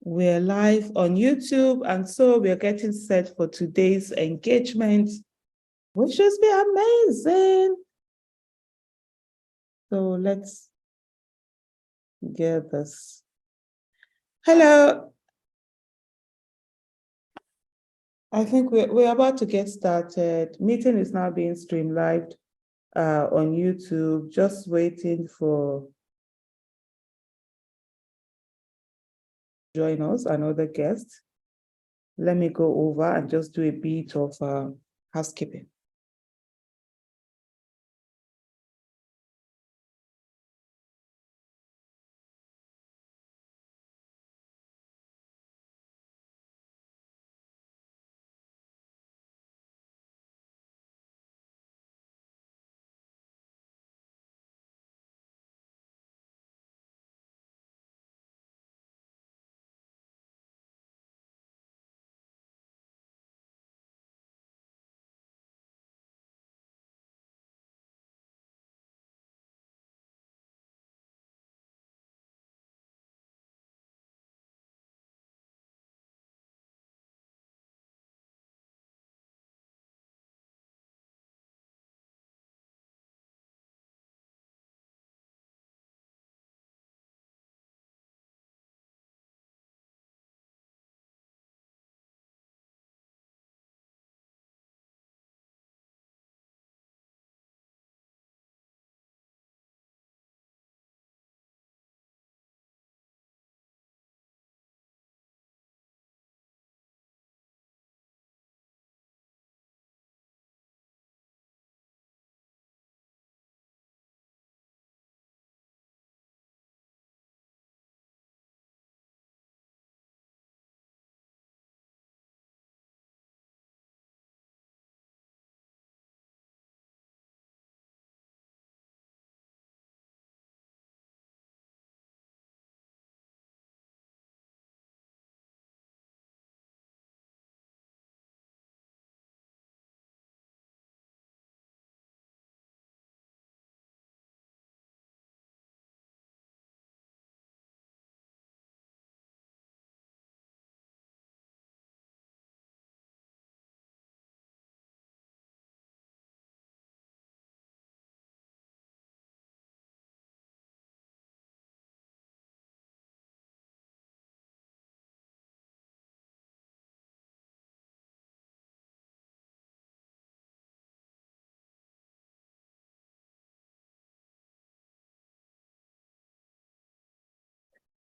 We're live on YouTube, and so we're getting set for today's engagement, which should be amazing. So let's get this. Hello. I think we're about to get started. Meeting is now being streamed live on YouTube, just waiting for join us, another guest. Let me go over and just do a bit of housekeeping.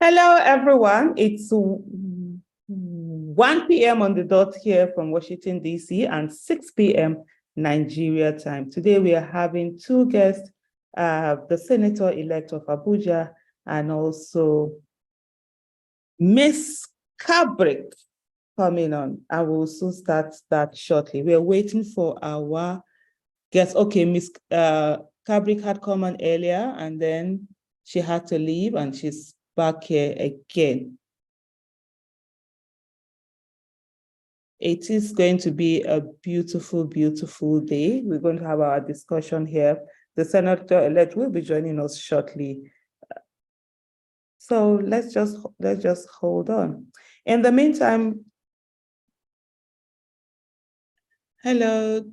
Hello, everyone. It's 1 p.m. on the dot here from Washington, D.C. and 6 p.m. Nigeria time. Today, we are having two guests, the Senator-elect of Abuja and also Miss Kabrick coming on. I will soon start that shortly. We are waiting for our guests. Okay, Miss Kabrick had come on earlier and then she had to leave and she's back here again. It is going to be a beautiful, beautiful day. We're going to have our discussion here. The Senator-elect will be joining us shortly. So let's just hold on. In the meantime, hello.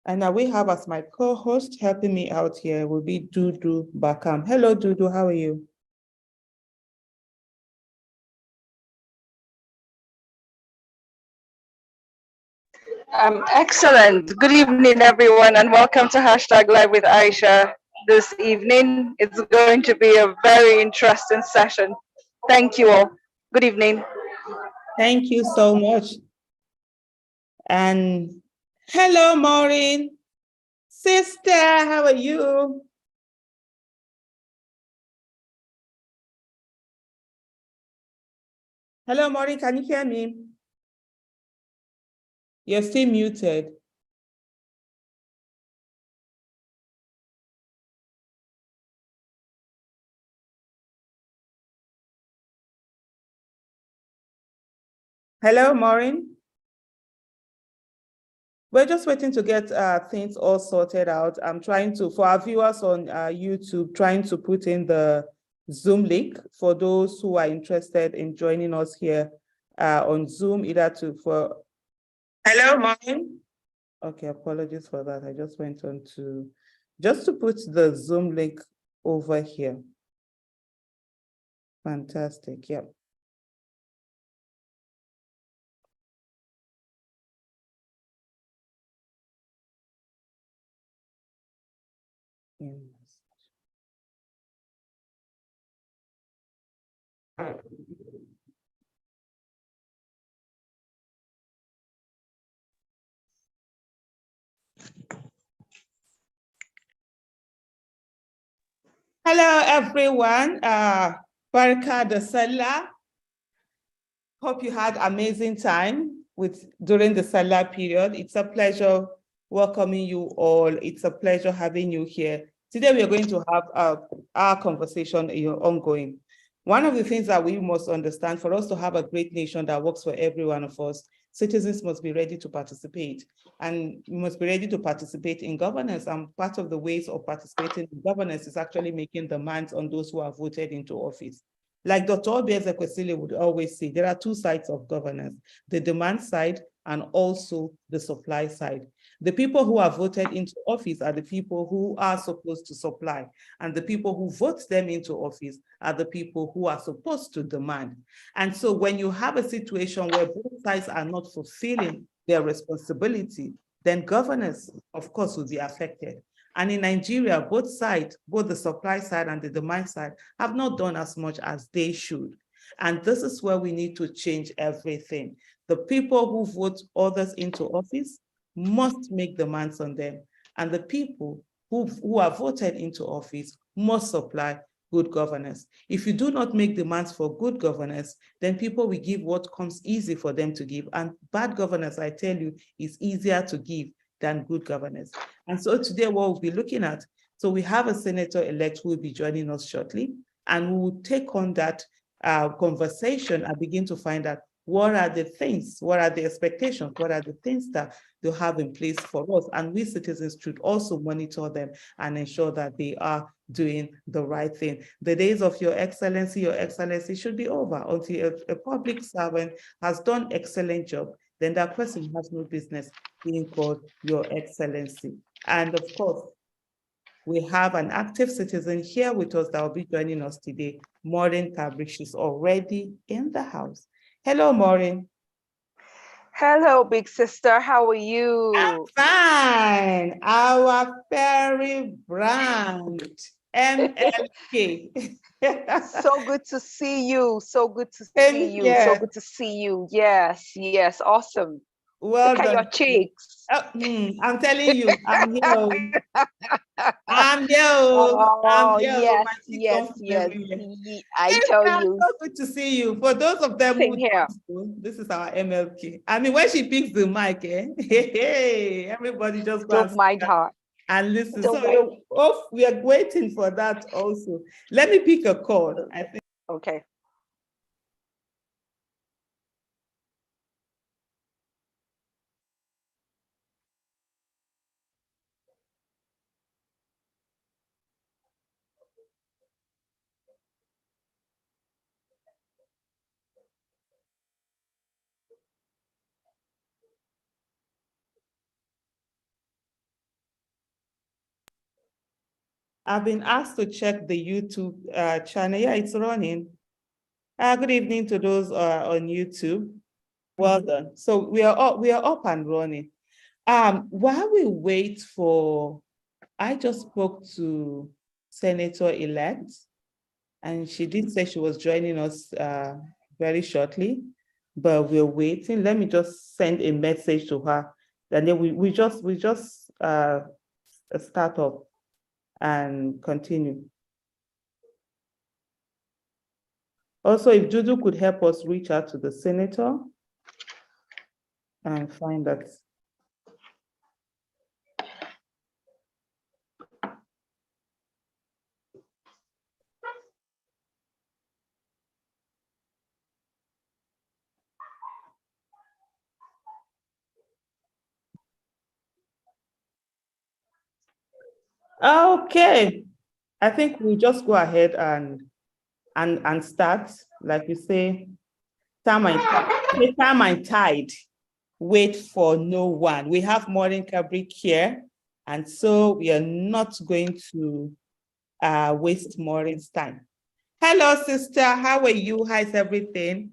And now we have as my co-host helping me out here will be Dudu Bakam. Hello, Dudu, how are you? Excellent. Good evening, everyone, and welcome to #Live with Aisha. This evening, it's going to be a very interesting session. Thank you all. Good evening. Thank you so much. And hello, Maureen. Sister, how are you? Hello, Maureen, can you hear me? You're still muted. Hello, Maureen. We're just waiting to get things all sorted out. I'm trying to, for our viewers on YouTube, trying to put in the Zoom link for those who are interested in joining us here on Zoom, either for. Hello, Maureen. Okay, apologies for that. I just went on to, just to put the Zoom link over here. Fantastic, yep. Hello, everyone. Baraka de Salah. Hope you had amazing time during the Salah period. It's a pleasure welcoming you all. It's a pleasure having you here. Today, we are going to have our conversation ongoing. One of the things that we must understand, for us to have a great nation that works for every one of us, citizens must be ready to participate, and we must be ready to participate in governance. And part of the ways of participating in governance is actually making demands on those who are voted into office. Like Dr. Obieze-Kwesili would always say, there are two sides of governance, the demand side and also the supply side. The people who are voted into office are the people who are supposed to supply, and the people who vote them into office are the people who are supposed to demand. And so when you have a situation where both sides are not fulfilling their responsibility, then governance, of course, will be affected. And in Nigeria, both sides, both the supply side and the demand side, have not done as much as they should. And this is where we need to change everything. The people who vote others into office must make demands on them. And the people who are voted into office must supply good governance. If you do not make demands for good governance, then people will give what comes easy for them to give. And bad governance, I tell you, is easier to give than good governance. And so today what we'll be looking at, so we have a senator-elect who will be joining us shortly, and we will take on that conversation and begin to find out what are the things, what are the expectations, what are the things that they have in place for us. And we citizens should also monitor them and ensure that they are doing the right thing. The days of your excellency should be over until a public servant has done excellent job, then that person has no business being called Your Excellency. And of course, we have an active citizen here with us that will be joining us today, Maureen Kabrick. She's already in the house. Hello, Maureen. Hello, big sister. How are you? I'm fine. Our fairy brand, MLK. So good to see you. So good to see you. Yeah. So good to see you. Yes, yes. Awesome. Well Look done. at your cheeks. I'm telling you, I'm here. I'm here. Oh, Yes, yes, yes. I tell you. So good to see you. For those of them who don't know, this is our MLK. I mean, when she picks the mic, hey, everybody just don't mind her and listen. So we are waiting for that also. Let me pick a call. I think. Okay. I've been asked to check the YouTube channel. Yeah, it's running. Good evening to those on YouTube. Well done. So we are up and running. While we wait for, I just spoke to Senator-elect, and she did say she was joining us very shortly, but we're waiting. Let me just send a message to her, and then we just start up and continue. Also, if Juju could help us reach out to the senator and find that. Okay, I think we'll just go ahead and start. Like you say, time and tide, wait for no one. We have Maureen Kabrick here, and so we are not going to waste Maureen's time. Hello, sister. How are you? How's everything?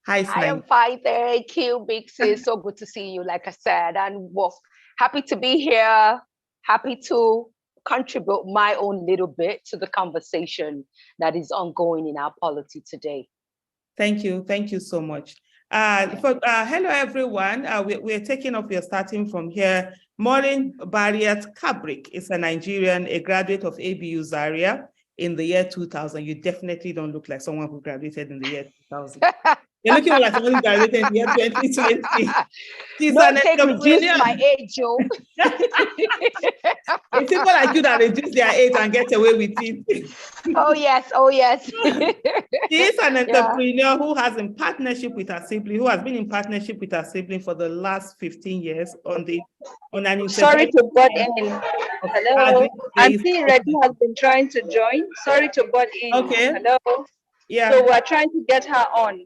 I am fine, thank you, Big Sis. So good to see you, like I said, and well, happy to be here. Happy to contribute my own little bit to the conversation that is ongoing in our polity today. Thank you. Thank you so much. Hello, everyone. We're taking up, we're starting from here. Maureen Kabrick is a Nigerian, a graduate of ABU Zaria in the year 2000. You definitely don't look like someone who graduated in the year 2000. You're looking like someone who graduated in the year 2020. She's Don't reduce my age, Joe. It's people like you that reduce their age and get away with it. Oh, yes. Oh, yes. She is an entrepreneur who has in partnership with her sibling, who has been in partnership with her sibling for the last 15 years on an Sorry to butt in. Hello. Auntie Ireti has been trying to join. Sorry to butt in. Okay. Hello. Yeah. So we're trying to get her on.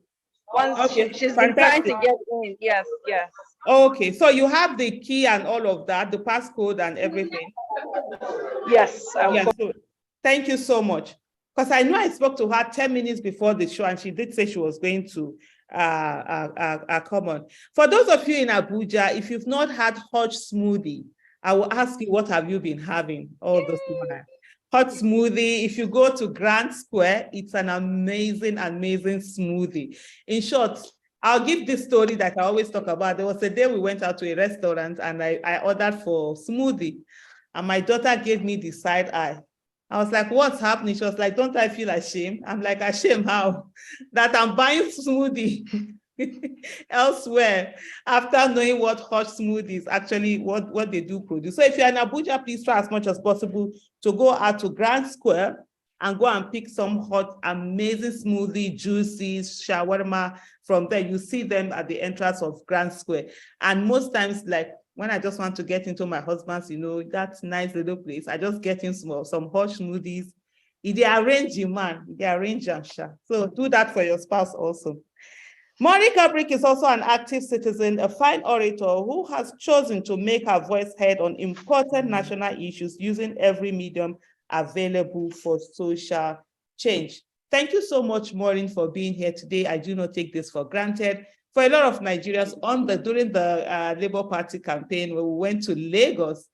She's been trying to get in. Yes, yes. Okay, so you have the key and all of that, the passcode and everything. Yes. So thank you so much. Because I know I spoke to her 10 minutes before the show and she did say she was going to come on. For those of you in Abuja, if you've not had hot smoothie, I will ask you, what have you been having all this time? Hot smoothie. If you go to Grand Square, it's an amazing, amazing smoothie. In short, I'll give this story that I always talk about. There was a day we went out to a restaurant and I ordered for smoothie and my daughter gave me the side eye. I was like, what's happening? She was like, don't I feel ashamed? I'm like, ashamed how? That I'm buying smoothie elsewhere after knowing what hot smoothies actually, what they do produce. So if you're in Abuja, please try as much as possible to go out to Grand Square and go and pick some hot, amazing smoothie, juices, shawarma. From there, you see them at the entrance of Grand Square. And most times, like when I just want to get into my husband's, that nice little place, I just get in some hot smoothies. They arrange you, man. They arrange them, sure. So do that for your spouse also. Maureen Kabrick is also an active citizen, a fine orator who has chosen to make her voice heard on important national issues using every medium available for social change. Thank you so much, Maureen, for being here today. I do not take this for granted. For a lot of Nigerians, during the Labour Party campaign, when we went to Lagos,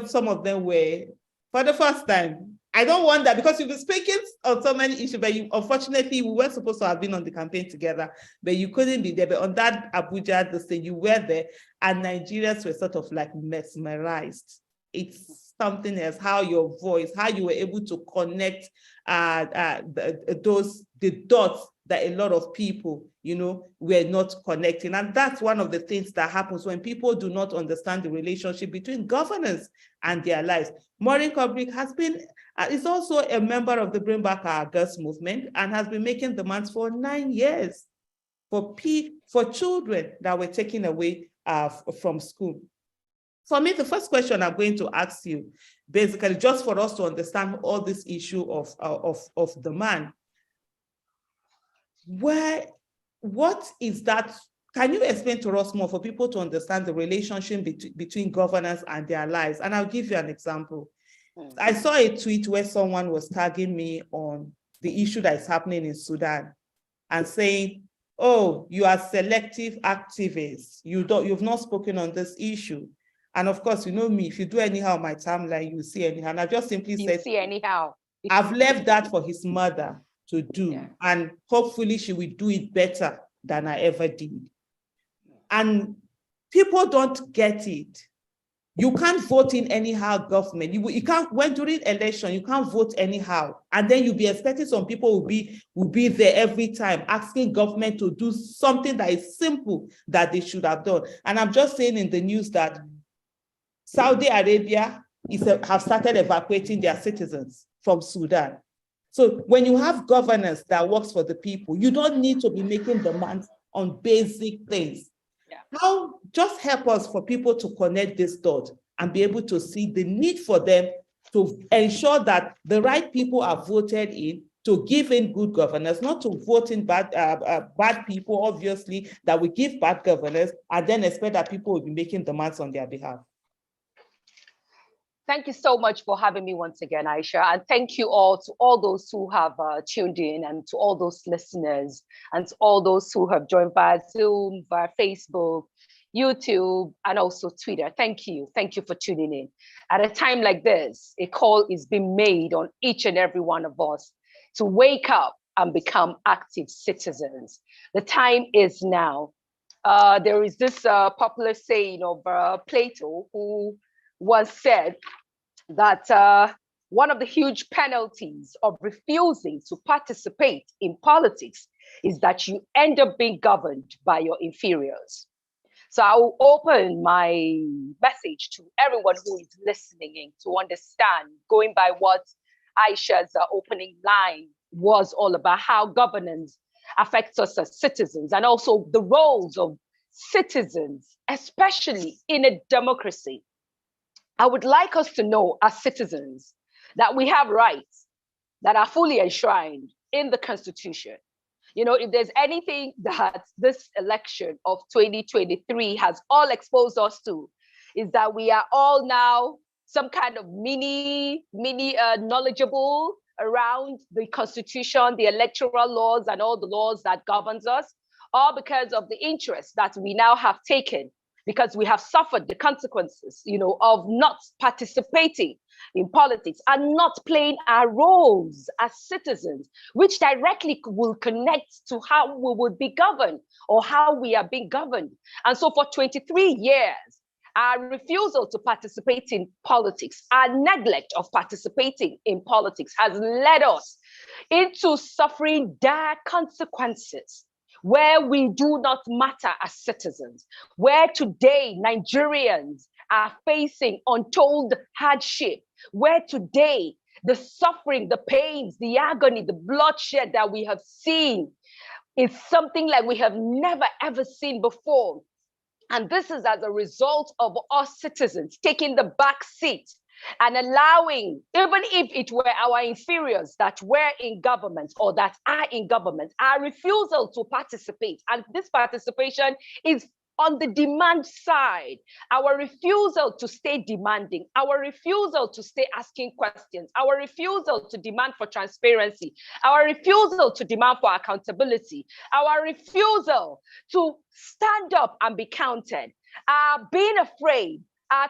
some of them were, for the first time. I don't want that because you've been speaking on so many issues, but unfortunately, we were supposed to have been on the campaign together, but you couldn't be there. But on that Abuja, you were there, and Nigerians were sort of like mesmerized. It's something else, how your voice, how you were able to connect the dots that a lot of people, were not connecting. And that's one of the things that happens when people do not understand the relationship between governance and their lives. Maureen Kabrick is also a member of the Bring Back Our Girls movement and has been making demands for 9 years for children that were taken away from school. For me, the first question I'm going to ask you, basically, just for us to understand all this issue of the man, what is that? Can you explain to us more for people to understand the relationship between governance and their lives? And I'll give you an example. I saw a tweet where someone was tagging me on the issue that is happening in Sudan and saying, oh, you are selective activists. You've not spoken on this issue. And of course, you know me, if you do anyhow on my timeline, you see anyhow. And I just simply said, see anyhow. I've left that for his mother to do. Yeah. And hopefully she will do it better than I ever did. And people don't get it. You can't vote in anyhow government. You can't, when during election, you can't vote anyhow. And then you'll be expecting some people will be there every time asking government to do something that is simple that they should have done. And I'm just saying in the news that Saudi Arabia have started evacuating their citizens from Sudan. So when you have governance that works for the people, you don't need to be making demands on basic things. Yeah. Now, just help us for people to connect this dot and be able to see the need for them to ensure that the right people are voted in to give in good governance, not to vote in bad people, obviously, that we give bad governance and then expect that people will be making demands on their behalf. Thank you so much for having me once again, Aisha. And thank you all to all those who have tuned in, and to all those listeners, and to all those who have joined via Zoom, via Facebook, YouTube, and also Twitter. Thank you. Thank you for tuning in. At a time like this, a call is being made on each and every one of us to wake up and become active citizens. The time is now. There is this popular saying of Plato, who once said that one of the huge penalties of refusing to participate in politics is that you end up being governed by your inferiors. So I will open my message to everyone who is listening in to understand, going by what Aisha's opening line was all about, how governance affects us as citizens, and also the roles of citizens, especially in a democracy. I would like us to know as citizens that we have rights that are fully enshrined in the Constitution. You know, if there's anything that this election of 2023 has all exposed us to, is that we are all now some kind of mini knowledgeable around the Constitution, the electoral laws, and all the laws that governs us, all because of the interest that we now have taken, because we have suffered the consequences, you know, of not participating in politics and not playing our roles as citizens, which directly will connect to how we would be governed or how we are being governed. And so for 23 years, our refusal to participate in politics, our neglect of participating in politics has led us into suffering dire consequences, where we do not matter as citizens, where today Nigerians are facing untold hardship, where today the suffering, the pains, the agony, the bloodshed that we have seen is something like we have never ever seen before. And this is as a result of us citizens taking the back seat and allowing, even if it were our inferiors that were in government or that are in government, our refusal to participate. And this participation is on the demand side, our refusal to stay demanding, our refusal to stay asking questions, our refusal to demand for transparency, our refusal to demand for accountability, our refusal to stand up and be counted, being afraid,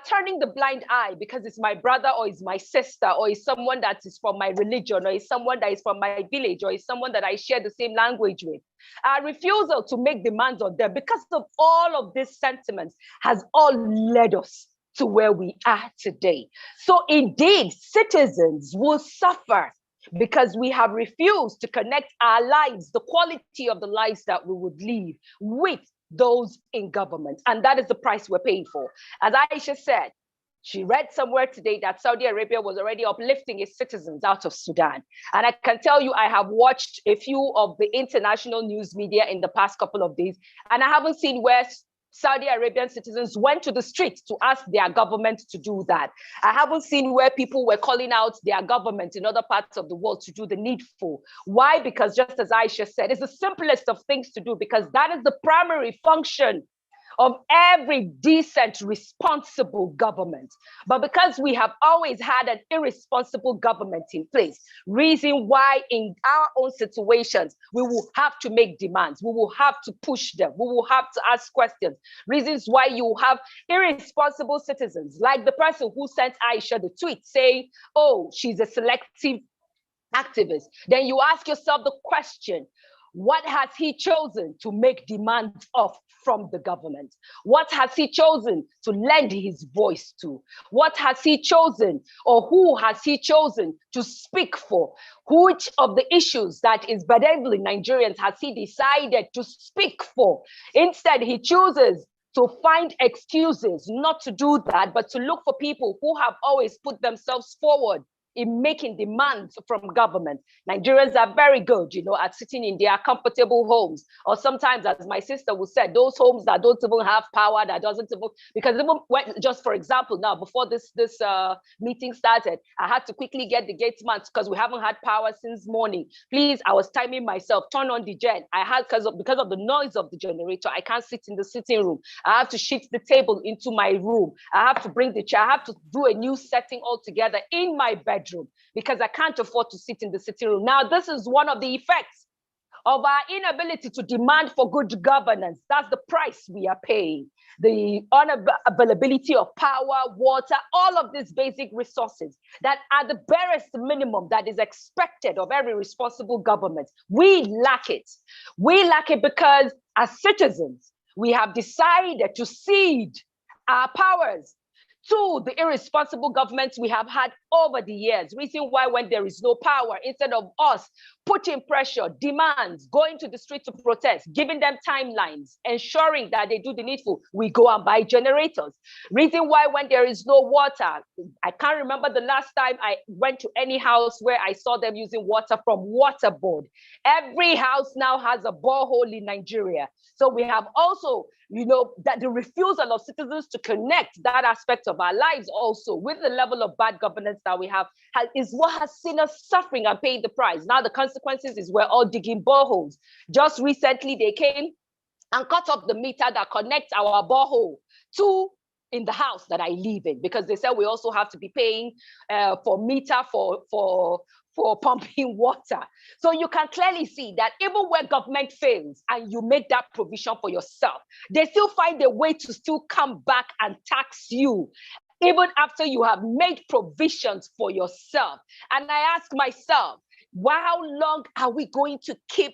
turning the blind eye because it's my brother or it's my sister or it's someone that is from my religion or it's someone that is from my village or it's someone that I share the same language with. Our refusal to make demands on them, because of all of these sentiments, has all led us to where we are today. So indeed, citizens will suffer because we have refused to connect our lives, the quality of the lives that we would live, with those in government. And that is the price we're paying for. As Aisha said, she read somewhere today that Saudi Arabia was already uplifting its citizens out of Sudan. And I can tell you, I have watched a few of the international news media in the past couple of days, and I haven't seen where Saudi Arabian citizens went to the streets to ask their government to do that. I haven't seen where people were calling out their government in other parts of the world to do the needful. Why? Because just as Aisha said, it's the simplest of things to do, because that is the primary function of every decent, responsible government. But because we have always had an irresponsible government in place, reason why in our own situations, we will have to make demands, we will have to push them, we will have to ask questions, reasons why you have irresponsible citizens, like the person who sent Aisha the tweet saying, oh, she's a selective activist. Then you ask yourself the question, what has he chosen to make demands of from the government? What has he chosen to lend his voice to? What has he chosen, or who has he chosen to speak for? Which of the issues that is bedeviling Nigerians has he decided to speak for? Instead, he chooses to find excuses not to do that, but to look for people who have always put themselves forward in making demands from government. Nigerians are very good, at sitting in their comfortable homes, or sometimes, as my sister would say, those homes that don't even have power, that doesn't even, because even when, just for example, now before this meeting started, I had to quickly get the gatesman because we haven't had power since morning. Please, I was timing myself, turn on the gen. I had, because of the noise of the generator, I can't sit in the sitting room. I have to shift the table into my room. I have to bring the chair. I have to do a new setting altogether in my bedroom because I can't afford to sit in the sitting room. Now, this is one of the effects of our inability to demand for good governance. That's the price we are paying. The unavailability of power, water, all of these basic resources that are the barest minimum that is expected of every responsible government. We lack it. We lack it because as citizens, we have decided to cede our powers to the irresponsible governments we have had over the years. Reason why when there is no power, instead of us putting pressure, demands, going to the street to protest, giving them timelines, ensuring that they do the needful, we go and buy generators. Reason why when there is no water, I can't remember the last time I went to any house where I saw them using water from water board. Every house now has a borehole in Nigeria. So we have also, that the refusal of citizens to connect that aspect of our lives also with the level of bad governance that we have is what has seen us suffering and paying the price. Now the consequences is we're all digging boreholes. Just recently they came and cut off the meter that connects our borehole to in the house that I live in, because they said we also have to be paying for meter for pumping water. So you can clearly see that even where government fails and you make that provision for yourself, they still find a way to still come back and tax you, even after you have made provisions for yourself. And I ask myself, how long are we going to keep,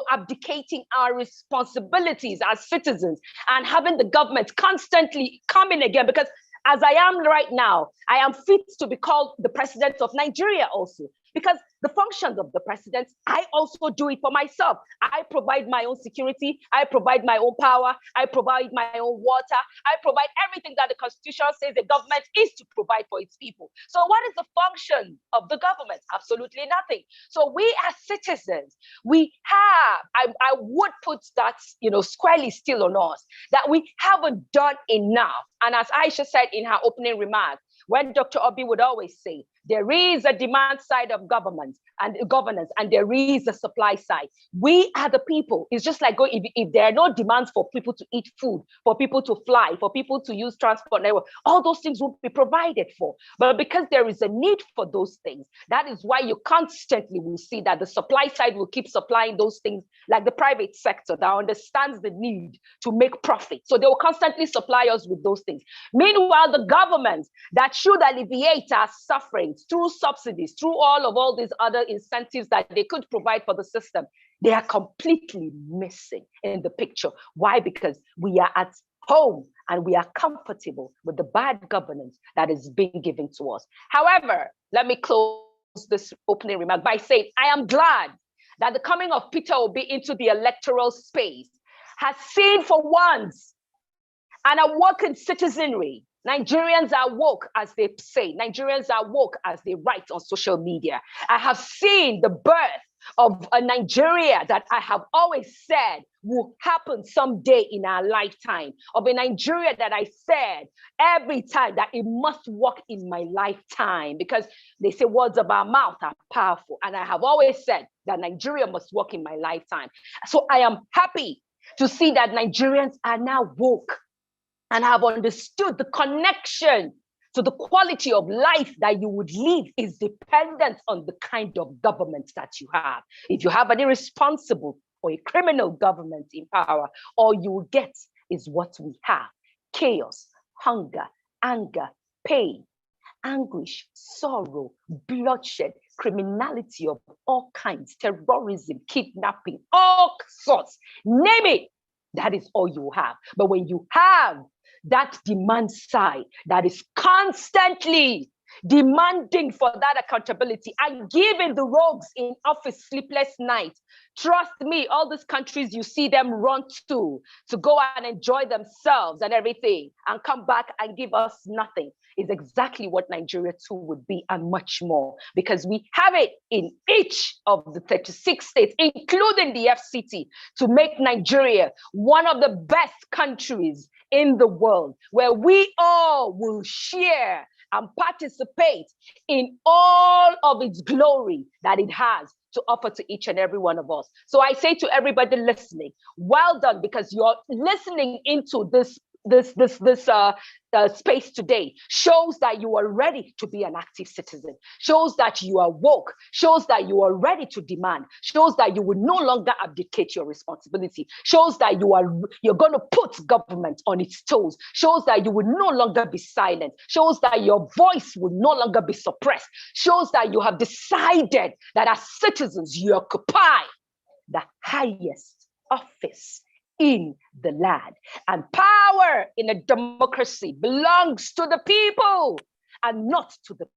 abdicating our responsibilities as citizens and having the government constantly coming again? Because as I am right now, I am fit to be called the president of Nigeria also. Because the functions of the president, I also do it for myself. I provide my own security. I provide my own power. I provide my own water. I provide everything that the Constitution says the government is to provide for its people. So what is the function of the government? Absolutely nothing. So we as citizens, we have, I would put that, squarely still on us, that we haven't done enough. And as Aisha said in her opening remark, when Dr. Obi would always say, there is a demand side of government and governance, and there is a supply side. We are the people. It's just like if there are no demands for people to eat food, for people to fly, for people to use transport network, all those things will be provided for. But because there is a need for those things, that is why you constantly will see that the supply side will keep supplying those things, like the private sector that understands the need to make profit. So they will constantly supply us with those things. Meanwhile, the government that should alleviate our suffering through subsidies, through all these other incentives that they could provide for the system, they are completely missing in the picture. Why? Because we are at home and we are comfortable with the bad governance that is being given to us. However, let me close this opening remark by saying I am glad that the coming of Peter Obi into the electoral space has seen for once an awoken citizenry. Nigerians are woke, as they say. Nigerians are woke, as they write on social media. I have seen the birth of a Nigeria that I have always said will happen someday in our lifetime, of a Nigeria that I said every time that it must work in my lifetime, because they say words of our mouth are powerful. And I have always said that Nigeria must work in my lifetime. So I am happy to see that Nigerians are now woke and have understood the connection to the quality of life that you would live is dependent on the kind of government that you have. If you have an irresponsible or a criminal government in power, all you will get is what we have: chaos, hunger, anger, pain, anguish, sorrow, bloodshed, criminality of all kinds, terrorism, kidnapping, all sorts, name it. That is all you have. But when you have that demand side that is constantly demanding for that accountability and giving the rogues in office sleepless nights, trust me, all these countries you see them run to go and enjoy themselves and everything and come back and give us nothing. is exactly what Nigeria too would be, and much more, because we have it in each of the 36 states, including the FCT, to make Nigeria one of the best countries in the world, where we all will share and participate in all of its glory that it has to offer to each and every one of us. So I say to everybody listening, well done, because you're listening into this space today. Shows that you are ready to be an active citizen, shows that you are woke, shows that you are ready to demand, shows that you will no longer abdicate your responsibility, shows that you're going to put government on its toes, shows that you will no longer be silent, shows that your voice will no longer be suppressed, shows that you have decided that as citizens you occupy the highest office in the land. And power in a democracy belongs to the people and not to the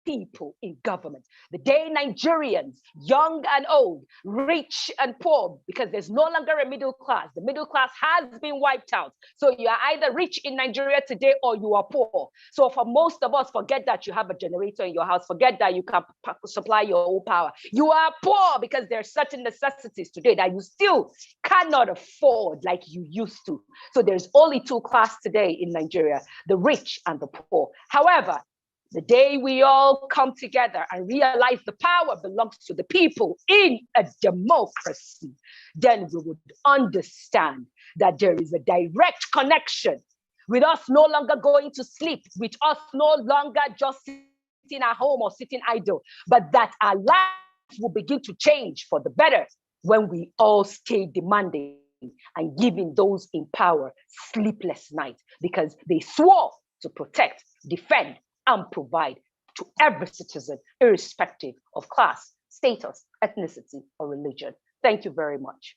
people in government. The day Nigerians, young and old, rich and poor, because there's no longer a middle class. The middle class has been wiped out. So you are either rich in Nigeria today or you are poor. So for most of us, forget that you have a generator in your house. Forget that you can supply your own power. You are poor because there are certain necessities today that you still cannot afford like you used to. So there's only two classes today in Nigeria, the rich and the poor. However, the day we all come together and realize the power belongs to the people in a democracy, then we would understand that there is a direct connection with us no longer going to sleep, with us no longer just sitting at home or sitting idle, but that our lives will begin to change for the better when we all stay demanding and giving those in power sleepless nights, because they swore to protect, defend, and provide to every citizen, irrespective of class, status, ethnicity, or religion. Thank you very much.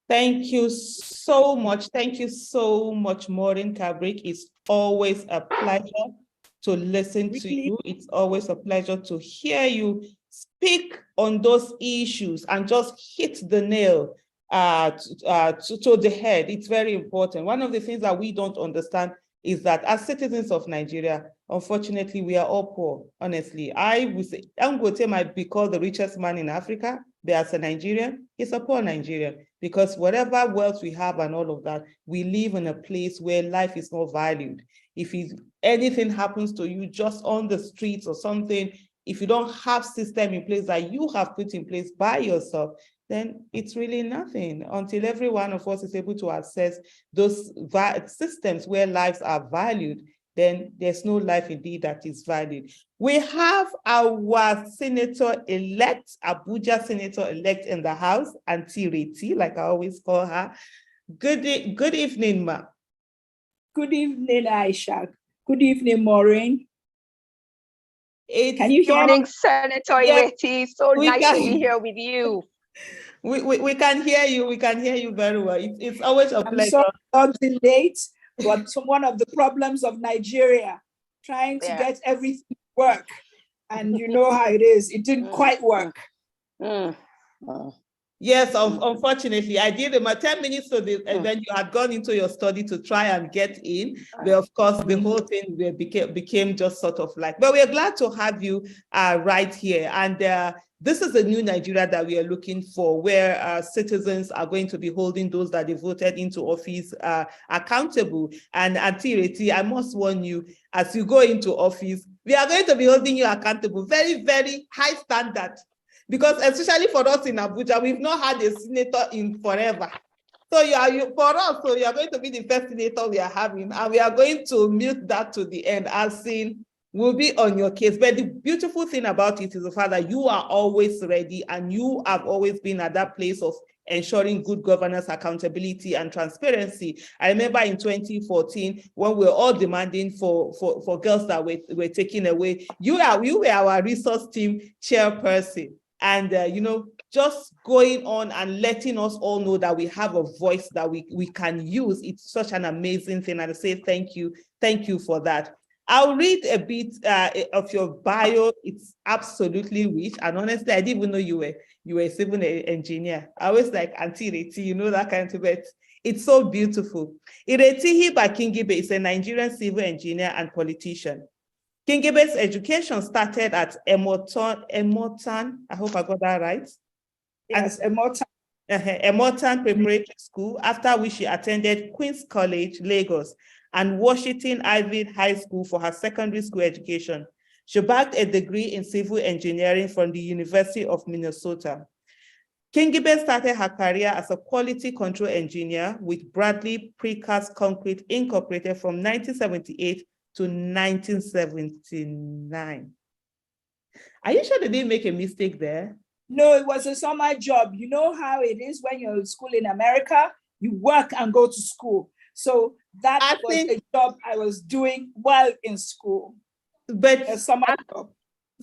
Thank you so much. Thank you so much, Maureen, Kabrick. It's always a pleasure to listen to you. It's always a pleasure to hear you speak on those issues and just hit the nail to the head. It's very important. One of the things that we don't understand is that as citizens of Nigeria, unfortunately, we are all poor, honestly. I would say Dangote might be called the richest man in Africa, but as a Nigerian, he's a poor Nigerian, because whatever wealth we have and all of that, we live in a place where life is not valued. If anything happens to you just on the streets or something, if you don't have system in place that you have put in place by yourself, then it's really nothing until every one of us is able to access those systems where lives are valued. Then there's no life indeed that is valued. We have our senator-elect, Abuja senator-elect in the house, Auntie Ireti, like I always call her. Good evening, ma. Good evening, Aisha. Good evening, Maureen. Can you hear me? Good evening, Senator Ireti. So nice to be here with you. We can hear you. We can hear you very well. It's always a pleasure. I'm sorry, late, but one of the problems of Nigeria, trying to get everything to work. And you know how it is. It didn't quite work. Yes, unfortunately, I did about 10 minutes to the event. You had gone into your study to try and get in. But of course, the whole thing became just sort of like, but we're glad to have you right here. And this is a new Nigeria that we are looking for, where citizens are going to be holding those that they voted into office accountable. And Auntie Ireti, I must warn you, as you go into office, we are going to be holding you accountable. Very, very high standard. Because especially for us in Abuja, we've not had a senator in forever. So for us, so you are going to be the first senator we are having, and we are going to milk that to the end, as in we'll be on your case. But the beautiful thing about it is the fact that you are always ready, and you have always been at that place of ensuring good governance, accountability, and transparency. I remember in 2014, when we were all demanding for girls that were taken away, you were our resource team chairperson. And, just going on and letting us all know that we have a voice that we can use. It's such an amazing thing. And I say thank you for that. I'll read a bit of your bio. It's absolutely rich. And honestly, I didn't even know you were a civil engineer. I was like, Auntie Ireti, that kind of it. It's so beautiful. Ireti Kingibe is a Nigerian civil engineer and politician. Kingibe's education started at Emotan, I hope I got that right. Yes, Emotan. Emotan Preparatory School, after which she attended Queen's College, Lagos, and Washington Ivy High School for her secondary school education. She bagged a degree in civil engineering from the University of Minnesota. Kingibe started her career as a quality control engineer with Bradley Precast Concrete Incorporated from 1978 to 1979. Are you sure they didn't make a mistake there? No, it was a summer job. You know how it is when you're in school in America, you work and go to school. So that was a job I was doing while in school. But a summer job.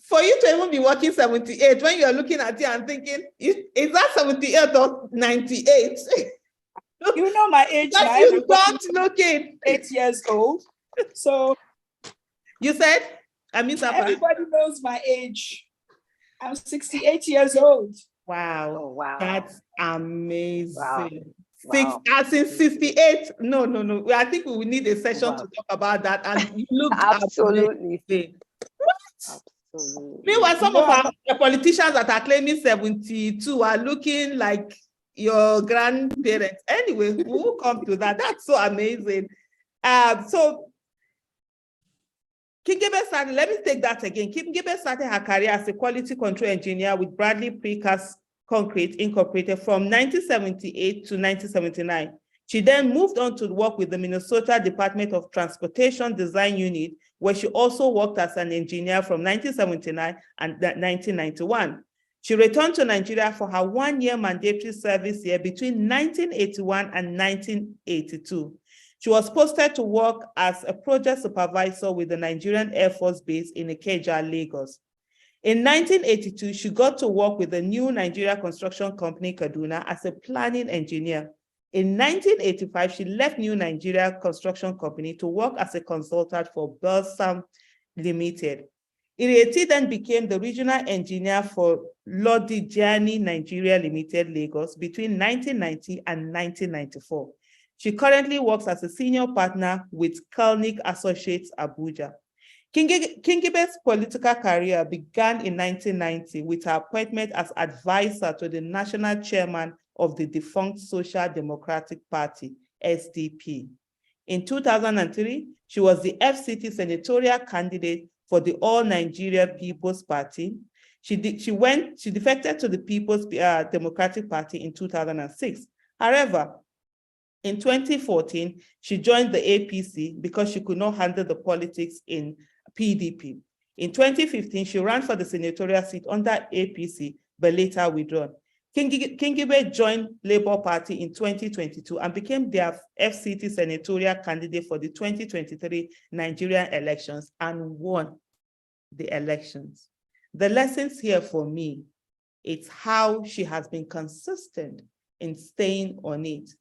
For you to even be working 78, when you're looking at it and thinking, is that 78 or 98? You know my age now. You don't look it. 8 years old. So you said, I mean, everybody knows my age. I'm 68 years old. Wow. Oh, wow. That's amazing. Wow. As in 68. No. I think we will need a session to talk about that. And you look absolutely. What? Absolutely. Meanwhile, some of our politicians that are claiming 72 are looking like your grandparents. Anyway, we'll come to that. That's so amazing. So Kingibe started, let me take that again. Kingibe started her career as a quality control engineer with Bradley Precast Concrete Incorporated from 1978 to 1979. She then moved on to work with the Minnesota Department of Transportation Design Unit, where she also worked as an engineer from 1979 and 1991. She returned to Nigeria for her one-year mandatory service year between 1981 and 1982. She was posted to work as a project supervisor with the Nigerian Air Force Base in Ikeja, Lagos. In 1982, she got to work with the new Nigeria construction company, Kaduna, as a planning engineer. In 1985, she left New Nigeria Construction Company to work as a consultant for Belsam Limited. Ireti then became the regional engineer for Lodigiani Nigeria Limited, Lagos, between 1990 and 1994. She currently works as a senior partner with Kalnick Associates, Abuja. Kingibe's political career began in 1990 with her appointment as advisor to the national chairman of the defunct Social Democratic Party, SDP. In 2003, she was the FCT senatorial candidate for the All Nigeria People's Party. She defected to the People's Democratic Party in 2006. However, in 2014, she joined the APC because she could not handle the politics in PDP. In 2015, she ran for the senatorial seat under APC, but later withdrawn. Kingibe joined Labour Party in 2022 and became their FCT senatorial candidate for the 2023 Nigerian elections and won the elections. The lessons here for me, it's how she has been consistent in staying on it.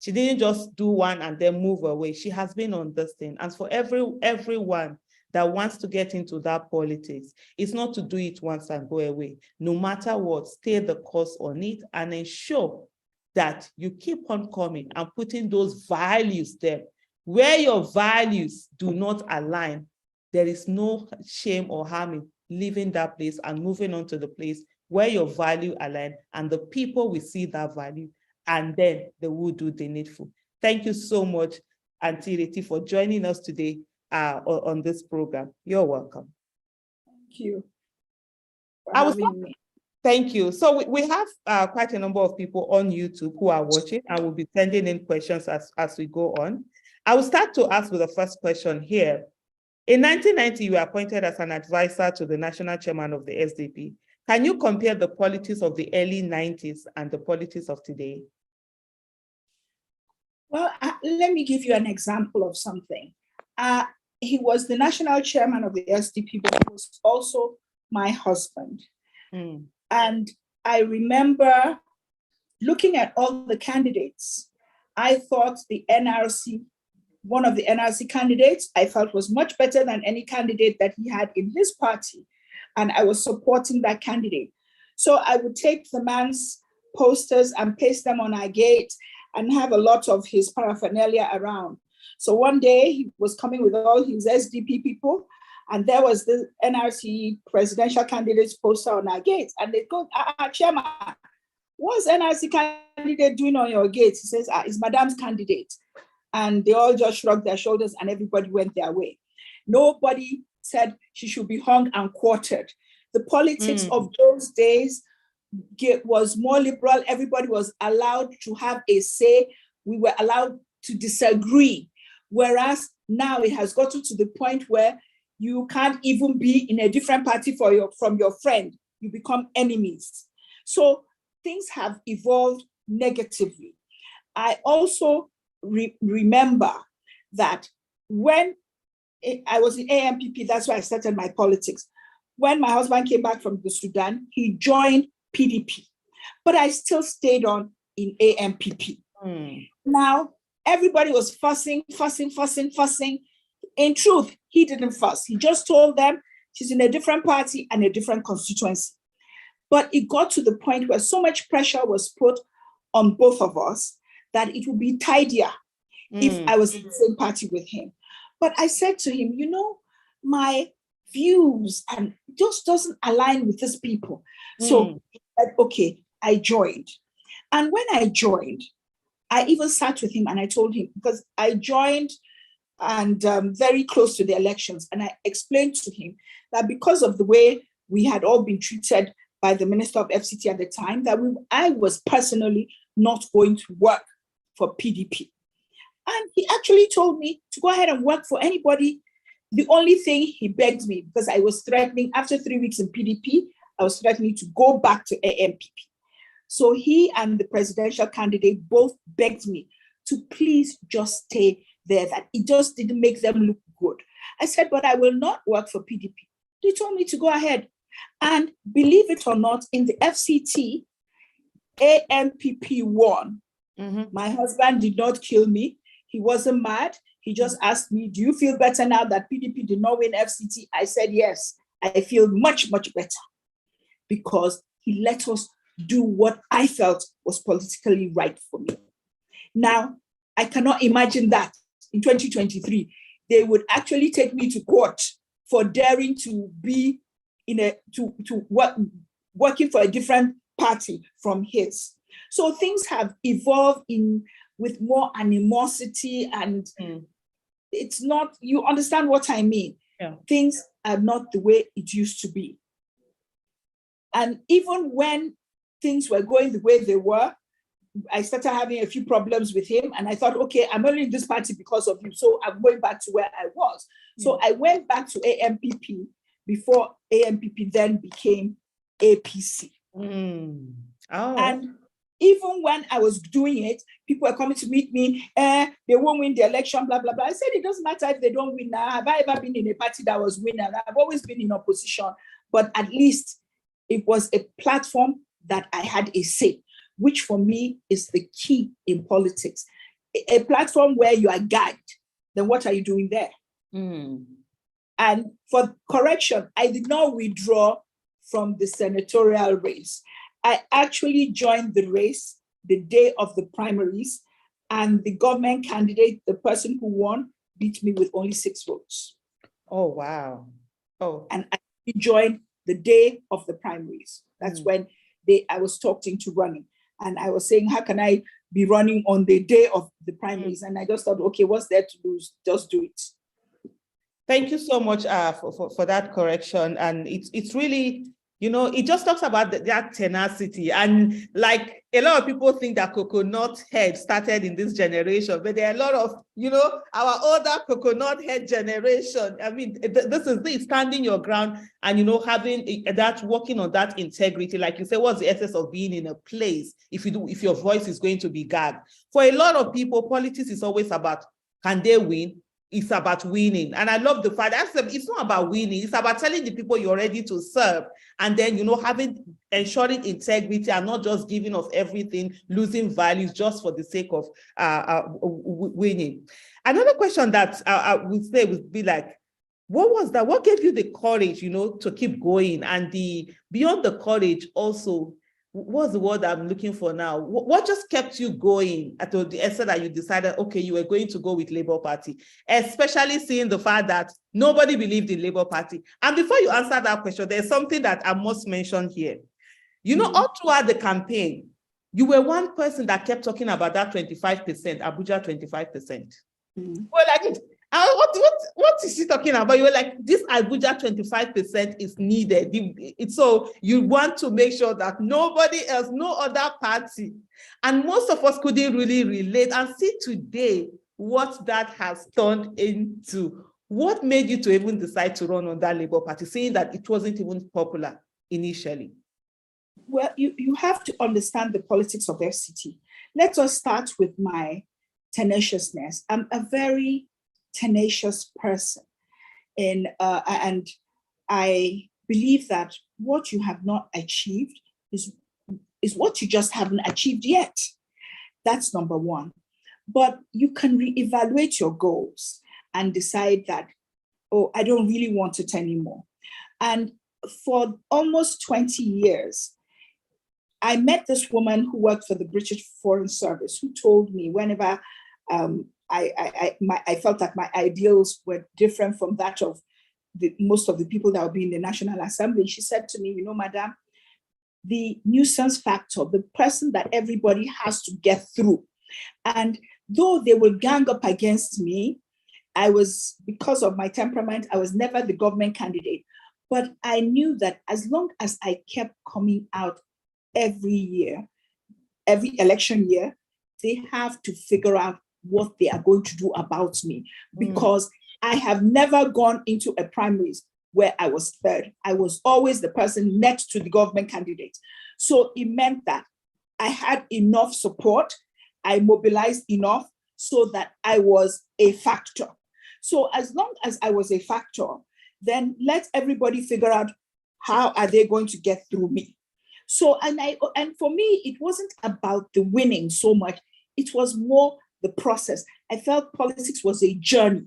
She didn't just do one and then move away. She has been on this thing. And for everyone that wants to get into that politics, it's not to do it once and go away. No matter what, stay the course on it and ensure that you keep on coming and putting those values there. Where your values do not align, there is no shame or harm in leaving that place and moving on to the place where your value align and the people will see that value and then they will do the needful. Thank you so much, Auntie Ireti, for joining us today on this program. You're welcome. Thank you. Thank you. So we have quite a number of people on YouTube who are watching and will be sending in questions as we go on. I will start to ask with the first question here. In 1990, you were appointed as an advisor to the national chairman of the SDP. Can you compare the politics of the early 90s and the politics of today? Well, let me give you an example of something. He was the national chairman of the SDP, but he was also my husband. Mm. And I remember looking at all the candidates. I thought the NRC, one of the NRC candidates, I felt was much better than any candidate that he had in his party. And I was supporting that candidate. So I would take the man's posters and paste them on our gate. and have a lot of his paraphernalia around. So one day he was coming with all his SDP people, and there was the NRC presidential candidate's poster on our gate. And they go, Chairman, what's NRC candidate doing on your gate? He says, it's Madame's candidate. And they all just shrugged their shoulders and everybody went their way. Nobody said she should be hung and quartered. The politics of those days was more liberal. Everybody was allowed to have a say. We were allowed to disagree. Whereas now it has gotten to the point where you can't even be in a different party from your friend. You become enemies. So things have evolved negatively. I also remember that when I was in AMPP, that's why I started my politics. When my husband came back from the Sudan, he joined PDP, but I still stayed on in AMPP. Now, everybody was fussing. In truth, he didn't fuss. He just told them she's in a different party and a different constituency. But it got to the point where so much pressure was put on both of us that it would be tidier if I was in the same party with him. But I said to him, my views and just doesn't align with these people. So he said, okay, I joined. And when I joined, I even sat with him and I told him, because I joined and very close to the elections, and I explained to him that because of the way we had all been treated by the Minister of FCT at the time, that I was personally not going to work for PDP. And he actually told me to go ahead and work for anybody. The only thing he begged me, because I was threatening, after 3 weeks in PDP, I was threatening to go back to AMPP. So he and the presidential candidate both begged me to please just stay there, that it just didn't make them look good. I said, but I will not work for PDP. They told me to go ahead. And believe it or not, in the FCT, AMPP won. My husband did not kill me. He wasn't mad. He just asked me, do you feel better now that PDP did not win FCT? I said, yes, I feel much, much better, because he let us do what I felt was politically right for me. Now, I cannot imagine that in 2023, they would actually take me to court for daring to be working for a different party from his. So things have evolved with more animosity, and it's not, you understand what I mean? Yeah. Things are not the way it used to be. And even when things were going the way they were, I started having a few problems with him, and I thought, okay, I'm only in this party because of you, so I'm going back to where I was. So I went back to AMPP before AMPP then became APC. And even when I was doing it, people were coming to meet me, they won't win the election, blah, blah, blah. I said, it doesn't matter if they don't win now. Have I ever been in a party that was winner? I've always been in opposition, but at least it was a platform that I had a say, which for me is the key in politics. A platform where you are gagged, then what are you doing there? And for correction, I did not withdraw from the senatorial race. I actually joined the race the day of the primaries, and the government candidate, the person who won, beat me with only 6 votes. Oh, wow. Oh. And I joined the day of the primaries. That's when I was talking to running. And I was saying, how can I be running on the day of the primaries? And I just thought, okay, what's there to lose? Just do it. Thank you so much for that correction. And it's really, it just talks about that tenacity. And like a lot of people think that coconut head started in this generation, but there are a lot of, our older coconut head generation. I mean, this is the standing your ground and, having that, working on that integrity. Like you say, what's the essence of being in a place if your voice is going to be gagged? For a lot of people, politics is always about, can they win? It's about winning. And I love the fact that it's not about winning. It's about telling the people you're ready to serve. And then, ensuring integrity and not just giving of everything, losing values just for the sake of winning. Another question that I would say would be like, what was that? What gave you the courage, to keep going? And beyond the courage also, what's the word I'm looking for now? What just kept you going at the extent that you decided, okay, you were going to go with Labour Party, especially seeing the fact that nobody believed in Labour Party? And before you answer that question, there's something that I must mention here. You know, all throughout the campaign, you were one person that kept talking about that 25%, Abuja 25%. Well, like, what is she talking about? You were like, this Abuja 25% is needed. So you want to make sure that nobody else, no other party, and most of us couldn't really relate and see today what that has turned into. What made you to even decide to run on that Labour Party, saying that it wasn't even popular initially? Well, you have to understand the politics of FCT. Let us start with my tenaciousness. I'm a very tenacious person, and I believe that what you have not achieved is what you just haven't achieved yet. That's number one. But you can reevaluate your goals and decide that, oh, I don't really want it anymore. And for almost 20 years, I met this woman who worked for the British Foreign Service, who told me whenever I felt that my ideals were different from that of most of the people that would be in the National Assembly, she said to me, you know, madam, the nuisance factor, the person that everybody has to get through. And though they would gang up against me, because of my temperament, I was never the government candidate. But I knew that as long as I kept coming out every year, every election year, they have to figure out what they are going to do about me, because I have never gone into a primaries where I was third. I was always the person next to the government candidate. So it meant that I had enough support, I mobilized enough so that I was a factor. So as long as I was a factor, then let everybody figure out how are they going to get through me. So, and for me, it wasn't about the winning so much. It was more the process. I felt politics was a journey.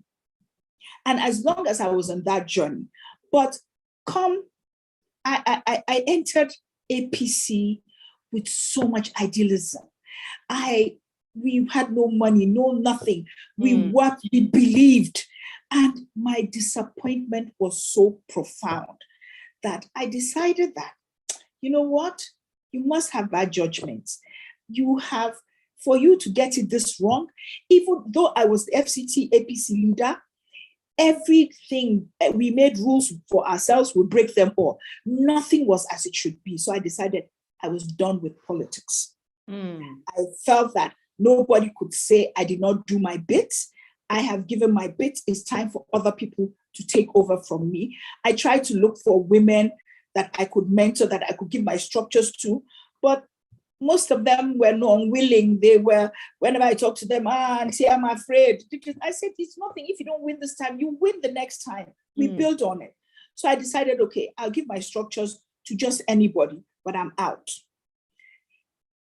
And as long as I was on that journey, but I entered APC with so much idealism. We had no money, no nothing. We worked, we believed. And my disappointment was so profound that I decided that, you know what? You must have bad judgments. For you to get it this wrong, even though I was the FCT APC leader, everything, we made rules for ourselves, we break them all. Nothing was as it should be. So I decided I was done with politics. I felt that nobody could say I did not do my bit. I have given my bit. It's time for other people to take over from me. I tried to look for women that I could mentor, that I could give my structures to, but most of them were unwilling. They were, whenever I talk to them, and say, I'm afraid. I said, it's nothing. If you don't win this time, you win the next time. We build on it. So I decided, okay, I'll give my structures to just anybody, but I'm out.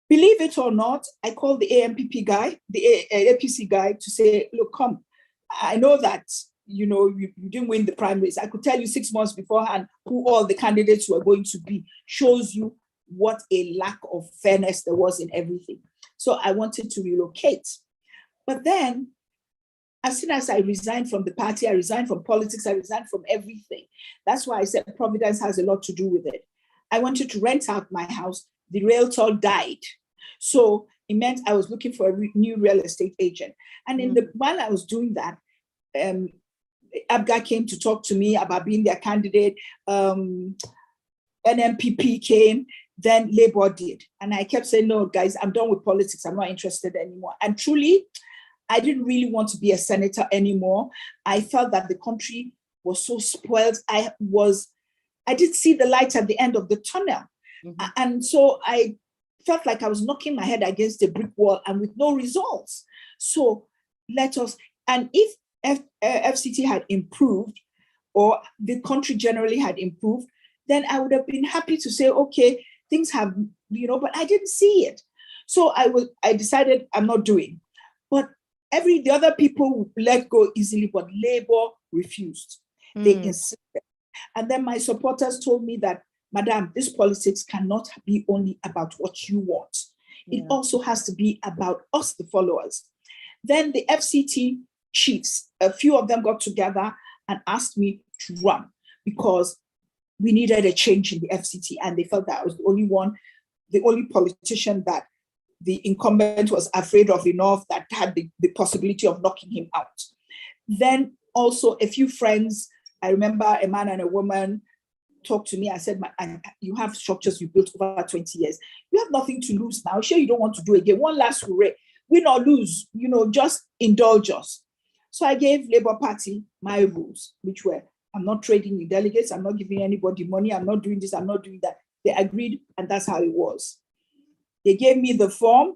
Believe it or not, I called the AMPP guy, the APC guy, to say, look, come, I know that you didn't win the primaries. I could tell you 6 months beforehand who all the candidates were going to be. Shows you what a lack of fairness there was in everything. So I wanted to relocate. But then, as soon as I resigned from the party, I resigned from politics, I resigned from everything. That's why I said Providence has a lot to do with it. I wanted to rent out my house. The realtor died. So it meant I was looking for a new real estate agent. And while I was doing that, ABGA came to talk to me about being their candidate. NMPP came, then Labour did. And I kept saying, no, guys, I'm done with politics. I'm not interested anymore. And truly, I didn't really want to be a senator anymore. I felt that the country was so spoiled. I did see the light at the end of the tunnel. And so I felt like I was knocking my head against a brick wall and with no results. So if FCT had improved, or the country generally had improved, then I would have been happy to say, okay, things have, but I didn't see it. So I decided I'm not doing. But the other people let go easily, but Labour refused. They insisted. And then my supporters told me that Madam, this politics cannot be only about what you want. It also has to be about us, the followers. Then the FCT chiefs, a few of them got together and asked me to run because we needed a change in the FCT, and they felt that I was the only politician that the incumbent was afraid of enough that had the possibility of knocking him out. Then also a few friends, I remember a man and a woman talked to me. I said, you have structures you built over 20 years. You have nothing to lose now. Sure, you don't want to do it again. One last hooray. Win or lose, just indulge us. So I gave Labour Party my rules, which were, I'm not trading in delegates. I'm not giving anybody money. I'm not doing this. I'm not doing that. They agreed, and that's how it was. They gave me the form.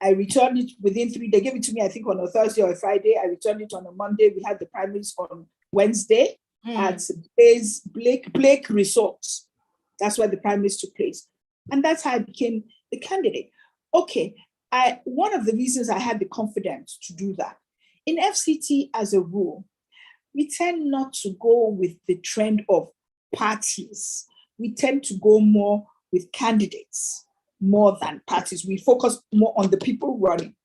I returned it within 3 days. They gave it to me, I think, on a Thursday or a Friday. I returned it on a Monday. We had the primaries on Wednesday at Blake Resorts. That's where the primaries took place. And that's how I became the candidate. Okay, one of the reasons I had the confidence to do that, in FCT as a rule, we tend not to go with the trend of parties. We tend to go more with candidates more than parties. We focus more on the people running.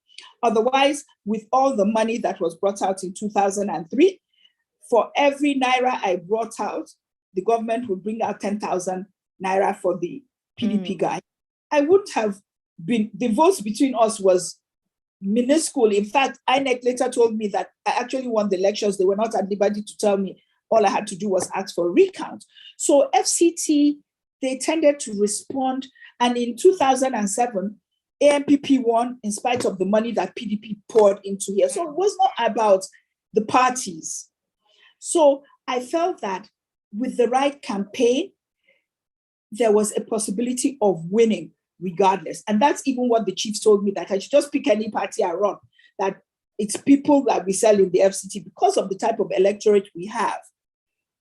Otherwise, with all the money that was brought out in 2003, for every naira I brought out, the government would bring out 10,000 naira for the PDP guy. I wouldn't have been, the votes between us was minuscule. In fact, INEC later told me that I actually won the elections. They were not at liberty to tell me. All I had to do was ask for a recount. So FCT, they tended to respond. And in 2007, AMPP won in spite of the money that PDP poured into here. So it was not about the parties. So I felt that with the right campaign, there was a possibility of winning regardless. And that's even what the chiefs told me, that I should just pick any party I run, that it's people that we sell in the FCT because of the type of electorate we have.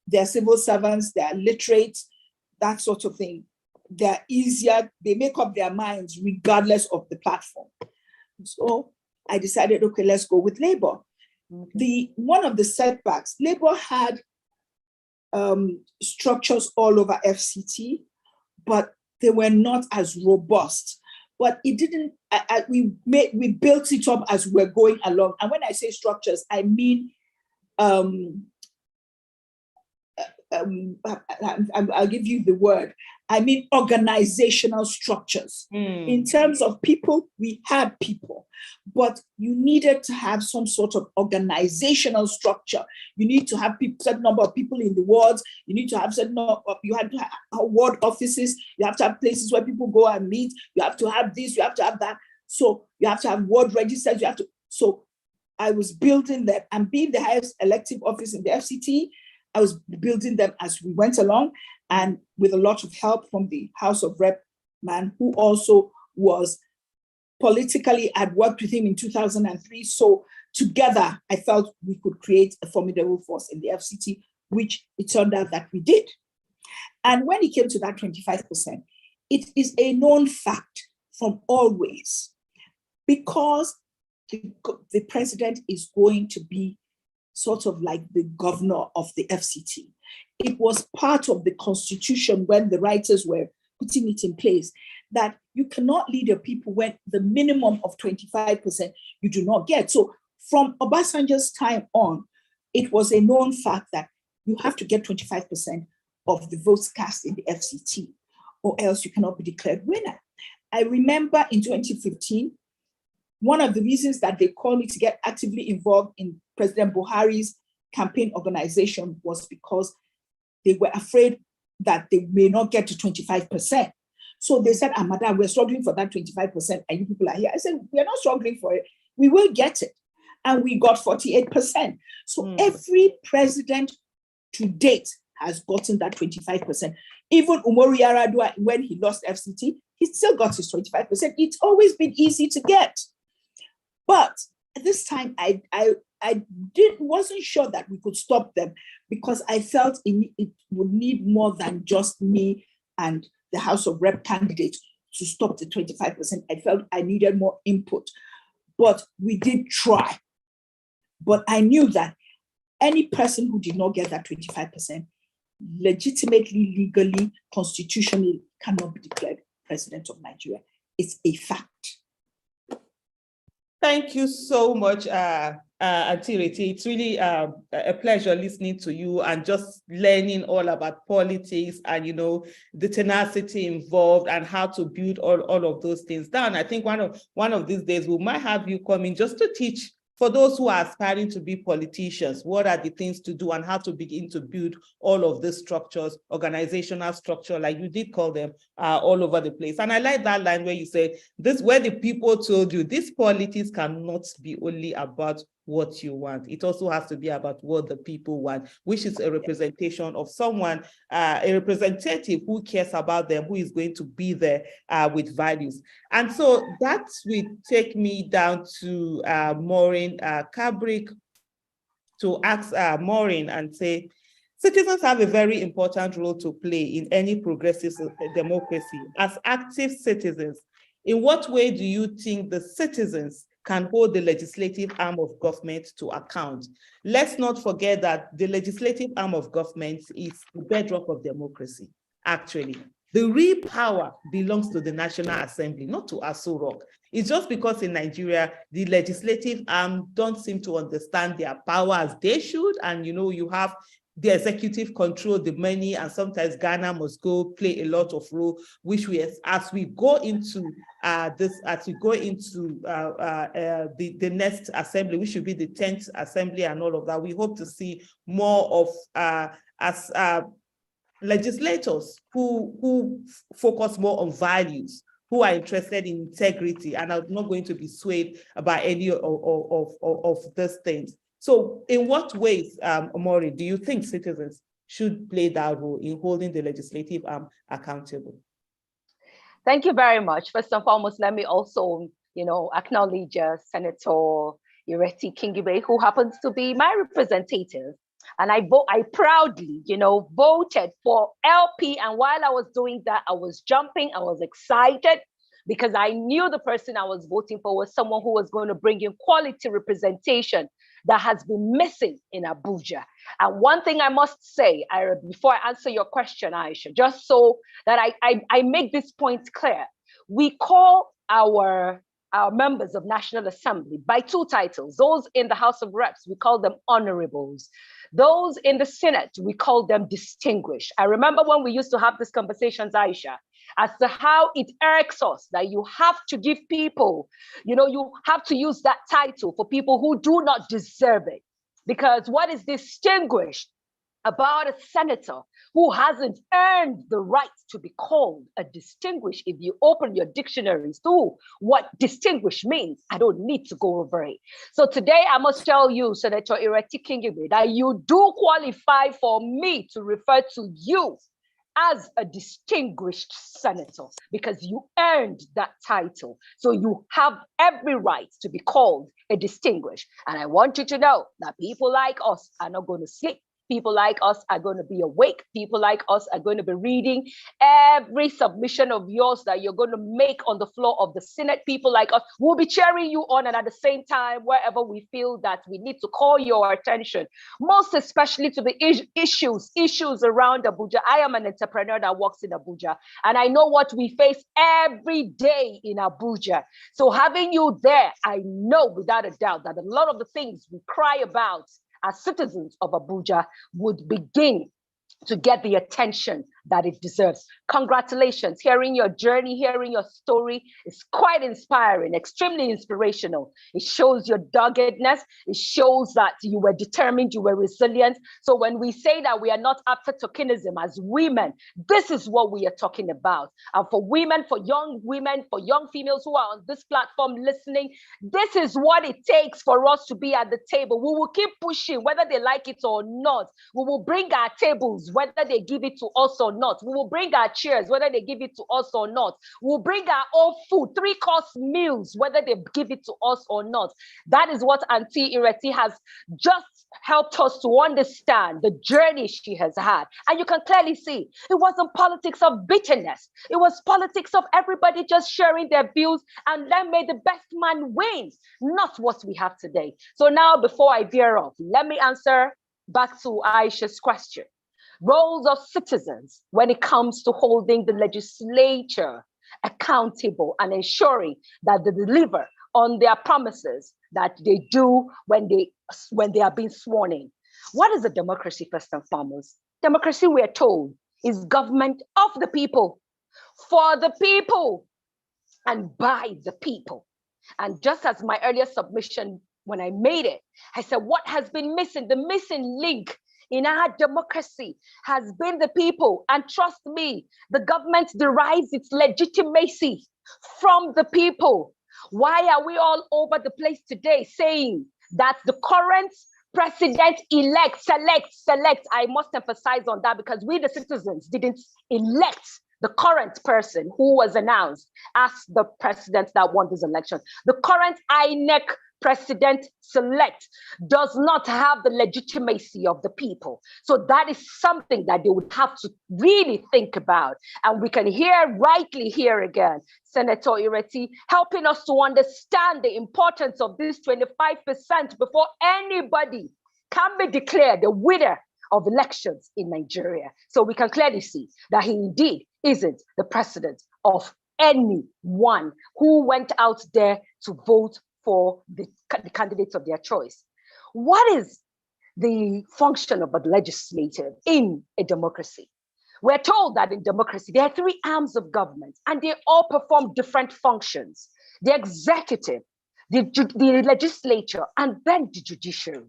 They're civil servants, they're literate, that sort of thing. They're easier, they make up their minds regardless of the platform. So I decided, okay, let's go with Labour. Okay. One of the setbacks, Labour had structures all over FCT, but they were not as robust. But it didn't, we built it up as we're going along. And when I say structures, I mean, I'll give you the word. I mean organizational structures. In terms of people, we had people, but you needed to have some sort of organizational structure. You need to have certain number of people in the wards. You need to have you had to have ward offices. You have to have places where people go and meet. You have to have this, you have to have that. So you have to have ward registers. So I was building that, and being the highest elective office in the FCT, I was building them as we went along, and with a lot of help from the House of Rep man, who also was politically, I'd worked with him in 2003. So together, I felt we could create a formidable force in the FCT, which it turned out that we did. And when it came to that 25%, it is a known fact from always, because the president is going to be sort of like the governor of the FCT. It was part of the constitution when the writers were putting it in place that you cannot lead a people when the minimum of 25% you do not get. So from Obasanjo's time on, it was a known fact that you have to get 25% of the votes cast in the FCT, or else you cannot be declared winner. I remember in 2015, one of the reasons that they called me to get actively involved in President Buhari's campaign organization was because they were afraid that they may not get to 25%. So they said, Madam, we're struggling for that 25%, and you people are here. I said, we're not struggling for it. We will get it. And we got 48%. So every president to date has gotten that 25%. Even Umaru Yar'Adua, when he lost FCT, he still got his 25%. It's always been easy to get. But this time, I wasn't sure that we could stop them, because I felt it would need more than just me and the House of Rep candidates to stop the 25%. I felt I needed more input, but we did try. But I knew that any person who did not get that 25%, legitimately, legally, constitutionally cannot be declared president of Nigeria. It's a fact. Thank you so much, Auntie Ireti. It's really a pleasure listening to you and just learning all about politics and, you know, the tenacity involved and how to build all of those things down. I think one of these days we might have you come in just to teach for those who are aspiring to be politicians, what are the things to do and how to begin to build all of these structures, organizational structure, like you did call them, all over the place. And I like that line where you said, this, where the people told you, this politics cannot be only about what you want. It also has to be about what the people want, which is a representation of someone, a representative who cares about them, who is going to be there with values. And so that will take me down to Maureen Kabrick to ask Maureen and say, citizens have a very important role to play in any progressive democracy. As active citizens, in what way do you think the citizens can hold the legislative arm of government to account? Let's not forget that the legislative arm of government is the bedrock of democracy, actually. The real power belongs to the National Assembly, not to Aso Rock. It's just because in Nigeria, the legislative arm don't seem to understand their power as they should. And, you know, you have the executive control the money, and sometimes Ghana must go play a lot of role, which we, as we go into the next assembly, which should be the 10th assembly and all of that, we hope to see more of legislators who focus more on values, who are interested in integrity and are not going to be swayed by any of these things. So in what ways, Maureen, do you think citizens should play that role in holding the legislative arm accountable? Thank you very much. First and foremost, let me also, acknowledge Senator Ireti Kingibe, who happens to be my representative. And I proudly, voted for LP. And while I was doing that, I was jumping, I was excited, because I knew the person I was voting for was someone who was going to bring in quality representation that has been missing in Abuja. And one thing I must say, before I answer your question, Aisha, just so that I make this point clear, we call our members of National Assembly by two titles. Those in the House of Reps, we call them honorables. Those in the Senate, we call them distinguished. I remember when we used to have these conversations, Aisha, as to how it irks us that you have to give people, you have to use that title for people who do not deserve it. Because what is distinguished about a senator who hasn't earned the right to be called a distinguished? If you open your dictionaries to what distinguished means, I don't need to go over it. So today I must tell you, Senator Ireti Kingibe, that you do qualify for me to refer to you as a distinguished senator, because you earned that title. So you have every right to be called a distinguished. And I want you to know that people like us are not going to sleep. People like us are going to be awake. People like us are going to be reading every submission of yours that you're going to make on the floor of the Senate. People like us will be cheering you on, and at the same time, wherever we feel that we need to call your attention, most especially to the issues around Abuja. I am an entrepreneur that works in Abuja, and I know what we face every day in Abuja. So having you there, I know without a doubt that a lot of the things we cry about as citizens of Abuja would begin to get the attention that it deserves. Congratulations. Hearing your journey, hearing your story is quite inspiring, extremely inspirational. It shows your doggedness. It shows that you were determined, you were resilient. So when we say that we are not after tokenism as women, this is what we are talking about. And for women, for young females who are on this platform listening, this is what it takes for us to be at the table. We will keep pushing, whether they like it or not. We will bring our tables, whether they give it to us or not. We will bring our chairs, whether they give it to us or not. We'll bring our own food, 3-course meals, whether they give it to us or not. That is what Auntie Ireti has just helped us to understand, the journey she has had. And you can clearly see, it wasn't politics of bitterness. It was politics of everybody just sharing their views, and then may the best man win, not what we have today. So now, before I veer off, let me answer back to Aisha's question. roles of citizens when it comes to holding the legislature accountable and ensuring that they deliver on their promises that they do when they are being sworn in. What is a democracy, first and foremost? Democracy, we are told, is government of the people, for the people, and by the people. And just as my earlier submission, when I made it, I said, what has been missing? The missing link in our democracy has been the people. And trust me, the government derives its legitimacy from the people. Why are we all over the place today saying that the current president-elect, select, I must emphasize on that, because we, the citizens, didn't elect the current person who was announced as the president that won this election. The current INEC president-select does not have the legitimacy of the people. So that is something that they would have to really think about. And we can rightly hear again, Senator Ireti, helping us to understand the importance of this 25% before anybody can be declared the winner of elections in Nigeria. So we can clearly see that he indeed isn't the president of anyone who went out there to vote for the candidates of their choice. What is the function of a legislature in a democracy? We're told that in democracy, there are three arms of government and they all perform different functions. The executive, the legislature, and then the judiciary.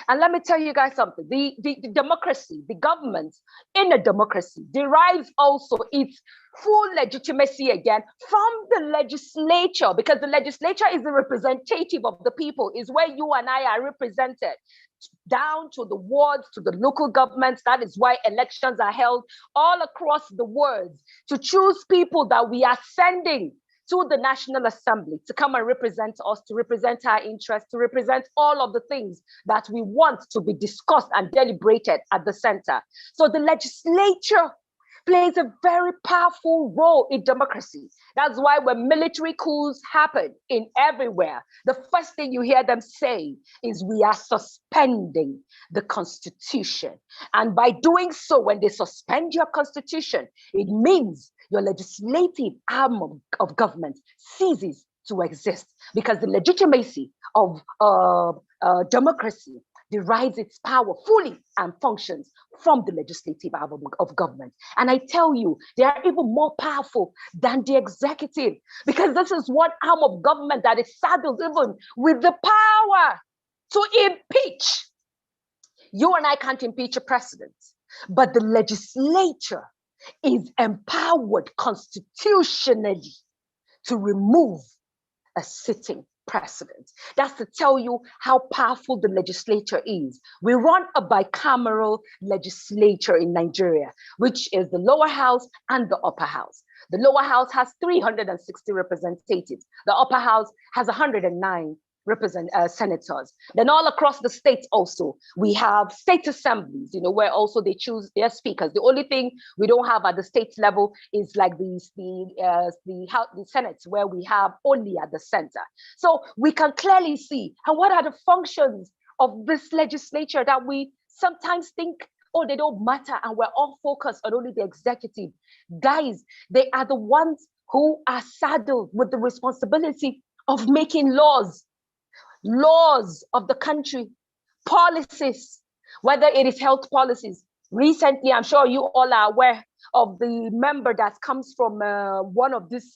And let me tell you guys something, the democracy, the government in a democracy derives also its full legitimacy again from the legislature, because the legislature is the representative of the people, is where you and I are represented, down to the wards, to the local governments. That is why elections are held all across the world to choose people that we are sending to the National Assembly to come and represent us, to represent our interests, to represent all of the things that we want to be discussed and deliberated at the center. So the legislature plays a very powerful role in democracy. That's why when military coups happen in everywhere, the first thing you hear them say is we are suspending the constitution. And by doing so, when they suspend your constitution, it means your legislative arm of government ceases to exist, because the legitimacy of democracy derives its power fully and functions from the legislative arm of government. And I tell you, they are even more powerful than the executive, because this is one arm of government that is saddled even with the power to impeach. You and I can't impeach a president, but the legislature is empowered constitutionally to remove a sitting president. That's to tell you how powerful the legislature is. We run a bicameral legislature in Nigeria, which is the lower house and the upper house. The lower house has 360 representatives. The upper house has 109 senators. Then all across the states also, we have state assemblies, where also they choose their speakers. The only thing we don't have at the state level is like the Senate, where we have only at the center. So we can clearly see, and what are the functions of this legislature that we sometimes think, oh, they don't matter, and we're all focused on only the executive. Guys, they are the ones who are saddled with the responsibility of making laws of the country, policies, whether it is health policies. Recently, I'm sure you all are aware of the member that comes from one of these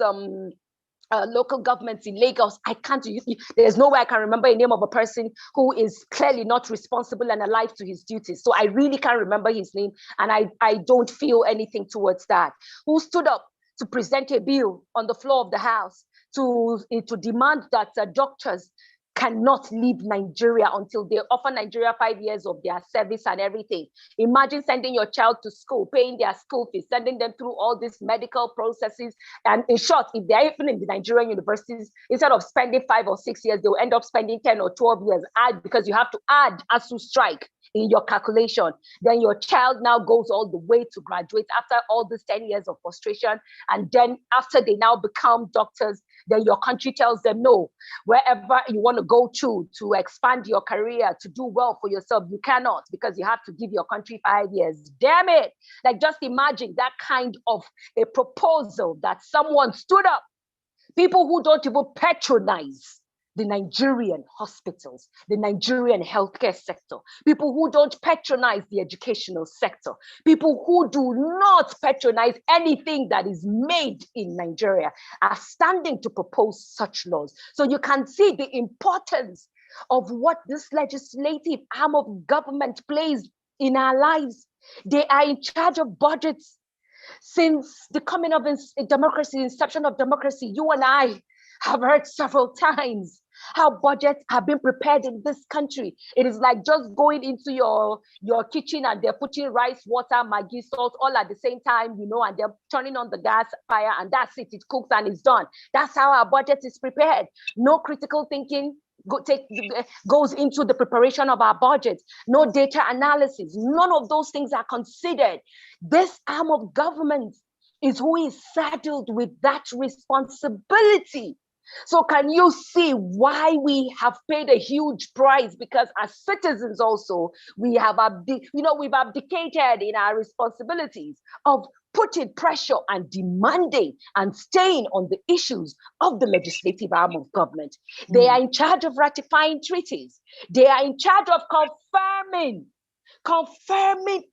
local governments in Lagos. There's no way I can remember the name of a person who is clearly not responsible and alive to his duties. So I really can't remember his name, and I don't feel anything towards that. Who stood up to present a bill on the floor of the House to demand that doctors cannot leave Nigeria until they offer Nigeria 5 years of their service and everything. Imagine sending your child to school, paying their school fees, sending them through all these medical processes. And in short, if they're even in the Nigerian universities, instead of spending 5 or 6 years, they'll end up spending 10 or 12 years, because you have to add ASU strike in your calculation. Then your child now goes all the way to graduate after all these 10 years of frustration. And then after they now become doctors, then your country tells them, no, wherever you want to go to expand your career, to do well for yourself, you cannot, because you have to give your country 5 years. Damn it. Like, just imagine that kind of a proposal that someone stood up. People who don't even patronize the Nigerian hospitals, the Nigerian healthcare sector, people who don't patronize the educational sector, people who do not patronize anything that is made in Nigeria are standing to propose such laws. So you can see the importance of what this legislative arm of government plays in our lives. They are in charge of budgets. Since the coming of democracy, inception of democracy, you and I have heard several times how budgets have been prepared in this country. It is like just going into your kitchen and they're putting rice, water, Maggi, salt all at the same time, you know, and they're turning on the gas fire, and that's it. It cooks and it's done. That's how our budget is prepared. No critical thinking goes into the preparation of our budget. No data analysis. None of those things are considered. This arm of government is who is saddled with that responsibility. So can you see why we have paid a huge price? Because as citizens also, we have we've abdicated in our responsibilities of putting pressure and demanding and staying on the issues of the legislative arm of government. They are in charge of ratifying treaties. They are in charge of confirming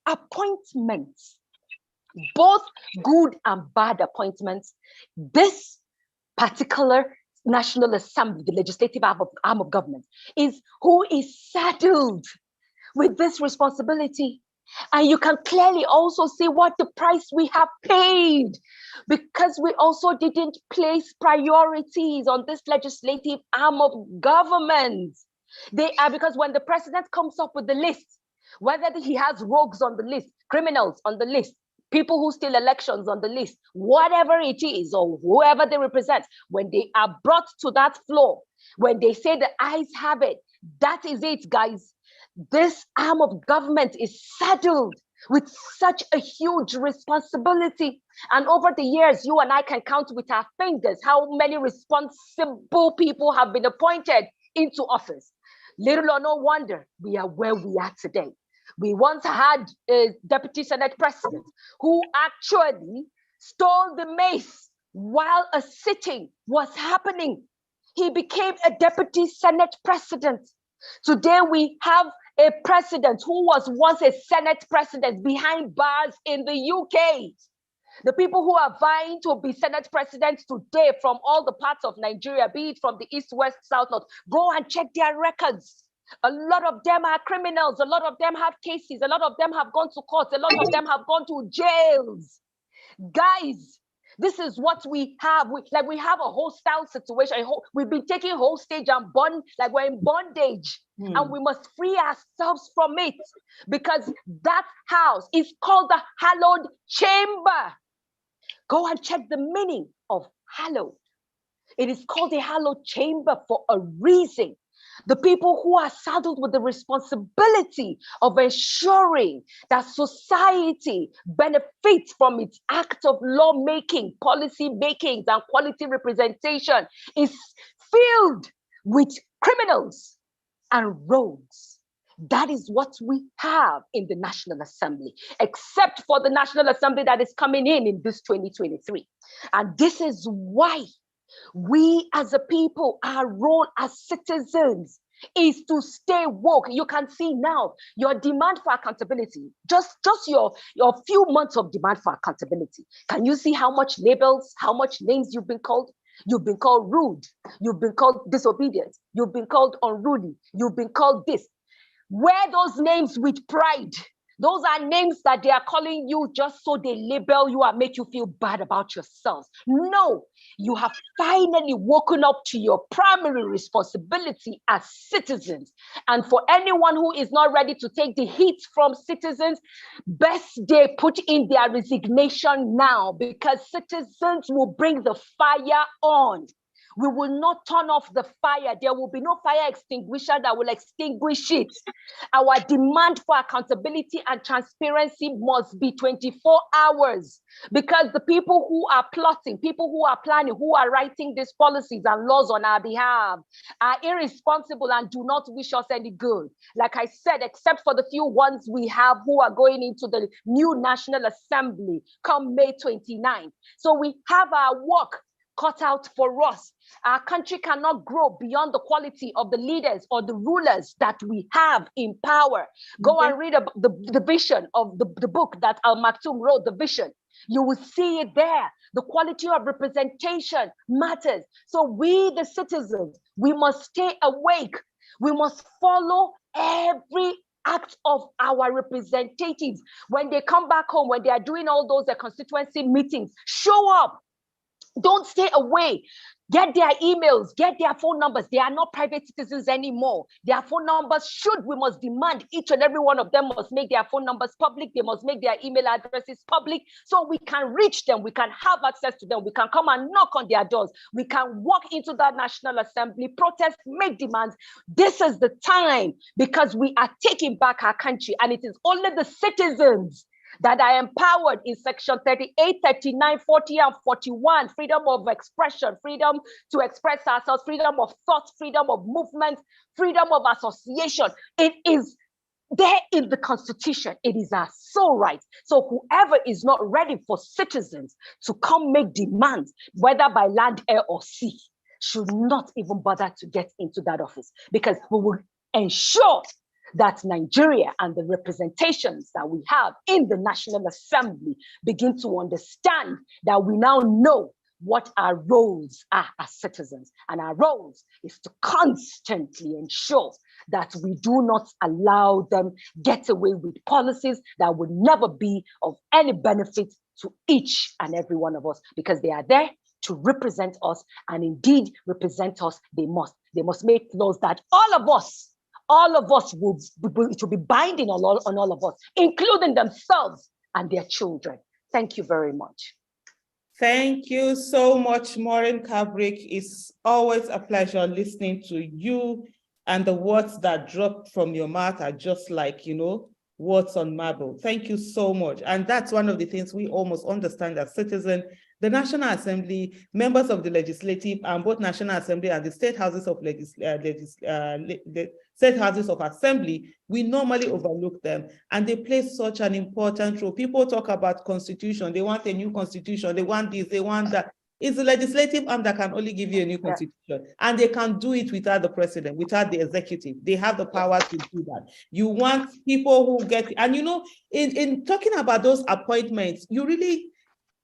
appointments, both good and bad appointments. This particular National Assembly, the legislative arm of government, is who is saddled with this responsibility. And you can clearly also see what the price we have paid, because we also didn't place priorities on this legislative arm of government. They are, because when the president comes up with the list, whether he has rogues on the list, criminals on the list, people who steal elections on the list, whatever it is, or whoever they represent, when they are brought to that floor, when they say the ayes have it, that is it, guys. This arm of government is saddled with such a huge responsibility. And over the years, you and I can count with our fingers how many responsible people have been appointed into office. Little or no wonder we are where we are today. We once had a deputy Senate president who actually stole the mace while a sitting was happening. He became a deputy Senate president. Today we have a president who was once a Senate president behind bars in the UK. The people who are vying to be Senate presidents today from all the parts of Nigeria, be it from the east, west, south, north, go and check their records. A lot of them are criminals. A lot of them have cases. A lot of them have gone to court. A lot of them have gone to jails. Guys, this is what we have. We have a hostile situation. We've been taken hostage and like we're in bondage. And we must free ourselves from it, because that house is called the hallowed chamber. Go and check the meaning of hallowed. It is called the hallowed chamber for a reason. The people who are saddled with the responsibility of ensuring that society benefits from its act of lawmaking, policy makings, and quality representation is filled with criminals and rogues. That is what we have in the National Assembly, except for the National Assembly that is coming in this 2023. And this is why we as a people, our role as citizens is to stay woke. You can see now your demand for accountability, just your few months of demand for accountability. Can you see how much labels, how much names you've been called? You've been called rude. You've been called disobedient. You've been called unruly. You've been called this. Wear those names with pride. Those are names that they are calling you just so they label you and make you feel bad about yourselves. No, you have finally woken up to your primary responsibility as citizens. And for anyone who is not ready to take the heat from citizens, best they put in their resignation now, because citizens will bring the fire on. We will not turn off the fire. There will be no fire extinguisher that will extinguish it. Our demand for accountability and transparency must be 24 hours, because the people who are plotting, people who are planning, who are writing these policies and laws on our behalf are irresponsible and do not wish us any good. Like I said, except for the few ones we have who are going into the new National Assembly come May 29th. So we have our work cut out for us. Our country cannot grow beyond the quality of the leaders or the rulers that we have in power. Go and read about the vision of the book that Al Maktoum wrote, The Vision. You will see it there. The quality of representation matters. So we, the citizens, we must stay awake. We must follow every act of our representatives. When they come back home, when they are doing all those constituency meetings, show up. Don't stay away. Get their emails, get their phone numbers. They are not private citizens anymore. Their phone numbers we must demand each and every one of them must make their phone numbers public. They must make their email addresses public so we can reach them. We can have access to them. We can come and knock on their doors. We can walk into that National Assembly, protest, make demands. This is the time, because we are taking back our country, and it is only the citizens that are empowered in section 38, 39, 40, and 41, freedom of expression, freedom to express ourselves, freedom of thought, freedom of movement, freedom of association. It is there in the Constitution. It is our sole right. So whoever is not ready for citizens to come make demands, whether by land, air, or sea, should not even bother to get into that office, because we will ensure that Nigeria and the representations that we have in the National Assembly begin to understand that we now know what our roles are as citizens. And our roles is to constantly ensure that we do not allow them get away with policies that would never be of any benefit to each and every one of us, because they are there to represent us, and indeed represent us they must. They must make laws that all of us will be binding on all of us, including themselves and their children. Thank you very much. Thank you so much, Maureen Kabrick. It's always a pleasure listening to you, and the words that drop from your mouth are just like, words on marble. Thank you so much. And that's one of the things we almost understand as citizens. The National Assembly, members of the Legislative, and both National Assembly and the State Houses of State Houses of Assembly, we normally overlook them, and they play such an important role. People talk about constitution, they want a new constitution, they want this, they want that. It's the legislative arm that can only give you a new constitution, and they can do it without the president, without the executive. They have the power to do that. You want people who get, and in talking about those appointments,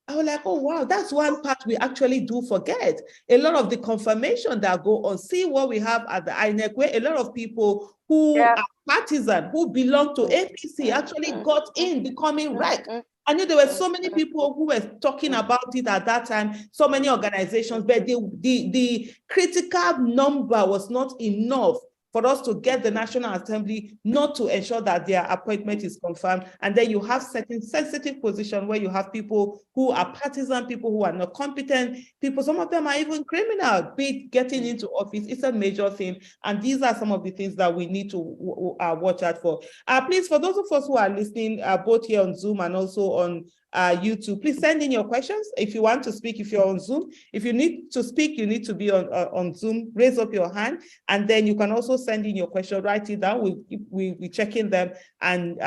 I was like, oh, wow, that's one part we actually do forget. A lot of the confirmation that go on, see what we have at the INEC, where a lot of people who are partisan, who belong to APC, actually got in, becoming rec. I knew there were so many people who were talking about it at that time, so many organizations, but the critical number was not enough for us to get the National Assembly not to ensure that their appointment is confirmed. And then you have certain sensitive positions where you have people who are partisan, people who are not competent, people, some of them are even criminal, getting into office. It's a major thing. And these are some of the things that we need to watch out for. Please, for those of us who are listening, both here on Zoom and also on YouTube, please send in your questions. If you want to speak, if you're on Zoom, if you need to speak, you need to be on Zoom, raise up your hand, and then you can also send in your question, write it down. We're checking them and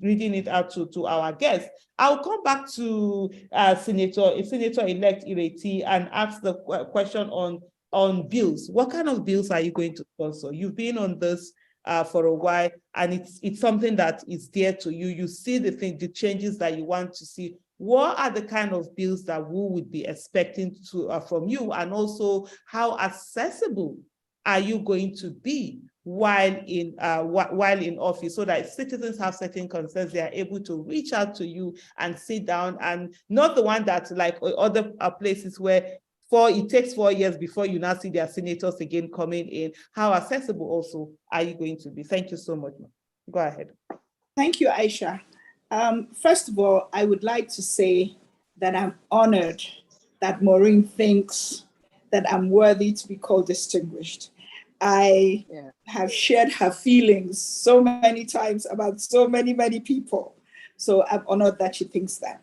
reading it out to our guests. I'll come back to Senator-elect Ireti and ask the question on bills. What kind of bills are you going to sponsor? You've been on this for a while, and it's something that is dear to you. You see the changes that you want to see. What are the kind of bills that we would be expecting from you, and also how accessible are you going to be while in office, so that citizens have certain concerns, they are able to reach out to you and sit down, and not the one that like other places where it takes 4 years before you now see their senators again coming in. How accessible also are you going to be? Thank you so much. Go ahead. Thank you, Aisha. First of all, I would like to say that I'm honored that Maureen thinks that I'm worthy to be called distinguished. I have shared her feelings so many times about so many, many people. So I'm honored that she thinks that.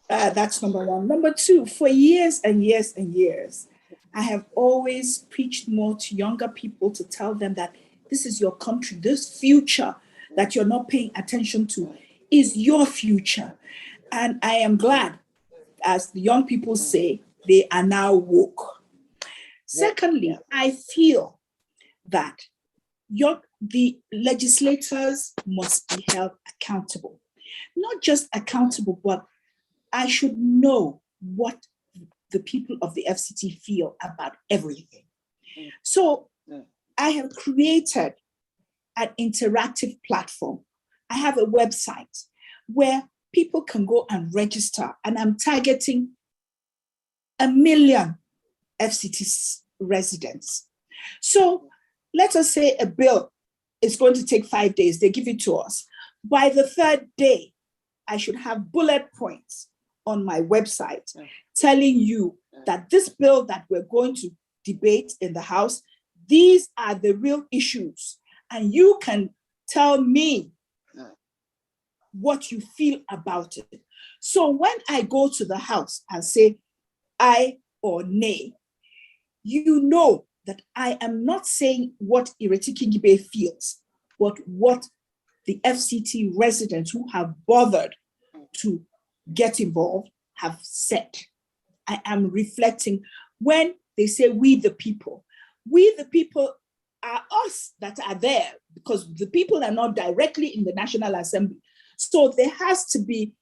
That's number one. Number two, for years and years and years, I have always preached more to younger people to tell them that this is your country, this future that you're not paying attention to is your future. And I am glad, as the young people say, they are now woke. Secondly, I feel that the legislators must be held accountable. Not just accountable, but I should know what the people of the FCT feel about everything. So I have created an interactive platform. I have a website where people can go and register, and I'm targeting 1 million FCT residents. So let us say a bill is going to take 5 days, they give it to us. By the third day, I should have bullet points on my website telling you that this bill that we're going to debate in the House, these are the real issues. And you can tell me what you feel about it. So when I go to the House and say aye or nay, you know that I am not saying what Ireti Kingibe feels, but what the FCT residents who have bothered to get involved have said. I am reflecting when they say we the people are us that are there, because the people are not directly in the National Assembly. So there has to be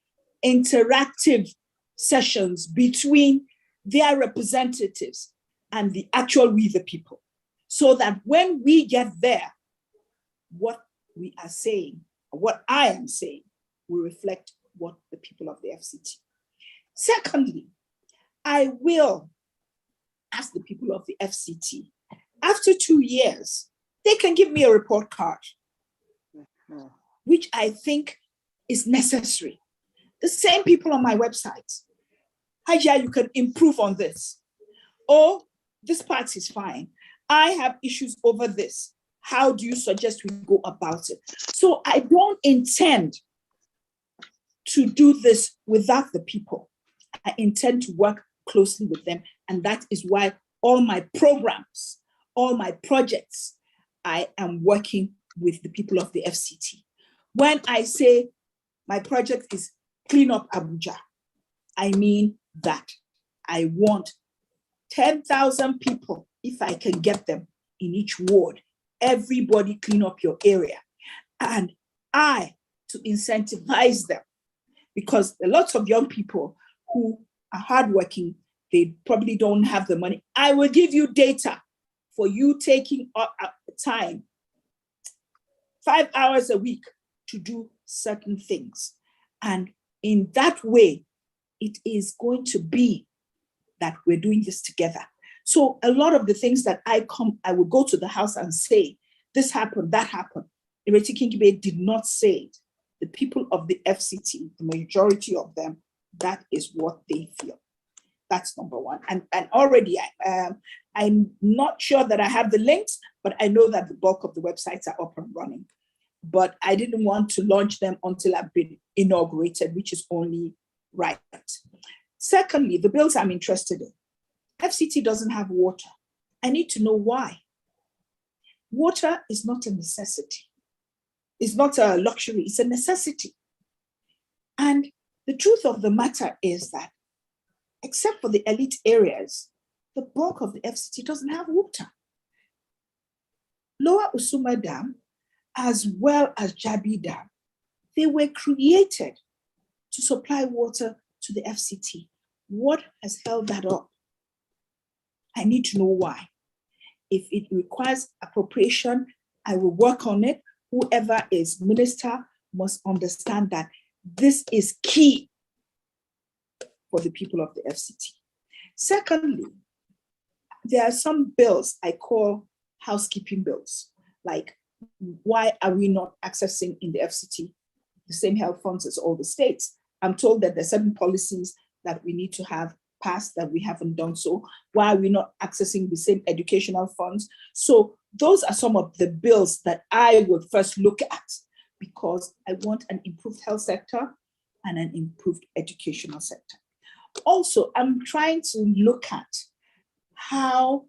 interactive sessions between their representatives and the actual we the people, so that when we get there, what we are saying, what I am saying, will reflect what the people of the FCT. Secondly, I will ask the people of the FCT, after 2 years, they can give me a report card, which I think is necessary. The same people on my website, Aisha, you can improve on this. Or this part is fine. I have issues over this. How do you suggest we go about it? So I don't intend to do this without the people. I intend to work closely with them. And that is why all my programs, all my projects, I am working with the people of the FCT. When I say my project is Clean Up Abuja, I mean that I want 10,000 people, if I can get them in each ward, everybody clean up your area. And I to incentivize them, because a lot of young people who are hardworking, they probably don't have the money. I will give you data for you taking time, 5 hours a week to do certain things. And in that way, it is going to be that we're doing this together. So a lot of the things that I will go to the House and say, this happened, that happened. Ireti Kingibe did not say it. The people of the FCT, the majority of them, that is what they feel. That's number one. And already, I'm not sure that I have the links, but I know that the bulk of the websites are up and running. But I didn't want to launch them until I've been inaugurated, which is only right. Secondly, the bills I'm interested in. FCT doesn't have water. I need to know why. Water is not a necessity. It's not a luxury, it's a necessity. And the truth of the matter is that, except for the elite areas, the bulk of the FCT doesn't have water. Lower Usuma Dam, as well as Jabi Dam, they were created to supply water to the FCT. What has held that up? I need to know why. If it requires appropriation, I will work on it. Whoever is minister must understand that this is key for the people of the FCT. Secondly, there are some bills I call housekeeping bills, like why are we not accessing in the FCT the same health funds as all the states? I'm told that there are certain policies that we need to have past that we haven't done so? Why are we not accessing the same educational funds? So those are some of the bills that I would first look at, because I want an improved health sector and an improved educational sector. Also, I'm trying to look at how,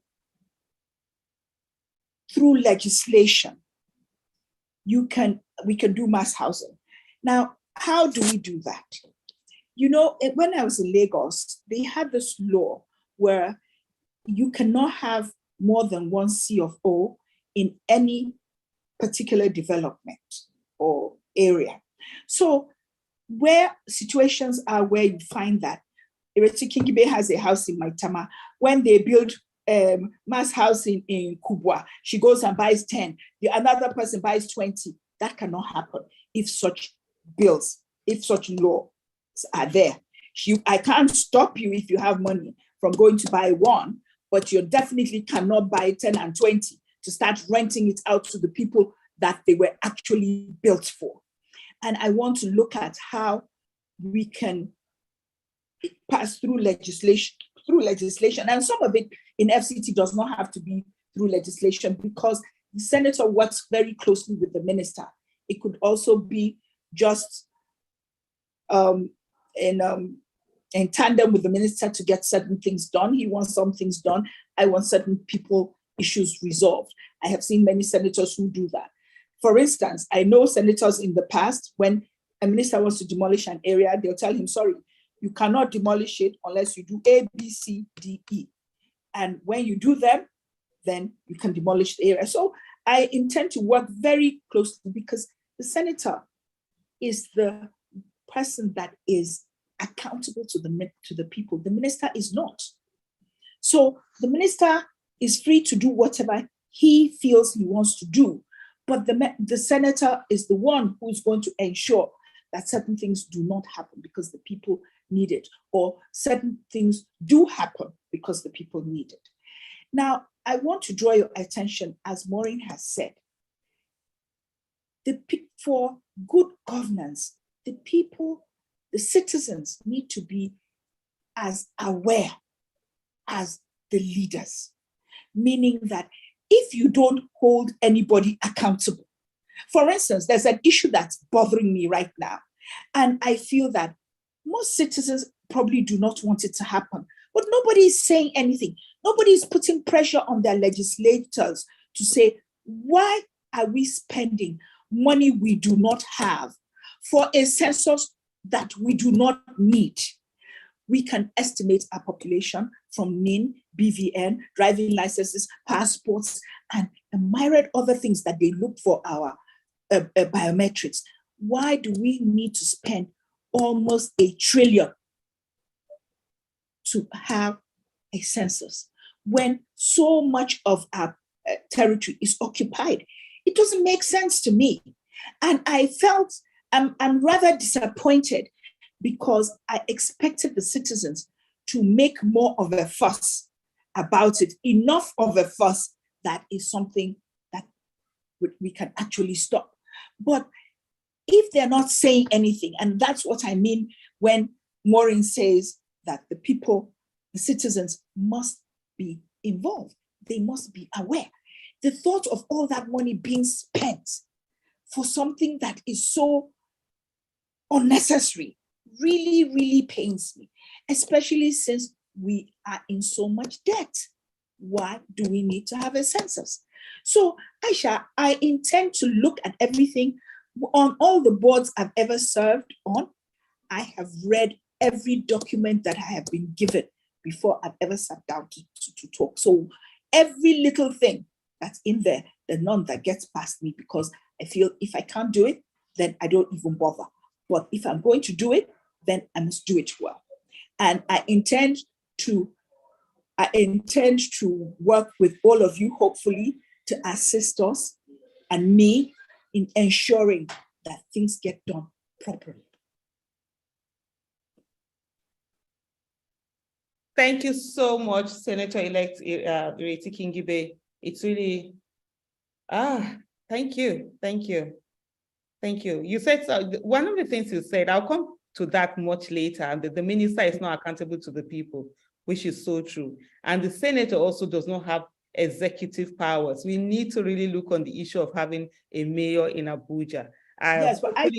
through legislation, we can do mass housing. Now, how do we do that? You know, when I was in Lagos, they had this law where you cannot have more than one C of O in any particular development or area. So where situations are where you find that, Ireti Kingibe has a house in Maitama. When they build mass housing in Kubwa, she goes and buys 10. The another person buys 20. That cannot happen if such bills, if such laws are there. I can't stop you if you have money from going to buy one, but you definitely cannot buy 10 and 20 to start renting it out to the people that they were actually built for. And I want to look at how we can pass through legislation, and some of it in FCT does not have to be through legislation, because the senator works very closely with the minister. It could also be just in tandem with the minister to get certain things done. He wants some things done. I want certain people issues resolved. I have seen many senators who do that. For instance, I know senators in the past, when a minister wants to demolish an area, they'll tell him, sorry, you cannot demolish it unless you do A, B, C, D, E. And when you do them, then you can demolish the area. So I intend to work very closely, because the senator is the person that is accountable to the people. The minister is not. So the minister is free to do whatever he feels he wants to do, but the senator is the one who's going to ensure that certain things do not happen because the people need it, or certain things do happen because the people need it. Now, I want to draw your attention, as Maureen has said, for good governance, the people, the citizens need to be as aware as the leaders, meaning that if you don't hold anybody accountable, for instance, there's an issue that's bothering me right now, and I feel that most citizens probably do not want it to happen, but nobody is saying anything. Nobody is putting pressure on their legislators to say, why are we spending money we do not have for a census that we do not need? We can estimate our population from NIN, BVN, driving licenses, passports, and a myriad other things that they look for our biometrics. Why do we need to spend almost $1 trillion to have a census when so much of our territory is occupied? It doesn't make sense to me. And I felt I'm rather disappointed, because I expected the citizens to make more of a fuss about it, enough of a fuss that is something that we can actually stop. But if they're not saying anything, and that's what I mean when Maureen says that the people, the citizens must be involved, they must be aware. The thought of all that money being spent for something that is so unnecessary really, really pains me, especially since we are in so much debt. Why do we need to have a census? So, Aisha, I intend to look at everything on all the boards I've ever served on. I have read every document that I have been given before I've ever sat down to talk. So every little thing that's in there, the none that gets past me, because I feel if I can't do it, then I don't even bother. But if I'm going to do it, then I must do it well. And I intend to work with all of you, hopefully, to assist us and me in ensuring that things get done properly. Thank you so much, Senator-elect Ireti Kingibe. It's really, thank you. You said, one of the things you said, I'll come to that much later, and the minister is not accountable to the people. which is so true. And the senator also does not have executive powers. We need to really look on the issue of having a mayor in Abuja. Yes, but I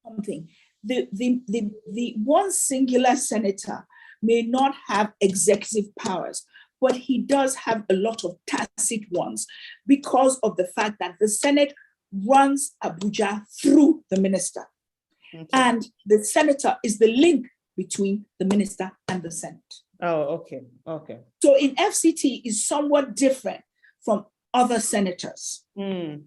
something. The one singular senator may not have executive powers, but he does have a lot of tacit ones because of the fact that the Senate runs Abuja through the minister. Okay. And the senator is the link between the minister and the Senate. Oh, okay, okay. So in FCT is somewhat different from other senators. Okay.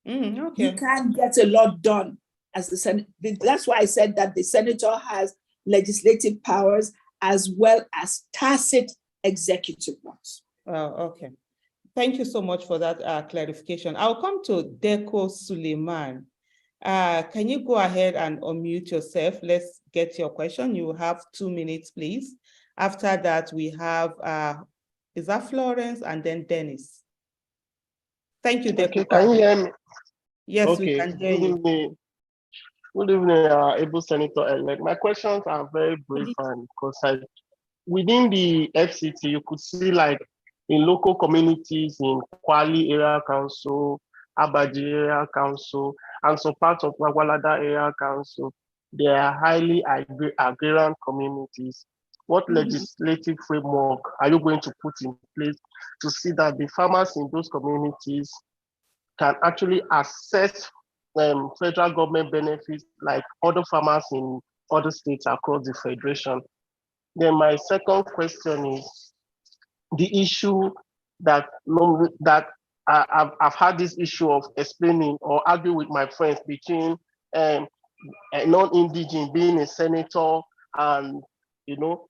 You can get a lot done as the Senate. That's why I said that the senator has legislative powers as well as tacit executive ones. Oh, okay. Thank you so much for that clarification. I'll come to Deco Suleiman. Can you go ahead and unmute yourself? Let's get your question. You have 2 minutes, please. After that, we have, is that Florence and then Dennis? Thank you, Deco. Okay, can you hear me? Yes, okay. We can hear you. Evening. Good evening, able Senator-elect. My questions are very brief and concise. Within the FCT, you could see like in local communities, in Kwali Area Council, Abaji Area Council, and some parts of Wagwalada Area Council, they are highly agrarian communities. What legislative framework are you going to put in place to see that the farmers in those communities can actually access federal government benefits like other farmers in other states across the federation? Then my second question is the issue that I've had this issue of explaining or arguing with my friends between a non-indigenous being a senator and, you know,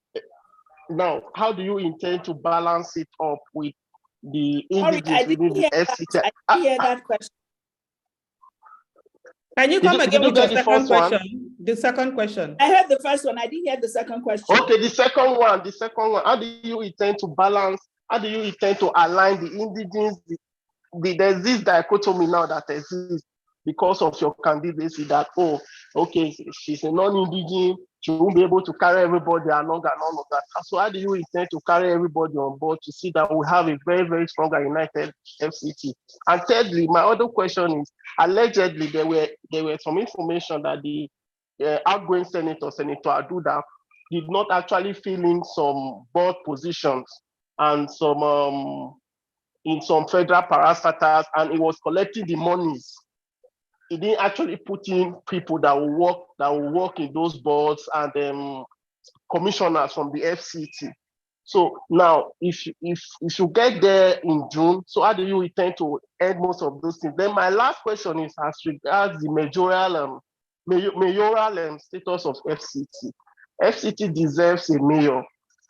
now how do you intend to balance it up with the indigenous within the FCT? I didn't hear that question. Can you come again with the second question? One? The second question. I heard the first one. I didn't hear the second question. Okay, the second one. How do you intend to balance? How do you intend to align the indigenous? There's this dichotomy now that exists because of your candidacy that, oh, okay, she's a non-indigenous, she won't be able to carry everybody along and all of that. So how do you intend to carry everybody on board to see that we have a very, very strong and united FCT? And thirdly, my other question is, allegedly there were some information that the outgoing Senator Aduda, did not actually fill in some board positions and some in some federal parastatals, and he was collecting the monies. He didn't actually put in people that will work in those boards and commissioners from the FCT. So now, if you get there in June, so how do you intend to end most of those things? Then my last question is as regards the mayoral status of FCT. FCT deserves a mayor,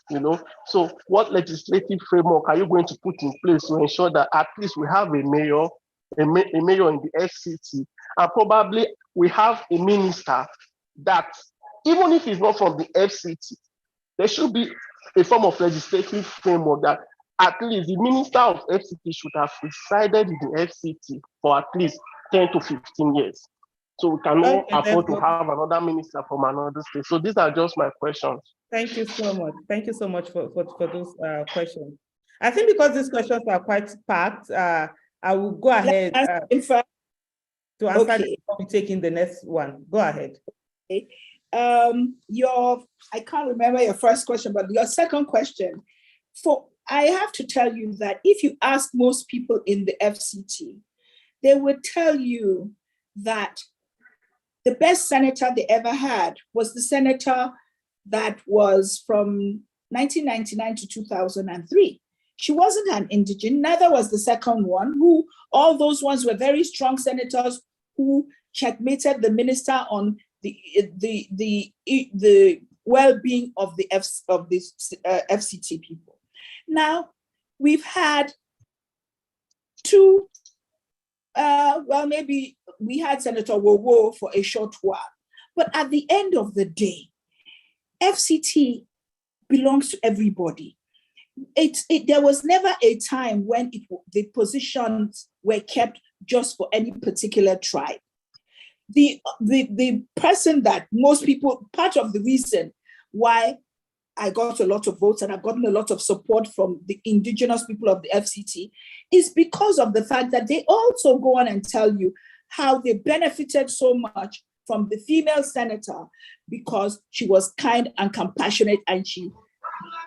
you know. So what legislative framework are you going to put in place to ensure that at least we have a mayor in the FCT, and probably we have a minister that, even if he's not from the FCT, there should be a form of legislative framework that at least the minister of FCT should have resided in the FCT for at least 10 to 15 years. So we cannot afford to have another minister from another state. So these are just my questions. Thank you so much. Thank you so much for those questions. I think because these questions are quite packed, I will go ahead to answer before we take in the next one. Go ahead. Okay. I can't remember your first question, but your second question. I have to tell you that if you ask most people in the FCT, they would tell you that the best senator they ever had was the senator that was from 1999 to 2003. She wasn't an indigenous, neither was the second one, who all those ones were very strong senators who checkmated the minister on the well-being of the FCT people. Now, we've had two, maybe we had Senator Wowo for a short while, but at the end of the day, FCT belongs to everybody. There was never a time when the positions were kept just for any particular tribe. The person that most people, part of the reason why I got a lot of votes and I've gotten a lot of support from the indigenous people of the FCT is because of the fact that they also go on and tell you how they benefited so much from the female senator because she was kind and compassionate and she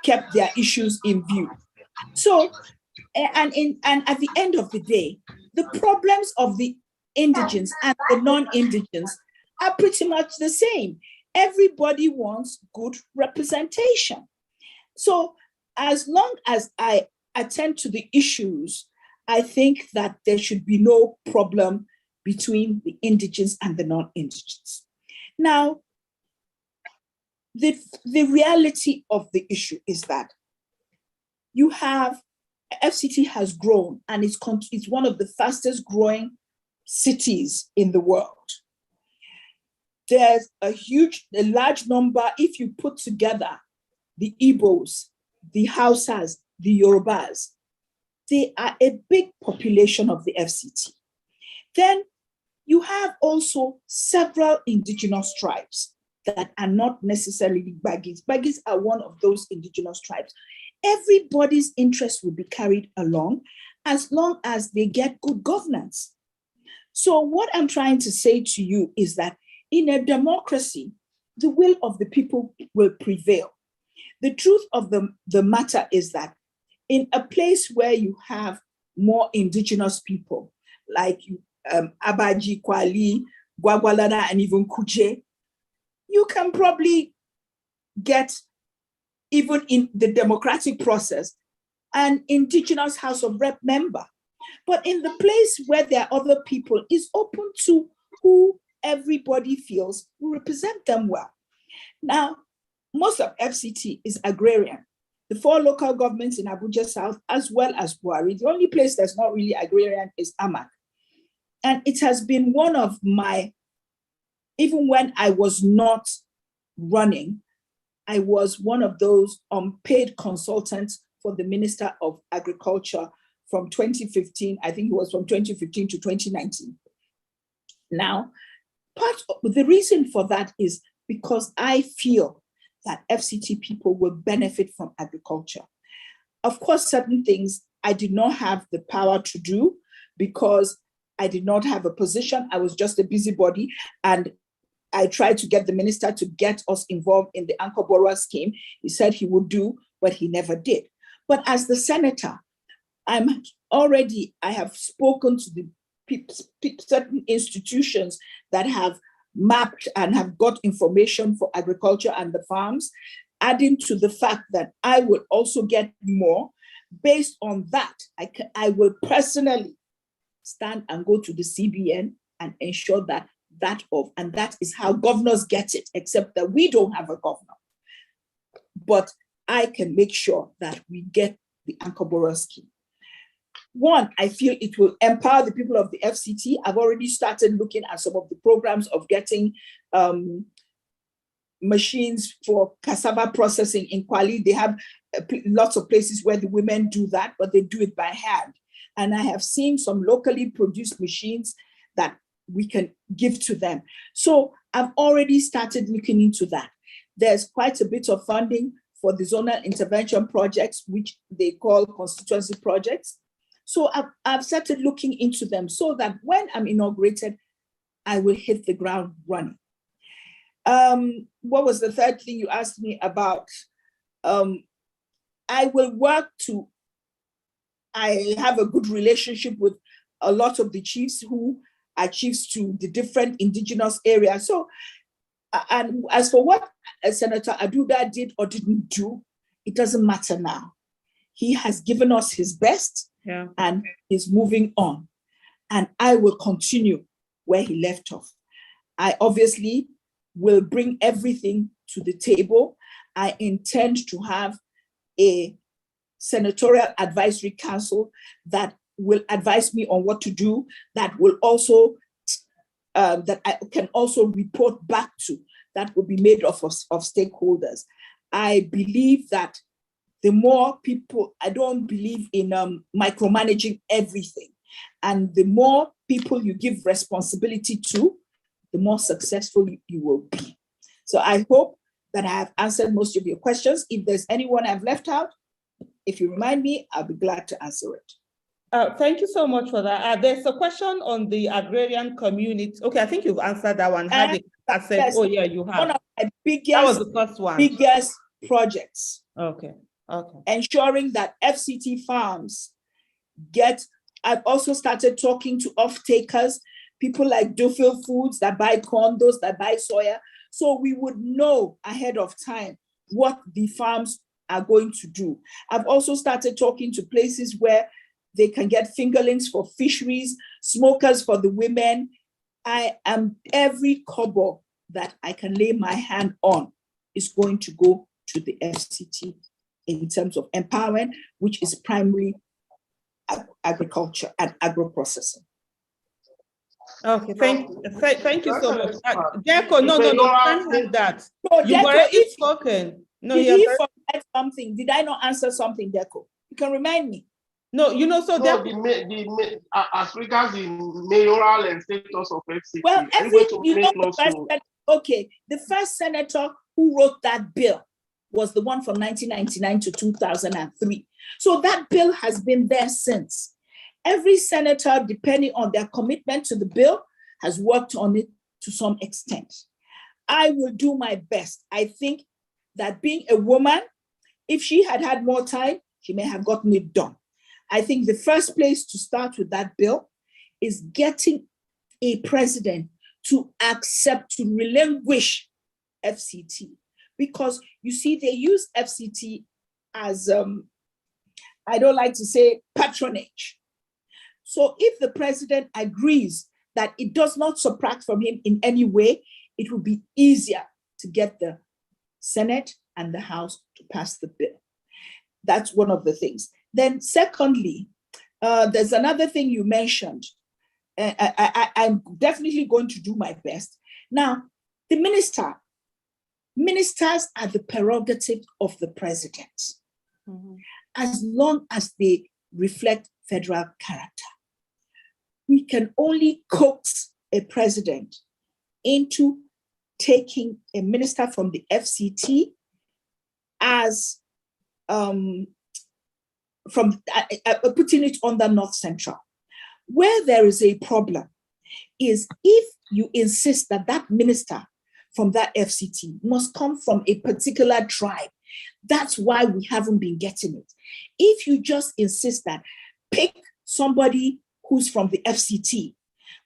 kept their issues in view. So, and at the end of the day, the problems of the indigents and the non-indigents are pretty much the same. Everybody wants good representation. So as long as I attend to the issues, I think that there should be no problem between the indigents and the non-indigents. Now, the reality of the issue is that you have, FCT has grown and it's one of the fastest growing cities in the world. There's a large number, if you put together the Igbos, the Hausas, the Yorubas, they are a big population of the FCT. Then you have also several indigenous tribes that are not necessarily Bagis. Bagis are one of those indigenous tribes. Everybody's interest will be carried along as long as they get good governance. So what I'm trying to say to you is that in a democracy, the will of the people will prevail. The truth of the matter is that in a place where you have more indigenous people, like Abaji, Kwali, Gwagwalada, and even Kuje, you can probably get, even in the democratic process, an indigenous House of Rep member. But in the place where there are other people, is open to who everybody feels will represent them well. Now, most of FCT is agrarian. The 4 local governments in Abuja South, as well as Buhari, the only place that's not really agrarian is Amak. And it has been one of my, even when I was not running, I was one of those unpaid consultants for the Minister of Agriculture from 2015, I think it was from 2015 to 2019. Now, part of the reason for that is because I feel that FCT people will benefit from agriculture. Of course, certain things I did not have the power to do because I did not have a position. I was just a busybody, and I tried to get the minister to get us involved in the Anchor Borrower scheme. He said he would do, but he never did. But as the senator, I have spoken to the certain institutions that have mapped and have got information for agriculture and the farms, adding to the fact that I will also get more. Based on that, I will personally stand and go to the CBN and ensure that and that is how governors get it, except that we don't have a governor. But I can make sure that we get the Anchor Borrower scheme. One, I feel it will empower the people of the FCT. I've already started looking at some of the programs of getting machines for cassava processing in Kwali. They have lots of places where the women do that, but they do it by hand. And I have seen some locally produced machines that we can give to them. So I've already started looking into that. There's quite a bit of funding for the zonal intervention projects, which they call constituency projects. So I've started looking into them so that when I'm inaugurated, I will hit the ground running. What was the third thing you asked me about? I will work I have a good relationship with a lot of the chiefs who are chiefs to the different indigenous areas. So, and as for what Senator Aduda did or didn't do, it doesn't matter now. He has given us his best, and is moving on. And I will continue where he left off. I obviously will bring everything to the table. I intend to have a senatorial advisory council that will advise me on what to do, that will also, that I can also report back to, that will be made up of stakeholders. I believe that the more people, I don't believe in micromanaging everything. And the more people you give responsibility to, the more successful you will be. So I hope that I have answered most of your questions. If there's anyone I've left out, if you remind me, I'll be glad to answer it. Thank you so much for that. There's a question on the agrarian community. Okay, I think you've answered that one. I said, yes, oh yeah, you have. One of my That was the first one. biggest projects. Okay. Ensuring that FCT farms get, I've also started talking to off-takers, people like Dufil Foods that buy corn, those that buy soya, so we would know ahead of time what the farms are going to do. I've also started talking to places where they can get fingerlings for fisheries, smokers for the women. I am every kobo that I can lay my hand on is going to go to the FCT in terms of empowerment, which is primarily agriculture and agro-processing. Okay, thank you so much. Deco, no, can't have that. No, You've Deco, already spoken. No, did he forget something? Did I not answer something, Deco? You can remind me. No, so no, as regards the mayoral and status of FCT. Well, the first senator who wrote that bill was the one from 1999 to 2003. So that bill has been there since. Every senator, depending on their commitment to the bill, has worked on it to some extent. I will do my best. I think that being a woman, if she had had more time, she may have gotten it done. I think the first place to start with that bill is getting a president to accept, to relinquish FCT. Because you see, they use FCT as, I don't like to say patronage. So if the president agrees that it does not subtract from him in any way, it will be easier to get the Senate and the House to pass the bill. That's one of the things. Then secondly, there's another thing you mentioned. I'm definitely going to do my best. Now, the ministers are the prerogative of the president, as long as they reflect federal character. We can only coax a president into taking a minister from the FCT as putting it under North Central. Where there is a problem is if you insist that that minister from that FCT must come from a particular tribe. That's why we haven't been getting it. If you just insist that pick somebody who's from the FCT,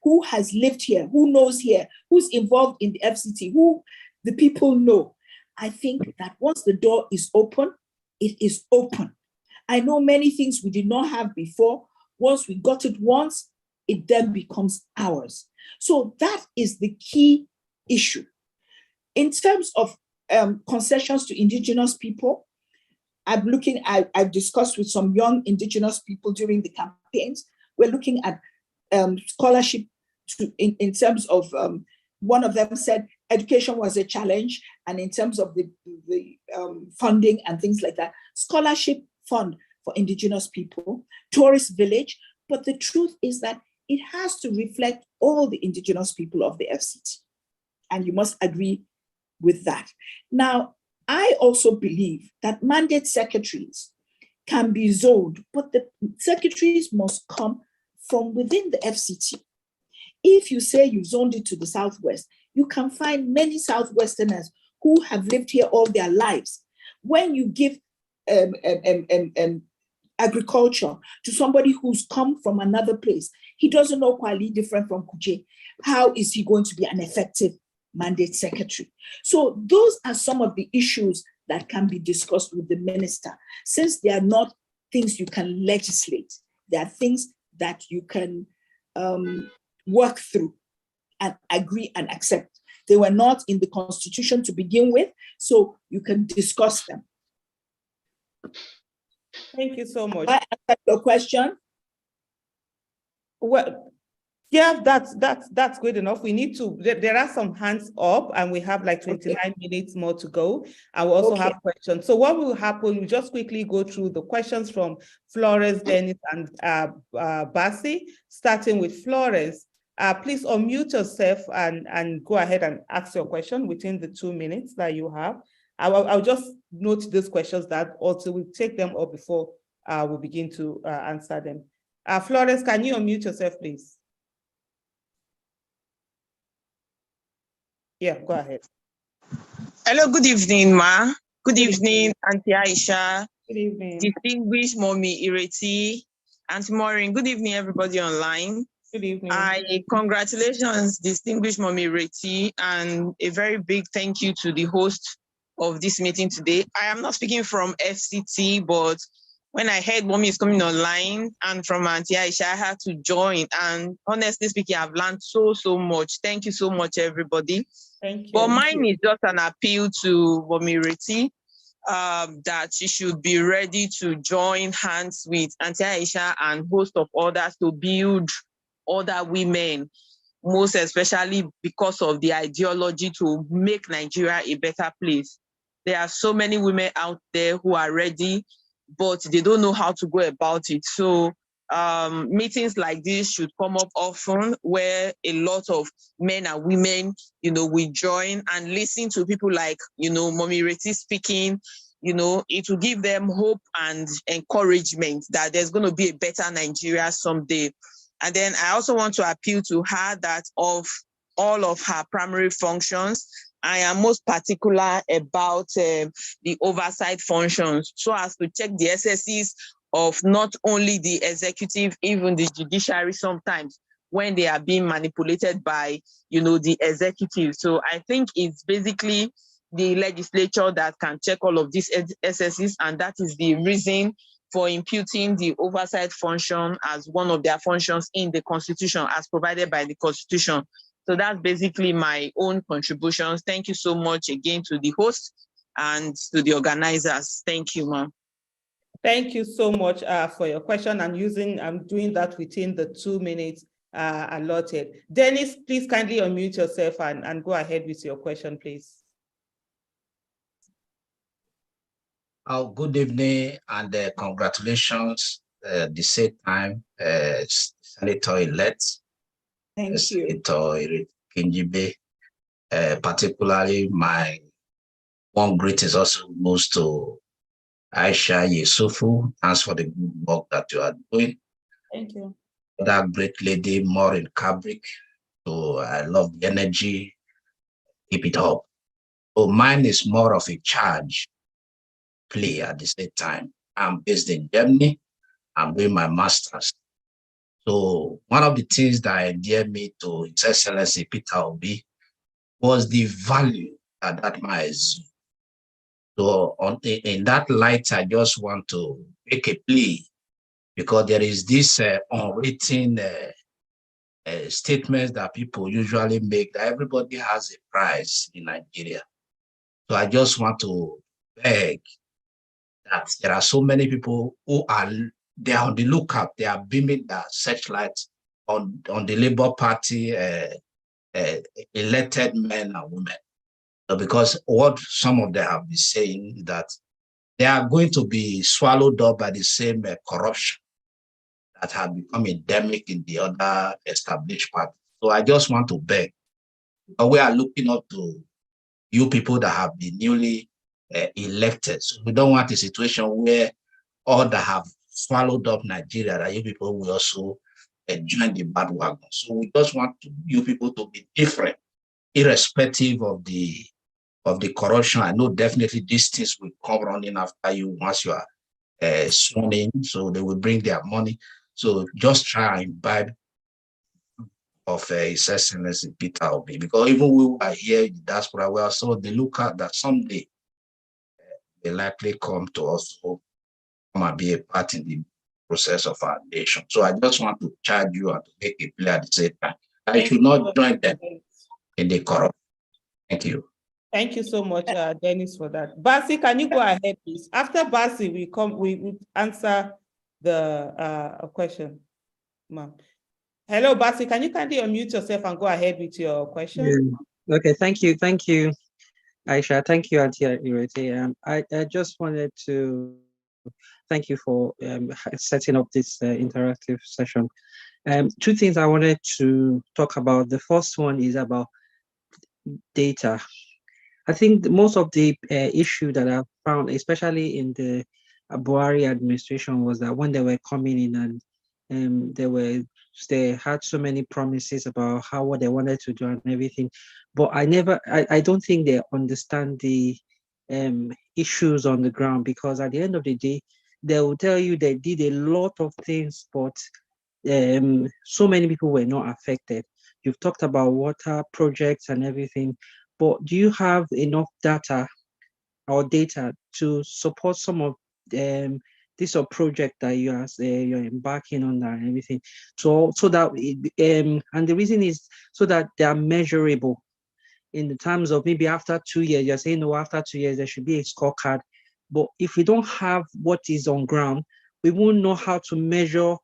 who has lived here, who knows here, who's involved in the FCT, who the people know, I think that once the door is open, it is open. I know many things we did not have before. Once we got it once, it then becomes ours. So that is the key issue. In terms of concessions to Indigenous people, I've discussed with some young Indigenous people during the campaigns. We're looking at scholarship in terms of, one of them said education was a challenge, and in terms of the funding and things like that, scholarship fund for Indigenous people, tourist village, but the truth is that it has to reflect all the Indigenous people of the FCT, and you must agree with that. Now, I also believe that mandate secretaries can be zoned, but the secretaries must come from within the FCT. If you say you zoned it to the Southwest, you can find many Southwesterners who have lived here all their lives. When you give agriculture to somebody who's come from another place, he doesn't know Kwali different from Kuje. How is he going to be an effective mandate secretary? So those are some of the issues that can be discussed with the minister. Since they are not things you can legislate, they are things that you can work through and agree and accept. They were not in the Constitution to begin with, so you can discuss them. Thank you so much. I answered your question. Well, yeah, that's good enough. We need to, there are some hands up and we have like 29 minutes more to go. I will also have questions. So what will happen, we just quickly go through the questions from Flores, Dennis, and Bassi, starting with Flores. Please unmute yourself and go ahead and ask your question within the 2 minutes that you have. I'll just note these questions that also we'll take them up before we begin to answer them. Flores, can you unmute yourself, please? Yeah, go ahead. Hello, good evening, Ma. Good evening, Auntie Aisha. Good evening. Distinguished Mommy Ireti, Auntie Maureen. Good evening, everybody online. Good evening. Congratulations, distinguished Mommy Ireti, and a very big thank you to the host of this meeting today. I am not speaking from FCT, but when I heard Mommy is coming online and from Auntie Aisha, I had to join. And honestly speaking, I've learned so much. Thank you so much, everybody. Thank you. But mine is just an appeal to Mommy Ireti, that she should be ready to join hands with Auntie Aisha and host of others to build other women, most especially because of the ideology to make Nigeria a better place. There are so many women out there who are ready, but they don't know how to go about it. So meetings like this should come up often, where a lot of men and women, we join and listen to people like, Mommy Ireti speaking. It will give them hope and encouragement that there's going to be a better Nigeria someday. And then I also want to appeal to her that of all of her primary functions, I am most particular about the oversight functions, so as to check the SSEs of not only the executive, even the judiciary sometimes, when they are being manipulated by, the executive. So I think it's basically the legislature that can check all of these SSEs, and that is the reason for imputing the oversight function as one of their functions in the Constitution, as provided by the Constitution. So that's basically my own contributions. Thank you so much again to the host and to the organizers. Thank you, ma'am. Thank you so much for your question. I'm doing that within the 2 minutes allotted. Dennis, please kindly unmute yourself and go ahead with your question, please. Good evening and congratulations the same time, Senator-elect. Thank you. Senator Kingibe. Particularly my one greetings also goes to Aisha Yusufu. Thanks for the good work that you are doing. Thank you. That great lady, Maureen Kabrick. So I love the energy. Keep it up. So mine is more of a charge play at the same time. I'm based in Germany. I'm doing my master's. So one of the things that endeared me to His Excellency Peter Obi was the value that man is. So in that light, I just want to make a plea, because there is this unwritten statements that people usually make that everybody has a price in Nigeria. So I just want to beg that there are so many people who are on the lookout. They are beaming their searchlights on the Labour Party elected men and women. So because what some of them have been saying is that they are going to be swallowed up by the same corruption that have become endemic in the other established parties. So I just want to beg, but we are looking up to you people that have been newly elected. So we don't want a situation where all that have swallowed up Nigeria, that you people will also join the bandwagon. So we just want you people to be different, irrespective of the corruption. I know definitely these things will come running after you once you are sworn in, so they will bring their money. So just try and imbibe of His Excellency Peter Obi, because even we are here in the diaspora, we also they look at that someday they likely come to also come and be a part in the process of our nation. So I just want to charge you and to make it clear at the same time that you should not join them in the corruption. Thank you. Thank you so much, Dennis, for that. Basi, can you go ahead, please? After Basi, we answer the question, ma'am. Hello, Basi, can you kindly unmute yourself and go ahead with your question? Yeah. Okay, thank you, Aisha. Thank you, Auntie Ireti. I just wanted to thank you for setting up this interactive session. Two things I wanted to talk about. The first one is about data. I think most of the issue that I found, especially in the Buhari administration, was that when they were coming in and they had so many promises about what they wanted to do and everything, but I don't think they understand the issues on the ground, because at the end of the day, they will tell you they did a lot of things, but so many people were not affected. You've talked about water projects and everything, but do you have enough data to support some of this project that you're embarking on and everything? So that and the reason is so that they are measurable in the terms of maybe after 2 years. You're saying, no, after 2 years there should be a scorecard. But if we don't have what is on ground, we won't know how to measure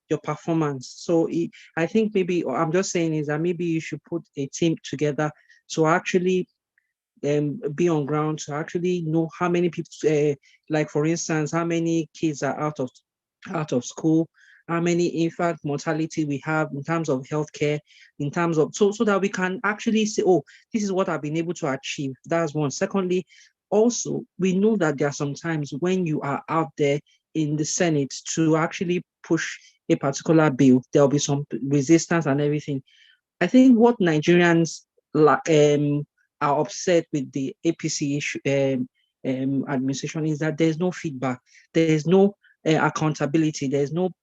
your performance. So I think maybe, or I'm just saying is that maybe you should put a team together to actually be on ground, to actually know how many people, like for instance, how many kids are out of school, how many infant mortality we have in terms of healthcare, in terms of so that we can actually say, oh, this is what I've been able to achieve. That's one. Secondly, also we know that there are some times when you are out there in the Senate to actually push a particular bill, there'll be some resistance and everything. I think what Nigerians are upset with the APC issue, administration is that there's no feedback, there's no accountability, there's no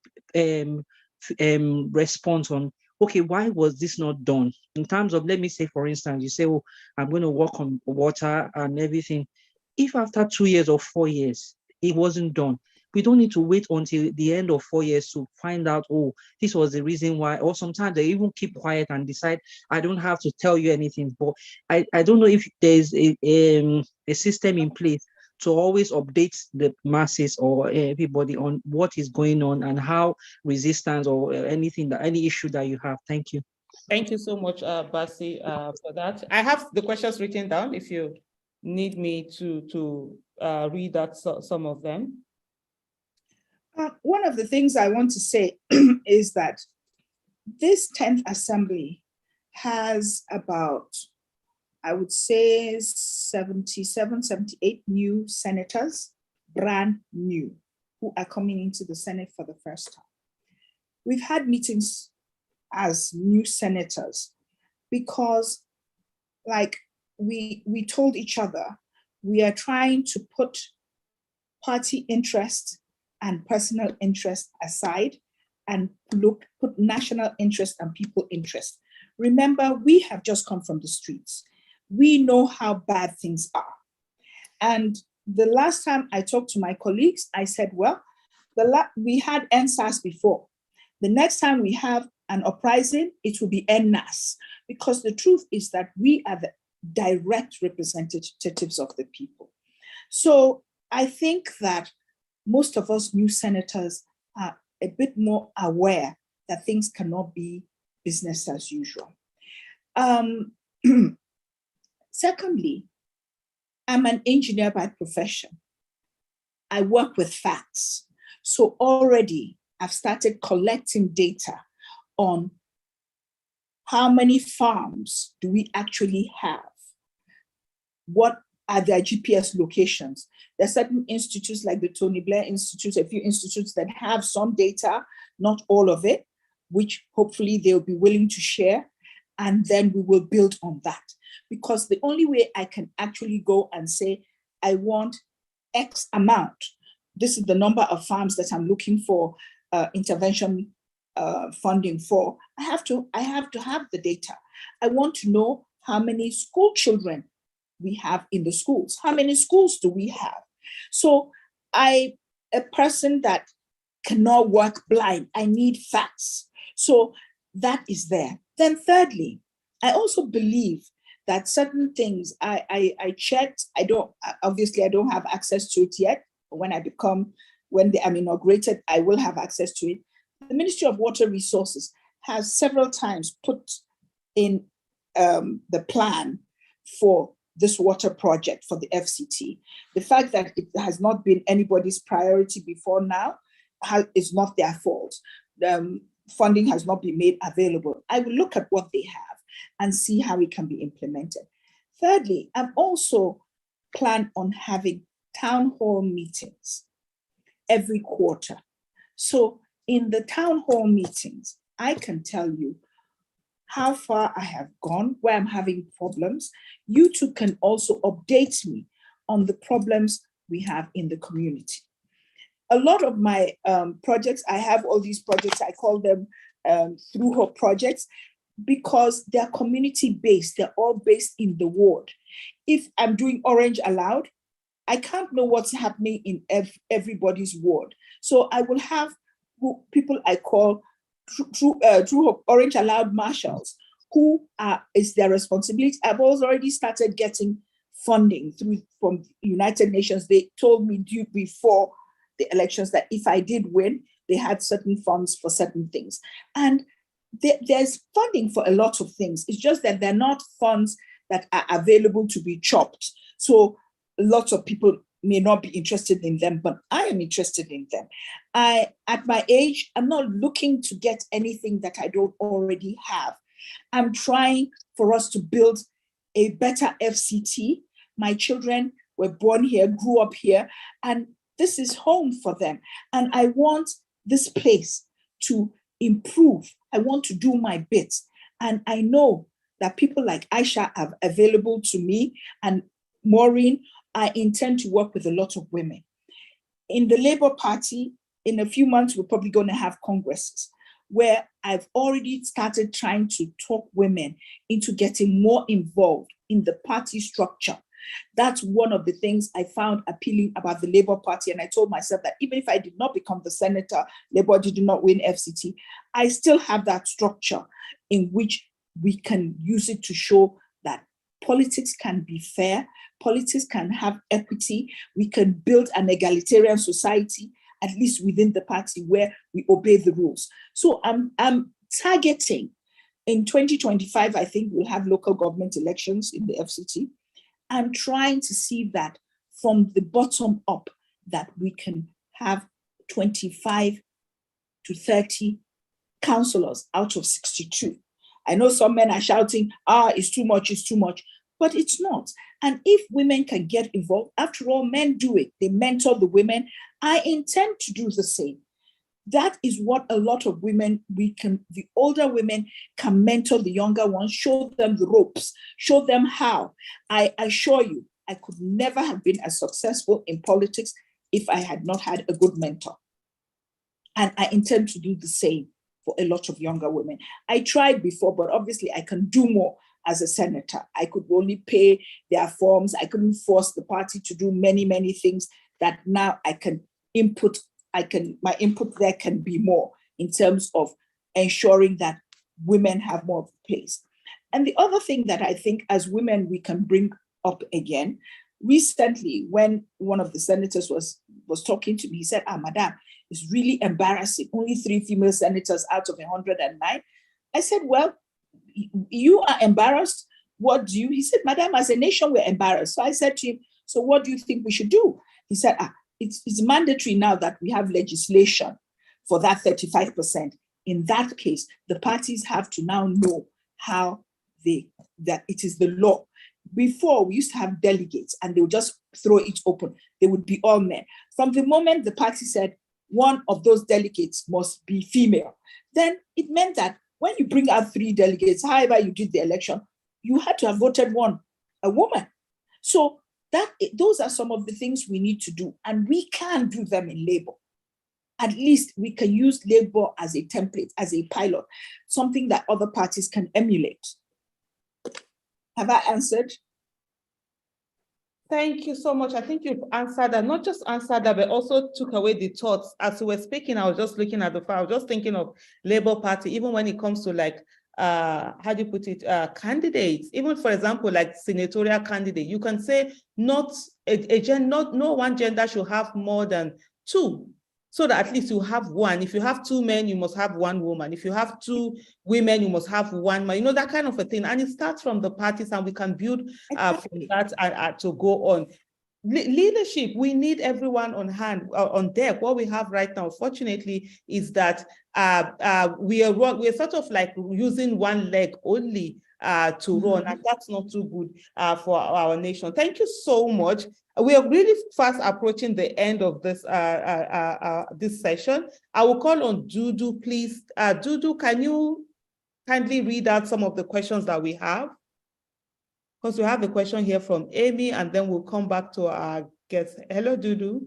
response on, okay, why was this not done? In terms of, let me say, for instance, you say, oh, I'm going to work on water and everything. If after 2 years or 4 years, it wasn't done, we don't need to wait until the end of 4 years to find out, oh, this was the reason why. Or sometimes they even keep quiet and decide, I don't have to tell you anything. But I don't know if there's a system in place to always update the masses or everybody on what is going on and how resistance or anything, any issue that you have. Thank you. Thank you so much, Basi, for that. I have the questions written down if you need me to read out some of them. One of the things I want to say is that this 10th Assembly has about, I would say, 77, 78 new senators, brand new, who are coming into the Senate for the first time. We've had meetings as new senators because, like, we told each other, we are trying to put party interest and personal interest aside and put national interest and people interest. Remember, we have just come from the streets. We know how bad things are. And the last time I talked to my colleagues, I said, well, we had NSAS before. The next time we have an uprising, it will be NNAS, because the truth is that we are the direct representatives of the people. So I think that most of us new senators are a bit more aware that things cannot be business as usual. Secondly, I'm an engineer by profession. I work with facts. So already I've started collecting data on how many farms do we actually have? What are their GPS locations? There are certain institutes like the Tony Blair Institute, a few institutes that have some data, not all of it, which hopefully they'll be willing to share. And then we will build on that. Because the only way I can actually go and say, I want X amount, this is the number of farms that I'm looking for intervention funding for, I have to have the data. I want to know how many school children we have in the schools. How many schools do we have? So a person that cannot work blind, I need facts. So that is there. Then thirdly, I also believe that certain things I checked, I don't have access to it yet. When I'm inaugurated, I will have access to it. The Ministry of Water Resources has several times put in the plan for this water project for the FCT. The fact that it has not been anybody's priority before now is not their fault. funding has not been made available, I will look at what they have and see how it can be implemented. Thirdly, I've also planned on having town hall meetings every quarter. So in the town hall meetings, I can tell you how far I have gone, where I'm having problems. You too can also update me on the problems we have in the community. A lot of my projects, I have all these projects, I call them Through Hope projects, because they're community-based, they're all based in the ward. If I'm doing Orange Aloud, I can't know what's happening in everybody's ward. So I will have people I call True Hope Orange Aloud marshals, who is their responsibility. I've already started getting funding from the United Nations. They told me before the elections that if I did win, they had certain funds for certain things. And there's funding for a lot of things. It's just that they're not funds that are available to be chopped. So lots of people may not be interested in them, but I am interested in them. At my age, I'm not looking to get anything that I don't already have. I'm trying for us to build a better FCT. My children were born here, grew up here, and this is home for them. And I want this place to improve. I want to do my bit. And I know that people like Aisha are available to me, and Maureen. I intend to work with a lot of women. In the Labour Party, in a few months, we're probably going to have congresses where I've already started trying to talk women into getting more involved in the party structure. That's one of the things I found appealing about the Labour Party. And I told myself that even if I did not become the senator, Labour did not win FCT, I still have that structure in which we can use it to show that politics can be fair, politics can have equity, we can build an egalitarian society, at least within the party, where we obey the rules. So I'm targeting in 2025, I think we'll have local government elections in the FCT. I'm trying to see that from the bottom up, that we can have 25 to 30 councillors out of 62. I know some men are shouting, it's too much, but it's not. And if women can get involved, after all, men do it. They mentor the women. I intend to do the same. That is what a lot of women, the older women can mentor the younger ones, show them the ropes, show them how. I assure you, I could never have been as successful in politics if I had not had a good mentor. And I intend to do the same for a lot of younger women. I tried before, but obviously I can do more as a senator. I could only pay their forms. I couldn't force the party to do many, many things that now I can input. My input there can be more in terms of ensuring that women have more of a place. And the other thing that I think as women we can bring up again, recently when one of the senators was talking to me, he said, Madam, it's really embarrassing. Only 3 female senators out of 109. I said, well, you are embarrassed. What do you? He said, Madam, as a nation, we're embarrassed. So I said to him, so what do you think we should do? He said, it's mandatory now that we have legislation for that 35%. In that case, the parties have to now know how that it is the law. Before, we used to have delegates and they would just throw it open. They would be all men. From the moment the party said one of those delegates must be female, then it meant that when you bring out 3 delegates, however you did the election, you had to have voted a woman. So those are some of the things we need to do, and we can do them in Labour. At least we can use Labour as a template, as a pilot, something that other parties can emulate. Have I answered? Thank you so much. I think you've answered that, not just answered that, but also took away the thoughts. As we were speaking, I was just looking at the file, just thinking of Labour Party, even when it comes to like, how do you put it, candidates, even for example, like senatorial candidate, you can say not no one gender should have more than 2. So that at least you have 1. If you have 2 men, you must have 1 woman. If you have 2 women, you must have 1 man. You know, that kind of a thing. And it starts from the parties, and we can build from that to go on. leadership, we need everyone on hand, on deck. What we have right now, fortunately, is that we're sort of like using one leg only to run, and that's not too good for our nation. Thank you so much. We are really fast approaching the end of this this session. I will call on Dudu, please. Dudu, can you kindly read out some of the questions that we have? Because we have a question here from Amy, and then we'll come back to our guest. Hello, Dudu.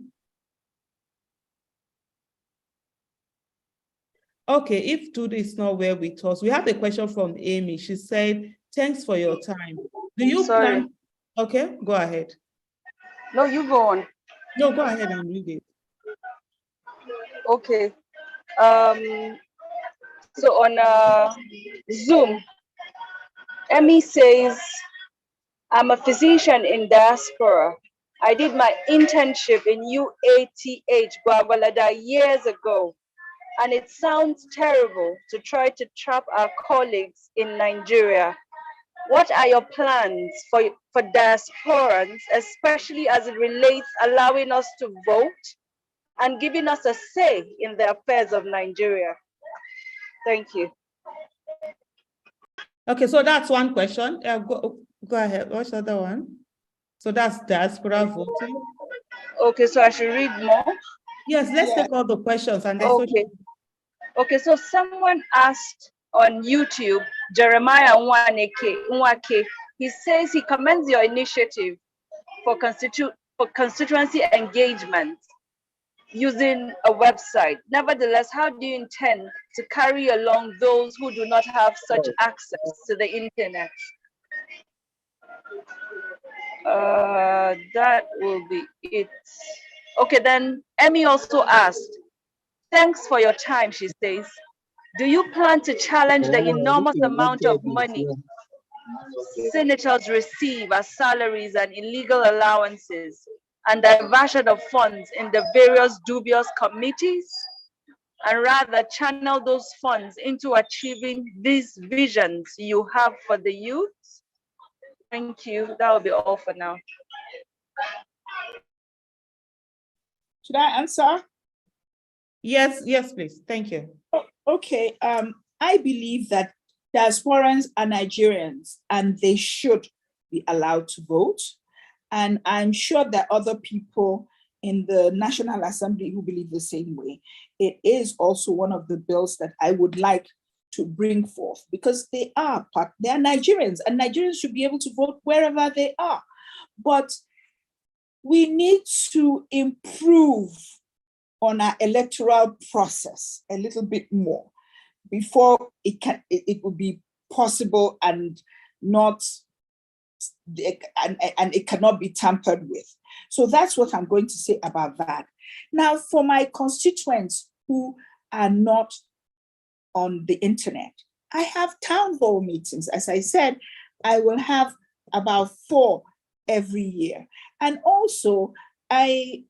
Okay, if Dudu is not well with us, we have a question from Amy. She said, thanks for your time. Do you plan? Okay, go ahead. No, you go on. No, go ahead and read it. Okay. So on Zoom, Emmy says, I'm a physician in diaspora. I did my internship in UATH, Gwagwalada, years ago. And it sounds terrible to try to trap our colleagues in Nigeria. What are your plans for diasporans, especially as it relates allowing us to vote and giving us a say in the affairs of Nigeria? Thank you. Okay, so that's one question. Go ahead. What's the other one? So that's diaspora voting. Okay, so I should read more? Yes, let's take all the questions. And okay. Okay, so someone asked on YouTube, Jeremiah Nwake, he says he commends your initiative for constituency engagement using a website. Nevertheless, how do you intend to carry along those who do not have such access to the internet? That will be it. Okay, then Emmy also asked, thanks for your time, she says. Do you plan to challenge the enormous amount of money senators receive as salaries and illegal allowances and diversion of funds in the various dubious committees, and rather channel those funds into achieving these visions you have for the youth? Thank you. That will be all for now. Should I answer? Yes, please. Thank you. Okay. I believe that diasporans are Nigerians and they should be allowed to vote. And I'm sure that other people in the National Assembly who believe the same way. It is also one of the bills that I would like to bring forth because they are Nigerians and Nigerians should be able to vote wherever they are. But we need to improve on our electoral process a little bit more before it would be possible and it cannot be tampered with. So that's what I'm going to say about that. Now, for my constituents who are not on the internet, I have town hall meetings. As I said, I will have about 4 every year. And also, I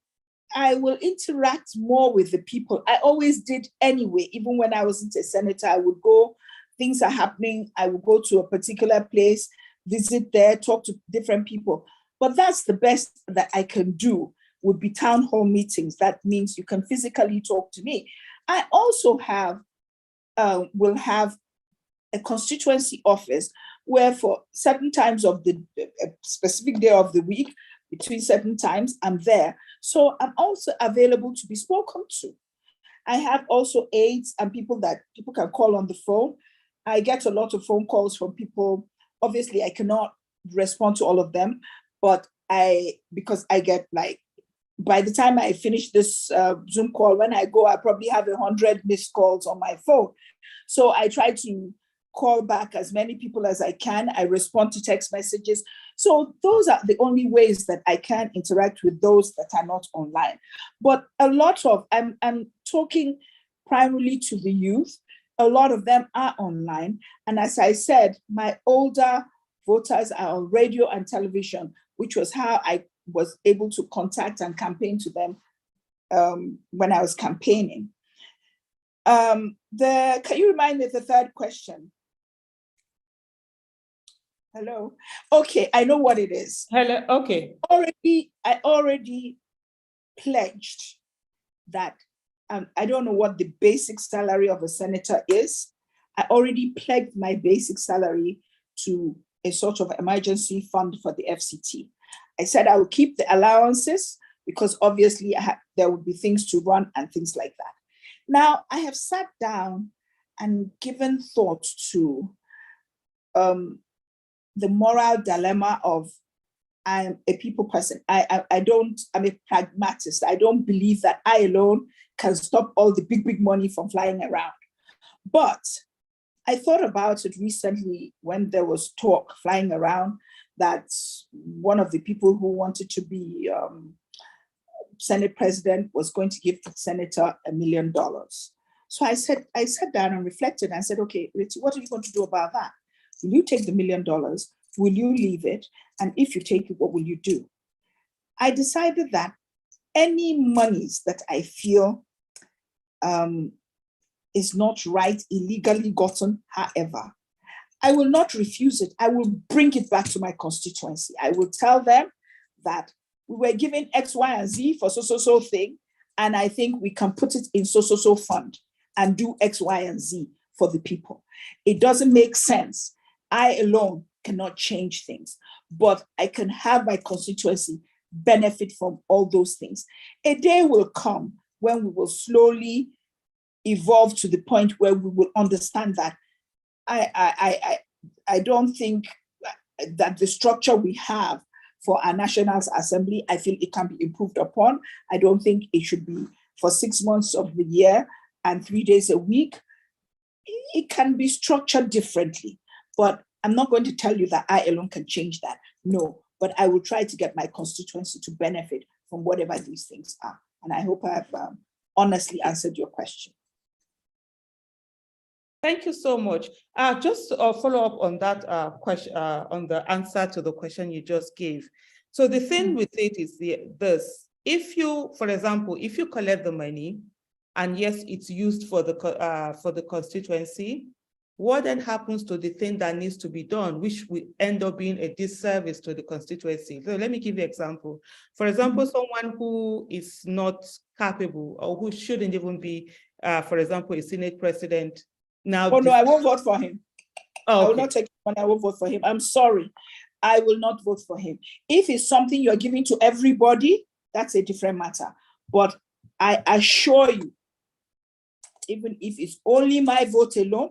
will interact more with the people. I always did anyway. Even when I wasn't a senator, I would go, things are happening, I would go to a particular place, visit there, talk to different people. But that's the best that I can do, would be town hall meetings. That means you can physically talk to me. I also will have a constituency office where for certain times of the specific day of the week, between certain times, I'm there. So I'm also available to be spoken to. I have also aides and people that people can call on the phone. I get a lot of phone calls from people. Obviously, I cannot respond to all of them, but because I get by the time I finish this Zoom call, when I go, I probably have 100 missed calls on my phone. So I try to call back as many people as I can. I respond to text messages. So those are the only ways that I can interact with those that are not online. But a lot of, I'm talking primarily to the youth. A lot of them are online. And as I said, my older voters are on radio and television, which was how I was able to contact and campaign to them when I was campaigning. Can you remind me of the third question? Hello. Okay, I know what it is. Hello. Okay. I already pledged that I don't know what the basic salary of a senator is. I already pledged my basic salary to a sort of emergency fund for the FCT. I said I will keep the allowances because obviously there would be things to run and things like that. Now, I have sat down and given thought to the moral dilemma of I'm a people person. I'm a pragmatist. I don't believe that I alone can stop all the big money from flying around. But I thought about it recently when there was talk flying around that one of the people who wanted to be Senate president was going to give the senator $1 million. So I sat down and reflected and said, okay, Ireti, what are you going to do about that? Will you take the $1 million? Will you leave it? And if you take it, what will you do? I decided that any monies that I feel is not right, illegally gotten, however, I will not refuse it. I will bring it back to my constituency. I will tell them that we were given X, Y, and Z for so thing, and I think we can put it in so fund and do X, Y, and Z for the people. It doesn't make sense. I alone cannot change things, but I can have my constituency benefit from all those things. A day will come when we will slowly evolve to the point where we will understand that I don't think that the structure we have for our National Assembly, I feel it can be improved upon. I don't think it should be for 6 months of the year and 3 days a week. It can be structured differently, but I'm not going to tell you that I alone can change that. No, but I will try to get my constituency to benefit from whatever these things are. And I hope I have honestly answered your question. Thank you so much. Just to follow up on that question, on the answer to the question you just gave. So the thing with it is this: if you, for example, if you collect the money, and yes, it's used for the constituency, what then happens to the thing that needs to be done, which will end up being a disservice to the constituency? So let me give you an example. For example, someone who is not capable or who shouldn't even be, for example, a Senate president. Now, oh no, I won't vote for him. Oh, okay. I will not take money. I won't vote for him. I'm sorry. I will not vote for him. If it's something you're giving to everybody, that's a different matter. But I assure you, even if it's only my vote alone,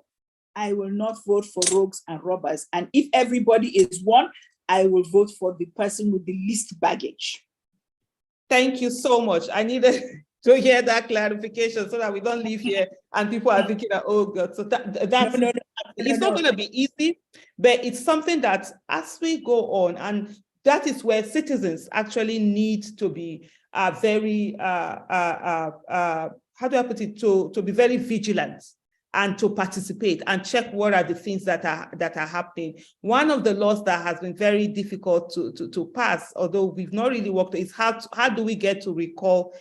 I will not vote for rogues and robbers. And if everybody is one, I will vote for the person with the least baggage. Thank you so much. I needed to hear that clarification so that we don't leave here and people are thinking that, oh God, so that's it's not going to be easy, but it's something that as we go on, and that is where citizens actually need to be very, how do I put it, to be very vigilant and to participate and check what are the things that are happening. One of the laws that has been very difficult to pass, although we've not really worked, is how do we get to recall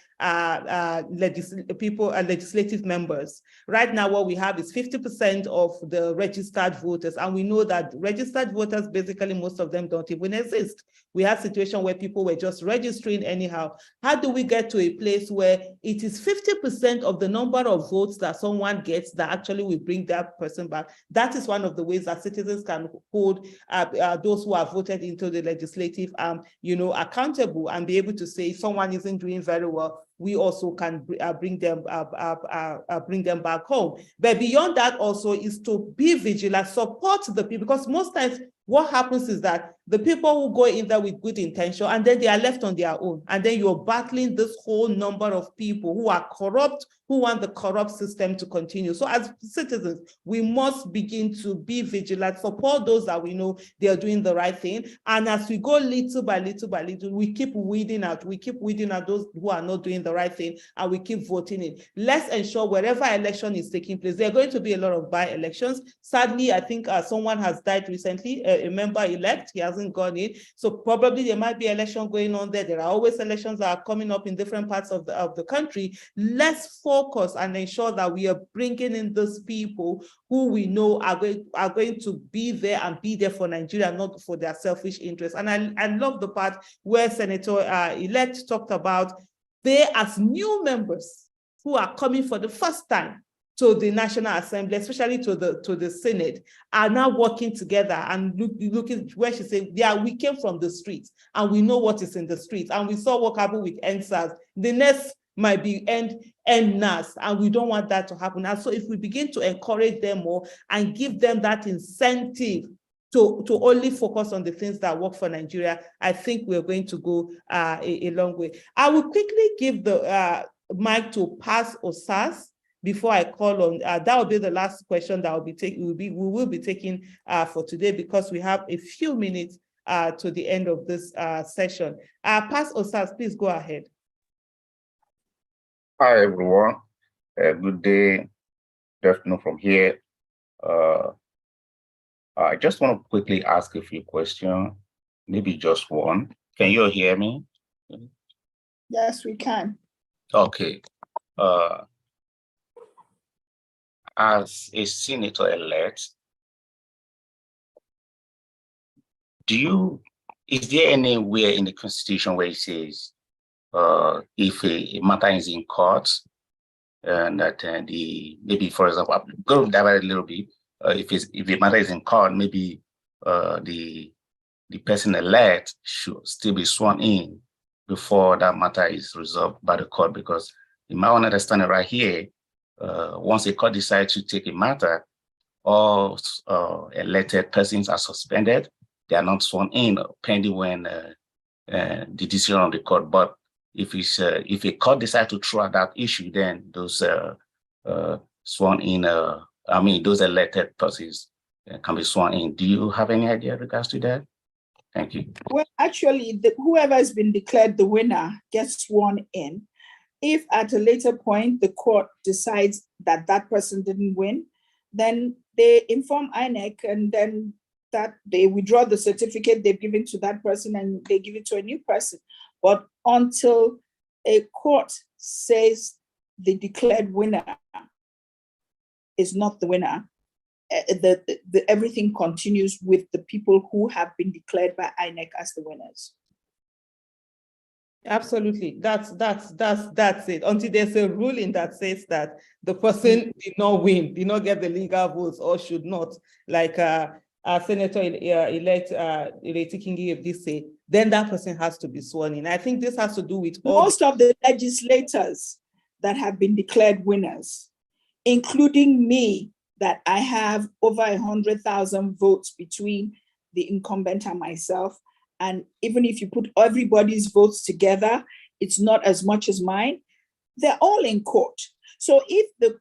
legislative members. Right now, what we have is 50% of the registered voters, and we know that registered voters, basically most of them don't even exist. We have situations where people were just registering anyhow. How do we get to a place where it is 50% of the number of votes that someone gets that actually will bring that person back? That is one of the ways that citizens can hold those who are voted into the legislative, accountable, and be able to say if someone isn't doing very well, we also can bring them back home. But beyond that also is to be vigilant, support the people, because most times what happens is that the people who go in there with good intention and then they are left on their own. And then you're battling this whole number of people who are corrupt, who want the corrupt system to continue. So as citizens, we must begin to be vigilant, support those that we know they are doing the right thing. And as we go little by little by little, we keep weeding out those who are not doing the right thing, and we keep voting in. Let's ensure wherever election is taking place, there are going to be a lot of by-elections. Sadly, I think someone has died recently, a member-elect. He hasn't gone in. So probably there might be election going on there. There are always elections that are coming up in different parts of the country. Let's focus and ensure that we are bringing in those people who we know are going to be there and be there for Nigeria, not for their selfish interests. And I love the part where Senator-elect talked about they, as new members who are coming for the first time to the National Assembly, especially to the Senate, are now working together and looking where she said, yeah, we came from the streets and we know what is in the streets. And we saw what happened with NSAS. The next might be NAS, and we don't want that to happen. And so if we begin to encourage them more and give them that incentive to only focus on the things that work for Nigeria, I think we're going to go a long way. I will quickly give the mic to Pas Osas before I call on, that will be the last question that we will be taking for today, because we have a few minutes to the end of this session. Pas Osas, please go ahead. Hi, everyone. Good day. Good afternoon from here. I just want to quickly ask a few questions, maybe just one. Can you hear me? Yes, we can. Okay. As a senator-elect, is there anywhere in the Constitution where it says if a matter is in court, and that maybe, for example, I'm going to divert a little bit. If a matter is in court, maybe the person-elect should still be sworn in before that matter is resolved by the court, because in my own understanding right here, once a court decides to take a matter, all elected persons are suspended. They are not sworn in pending when the decision of the court. But if a court decides to throw out that issue, then those sworn in, those elected persons can be sworn in. Do you have any idea in regards to that? Thank you. Well, actually, whoever has been declared the winner gets sworn in. If at a later point the court decides that that person didn't win, then they inform INEC, and then that they withdraw the certificate they've given to that person and they give it to a new person. But until a court says the declared winner is not the winner, everything continues with the people who have been declared by INEC as the winners. Absolutely, that's it. Until there's a ruling that says that the person did not win, did not get the legal votes, or should not, like Senator-elect Ireti Kingibe did say, then that person has to be sworn in. I think this has to do with most of the legislators that have been declared winners, including me, that I have over 100,000 votes between the incumbent and myself. And even if you put everybody's votes together, it's not as much as mine. They're all in court. So if the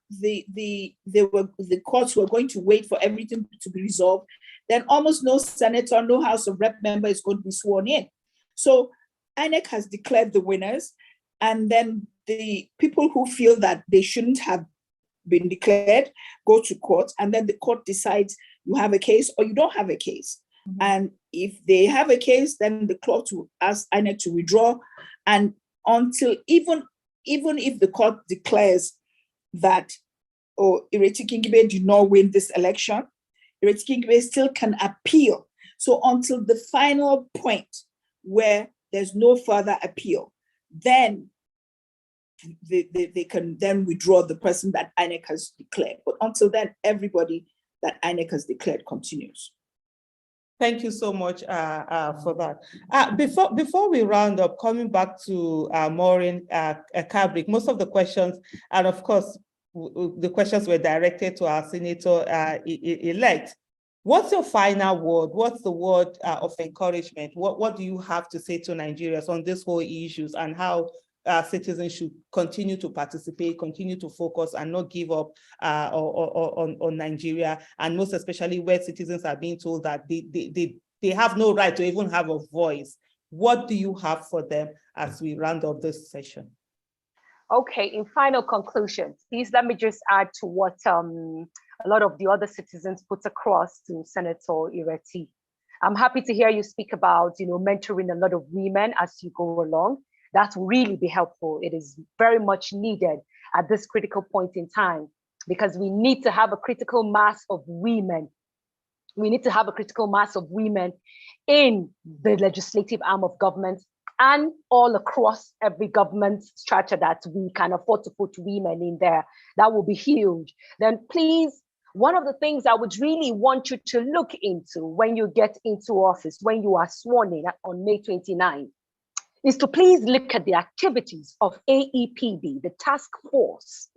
courts were going to wait for everything to be resolved, then almost no senator, no House of Rep member is going to be sworn in. So INEC has declared the winners, and then the people who feel that they shouldn't have been declared go to court, and then the court decides you have a case or you don't have a case. And if they have a case, then the court will ask INEC to withdraw. And until even if the court declares that, Ireti Kingibe did not win this election, Ireti Kingibe still can appeal. So until the final point where there's no further appeal, then they can then withdraw the person that INEC has declared. But until then, everybody that INEC has declared continues. Thank you so much for that. Before we round up, coming back to Maureen, Kabrick, most of the questions, and of course, the questions were directed to our senator-elect. What's your final word? What's the word of encouragement? What do you have to say to Nigerians on this whole issues, and how citizens should continue to participate, continue to focus, and not give up on Nigeria, and most especially where citizens are being told that they have no right to even have a voice? What do you have for them as we round up this session? Okay, in final conclusion, please let me just add to what a lot of the other citizens put across to Senator Ireti. I'm happy to hear you speak about, mentoring a lot of women as you go along. That will really be helpful. It is very much needed at this critical point in time, because we need to have a critical mass of women. We need to have a critical mass of women in the legislative arm of government and all across every government structure that we can afford to put women in there. That will be huge. Then please, one of the things I would really want you to look into when you get into office, when you are sworn in on May 29, is to please look at the activities of AEPB, the task force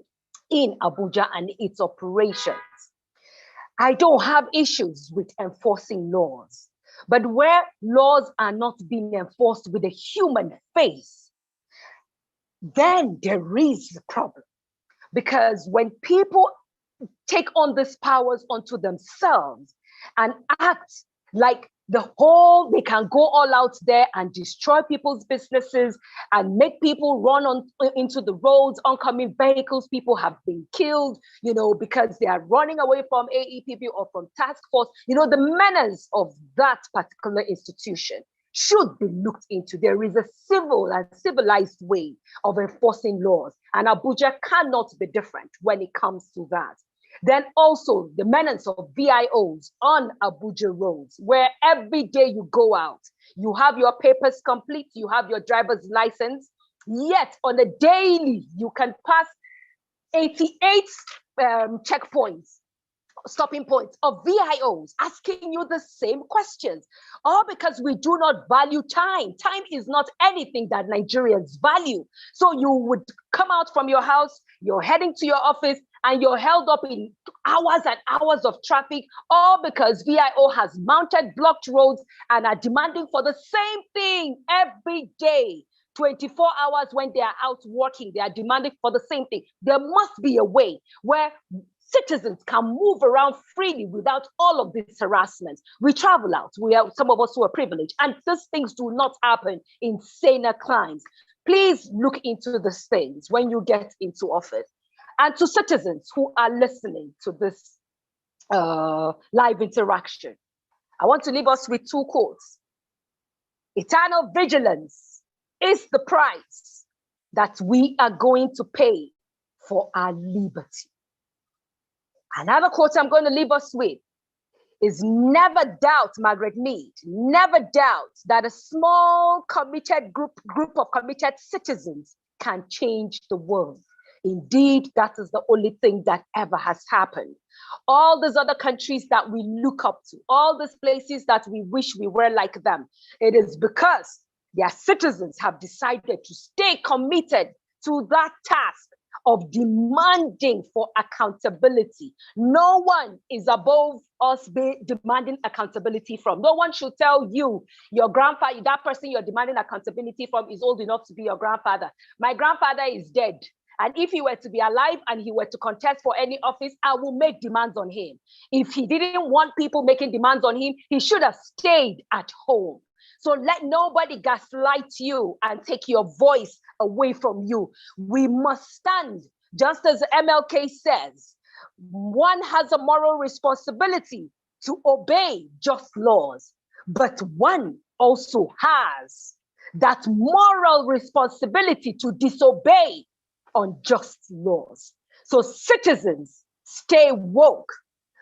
in Abuja and its operations. I don't have issues with enforcing laws, but where laws are not being enforced with a human face, then there is a problem. Because when people take on these powers onto themselves and act like they can go all out there and destroy people's businesses and make people run into the roads, oncoming vehicles, people have been killed, because they are running away from AEPB or from task force. The manners of that particular institution should be looked into. There is a civil and civilized way of enforcing laws, and Abuja cannot be different when it comes to that. Then also the menace of VIOs on Abuja roads, where every day you go out, you have your papers complete, you have your driver's license, yet on a daily, you can pass 88 checkpoints, stopping points of VIOs asking you the same questions, all because we do not value time. Time is not anything that Nigerians value. So you would come out from your house, you're heading to your office, and you're held up in hours and hours of traffic, all because VIO has mounted blocked roads and are demanding for the same thing every day. 24 hours when they are out working, they are demanding for the same thing. There must be a way where citizens can move around freely without all of this harassment. We travel out, we have some of us who are privileged, and these things do not happen in saner climes. Please look into these things when you get into office. And to citizens who are listening to this live interaction, I want to leave us with two quotes. Eternal vigilance is the price that we are going to pay for our liberty. Another quote I'm going to leave us with is never doubt, Margaret Mead, never doubt that a small committed group of committed citizens can change the world. Indeed, that is the only thing that ever has happened. All these other countries that we look up to, all these places that we wish we were like them, it is because their citizens have decided to stay committed to that task of demanding for accountability. No one is above us demanding accountability from. No one should tell you, your grandfather, that person you're demanding accountability from is old enough to be your grandfather. My grandfather is dead. And if he were to be alive and he were to contest for any office, I will make demands on him. If he didn't want people making demands on him, he should have stayed at home. So let nobody gaslight you and take your voice away from you. We must stand, just as MLK says, one has a moral responsibility to obey just laws, but one also has that moral responsibility to disobey unjust laws. So citizens, stay woke.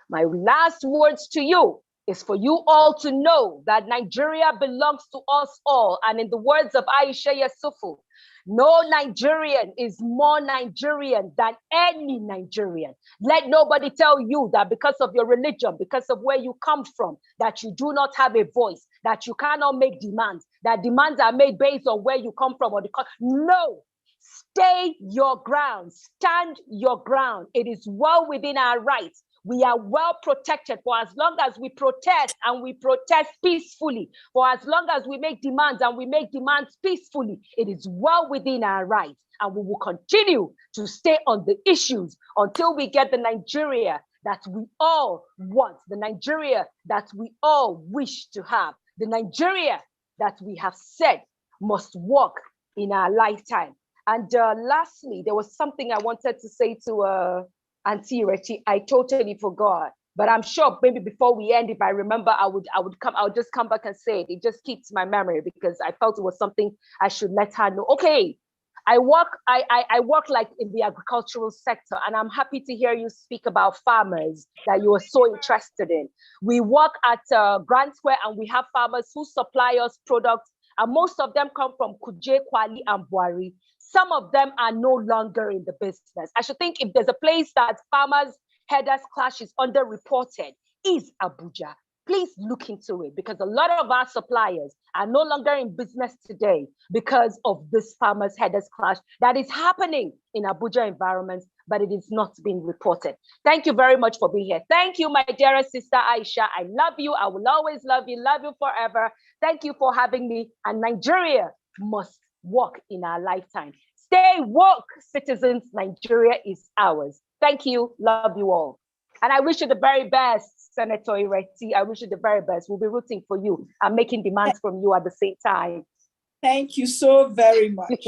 My last words to you is for you all to know that Nigeria belongs to us all. And in the words of Aisha Yasufu, no Nigerian is more Nigerian than any Nigerian. Let nobody tell you that because of your religion, because of where you come from, that you do not have a voice, that you cannot make demands, that demands are made based on where you come from. No. Stay your ground, stand your ground. It is well within our rights. We are well protected for as long as we protest and we protest peacefully. For as long as we make demands and we make demands peacefully, it is well within our rights. And we will continue to stay on the issues until we get the Nigeria that we all want, the Nigeria that we all wish to have, the Nigeria that we have said must work in our lifetime. And lastly, there was something I wanted to say to Auntie Ireti. I totally forgot. But I'm sure maybe before we end, if I remember, I would just come back and say it. It just keeps my memory because I felt it was something I should let her know. Okay, I work like in the agricultural sector, and I'm happy to hear you speak about farmers that you are so interested in. We work at Grand Square, and we have farmers who supply us products, and most of them come from Kuje, Kwali, and Buari. Some of them are no longer in the business. I should think if there's a place that farmers headers clash is underreported, is Abuja. Please look into it because a lot of our suppliers are no longer in business today because of this farmers headers clash that is happening in Abuja environments, but it is not being reported. Thank you very much for being here. Thank you, my dearest sister Aisha. I love you. I will always love you forever. Thank you for having me. And Nigeria must work in our lifetime. Stay woke, citizens. Nigeria is ours. Thank you. Love you all. And I wish you the very best, Senator Ireti. I wish you the very best. We'll be rooting for you and making demands from you at the same time. Thank you so very much.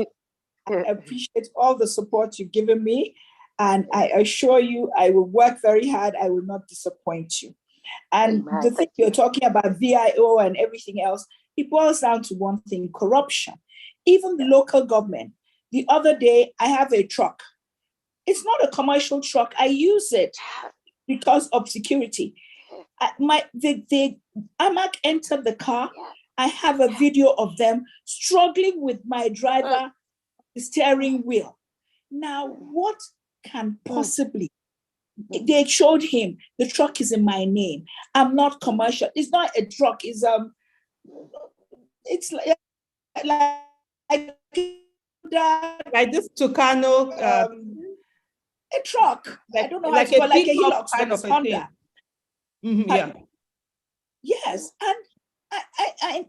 I appreciate all the support you've given me. And I assure you, I will work very hard. I will not disappoint you. And the thing you're talking about, VIO and everything else, it boils down to one thing, corruption. Even the local government. The other day, I have a truck. It's not a commercial truck. I use it because of security. The AMAC entered the car. I have a video of them struggling with my driver, the steering wheel. Now, what can possibly, they showed him, the truck is in my name. I'm not commercial. It's not a truck, it's like this Tucano, a truck. I don't know how like it's called, like a Hilux Hilux, kind but of it's a Honda. thing. Yeah. Yes, and I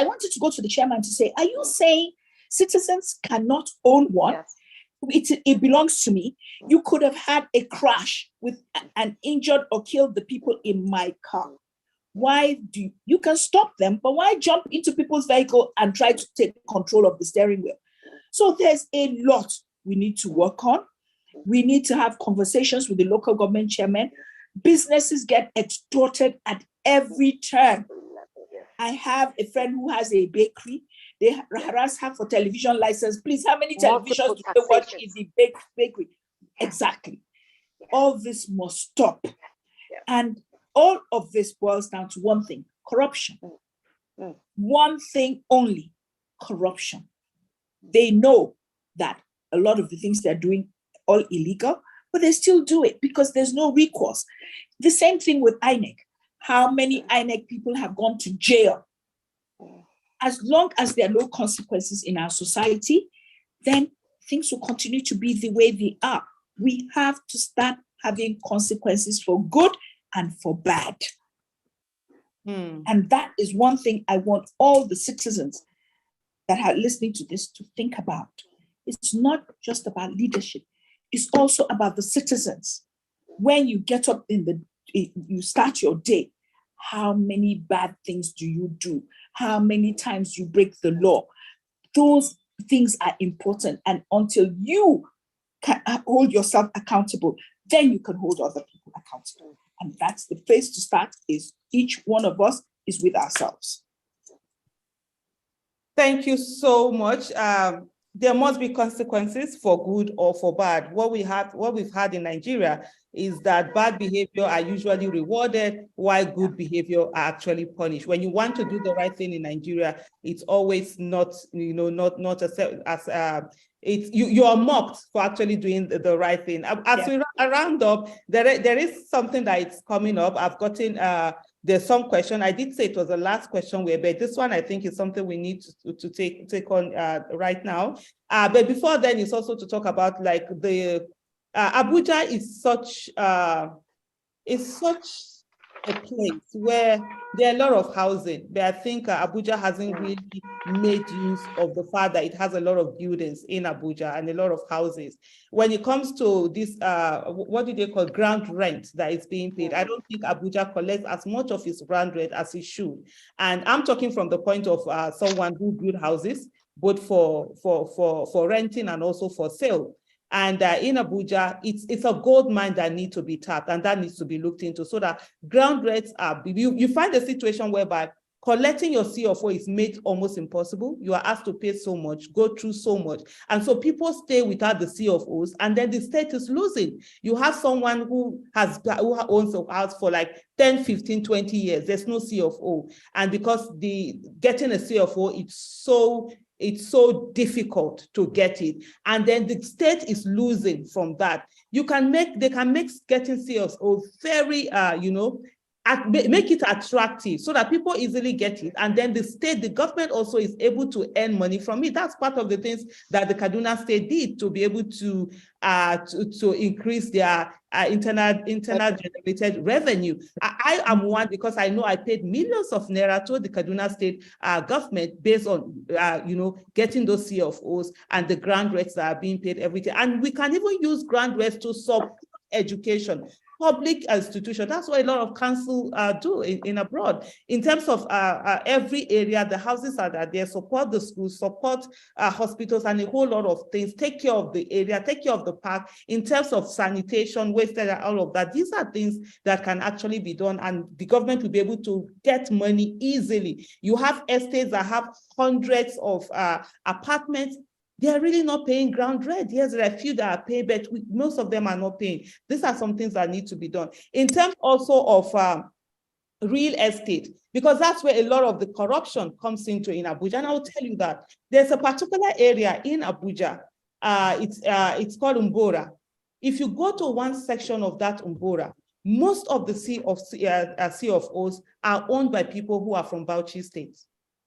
wanted to go to the chairman to say, are you saying citizens cannot own one? Yes. It belongs to me. You could have had a crash with an injured or killed the people in my car. Why do you can stop them, but why jump into people's vehicle and try to take control of the steering wheel? So there's a lot we need to work on. We need to have conversations with the local government chairman. Businesses get extorted at every turn. I have a friend who has a bakery. They harass her for television license. Please, how many televisions do they watch in the bakery? Exactly. All this must stop. And all of this boils down to one thing, corruption. One thing only, corruption. They know that a lot of the things they're doing all illegal, but they still do it because there's no recourse. The same thing with INEC. How many INEC people have gone to jail? As long as there are no consequences in our society, then things will continue to be the way they are. We have to start having consequences for good and for bad. And that is one thing I want all the citizens that are listening to this to think about. It's not just about leadership. It's also about the citizens. When you get up you start your day, how many bad things do you do? How many times you break the law? Those things are important. And until you can hold yourself accountable, then you can hold other people accountable. And that's the place to start, is each one of us is with ourselves. Thank you so much. There must be consequences for good or for bad. What we've had in Nigeria is that bad behavior are usually rewarded while good behavior are actually punished. When you want to do the right thing in Nigeria, it's always not, you are mocked for actually doing the right thing. As we round up, there is something that is coming up. I've gotten there's some question. I did say it was the last question, but this one I think is something we need to take on right now. But before then, it's also to talk about like the Abuja is such a place where there are a lot of housing, but I think Abuja hasn't really made use of the fact that it has a lot of buildings in Abuja and a lot of houses. When it comes to this, what do they call ground rent that is being paid? I don't think Abuja collects as much of its ground rent as it should. And I'm talking from the point of someone who built houses, both for renting and also for sale. And in Abuja, it's a gold mine that needs to be tapped, and that needs to be looked into so that ground rents are, you find a situation whereby collecting your CFO is made almost impossible. You are asked to pay so much, go through so much. And so people stay without the CFOs, and then the state is losing. You have someone who owns a house for like 10, 15, 20 years. There's no CFO. And because getting a CFO, it's so difficult to get it. And then the state is losing from that. They can make getting CFO very, make it attractive so that people easily get it. And then the government also is able to earn money from it. That's part of the things that the Kaduna state did to be able to increase their internal generated revenue. I am one because I know I paid millions of naira to the Kaduna state government based on, getting those CFOs and the grant rates that are being paid every day. And we can even use grant rates to support education. Public institution, that's what a lot of council do in abroad. In terms of every area, the houses are there, support the schools, support hospitals, and a whole lot of things. Take care of the area, take care of the park. In terms of sanitation, waste, and all of that, these are things that can actually be done, and the government will be able to get money easily. You have estates that have hundreds of apartments. They are really not paying ground rent. Yes, there are a few that are paying, but most of them are not paying. These are some things that need to be done. In terms also of real estate, because that's where a lot of the corruption comes into in Abuja. And I'll tell you that there's a particular area in Abuja, it's called Umbora. If you go to one section of that Umbora, most of the CFOs are owned by people who are from Bauchi State.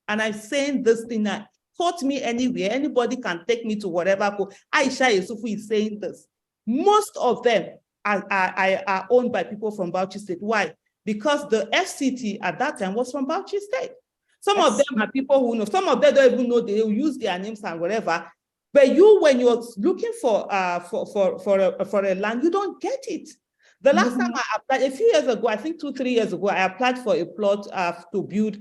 And I'm saying this thing that quote me anywhere, anybody can take me to whatever. Aisha Yusufu is saying this. Most of them are owned by people from Bauchi State. Why? Because the FCT at that time was from Bauchi State. Some of them are people who know, some of them don't even know, they will use their names and whatever. But when you're looking for a land, you don't get it. The last time I applied, a few years ago, I think 2-3 years ago, I applied for a plot to build,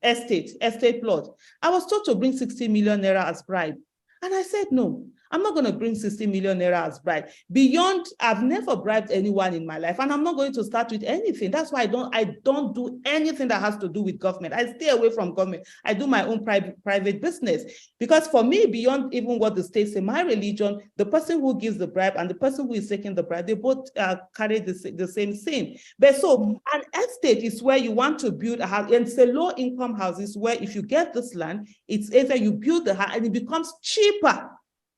estate plot. I was told to bring 60 million naira as bribe. And I said, no, I'm not going to bring 60 million naira as bribe. Beyond, I've never bribed anyone in my life, and I'm not going to start with anything. That's why I don't do anything that has to do with government. I stay away from government. I do my own private business. Because for me, beyond even what the state say, my religion, the person who gives the bribe and the person who is taking the bribe, they both carry the same sin. But so an estate is where you want to build a house, and it's a low-income houses where if you get this land, it's either you build the house and it becomes cheaper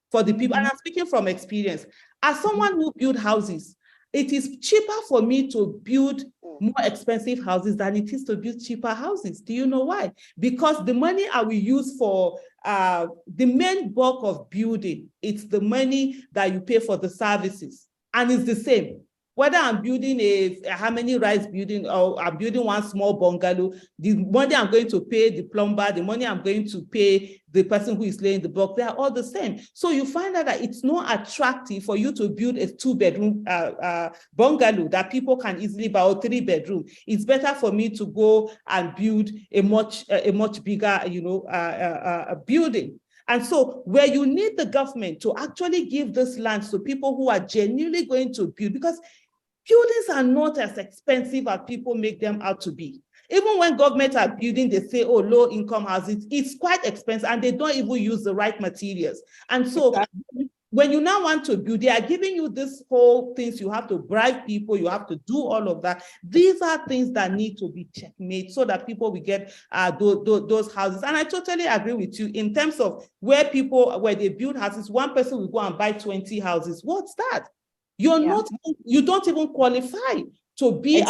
for the people. And I'm speaking from experience. As someone who builds houses, it is cheaper for me to build more expensive houses than it is to build cheaper houses. Do you know why? Because the money I will use for the main bulk of building, it's the money that you pay for the services. And it's the same. Whether I'm building a how-many rise building or I'm building one small bungalow, the money I'm going to pay the plumber, the money I'm going to pay the person who is laying the block, they are all the same. So you find out that it's not attractive for you to build a 2-bedroom bungalow that people can easily buy, or 3-bedroom. It's better for me to go and build a much bigger, building. And so where you need the government to actually give this land to people who are genuinely going to build, because buildings are not as expensive as people make them out to be. Even when governments are building, they say, oh, low-income houses, it's quite expensive, and they don't even use the right materials. And so when you now want to build, they are giving you this whole things, you have to bribe people, you have to do all of that. These are things that need to be checkmate so that people will get those houses. And I totally agree with you in terms of where they build houses, one person will go and buy 20 houses. What's that? You don't even qualify to be,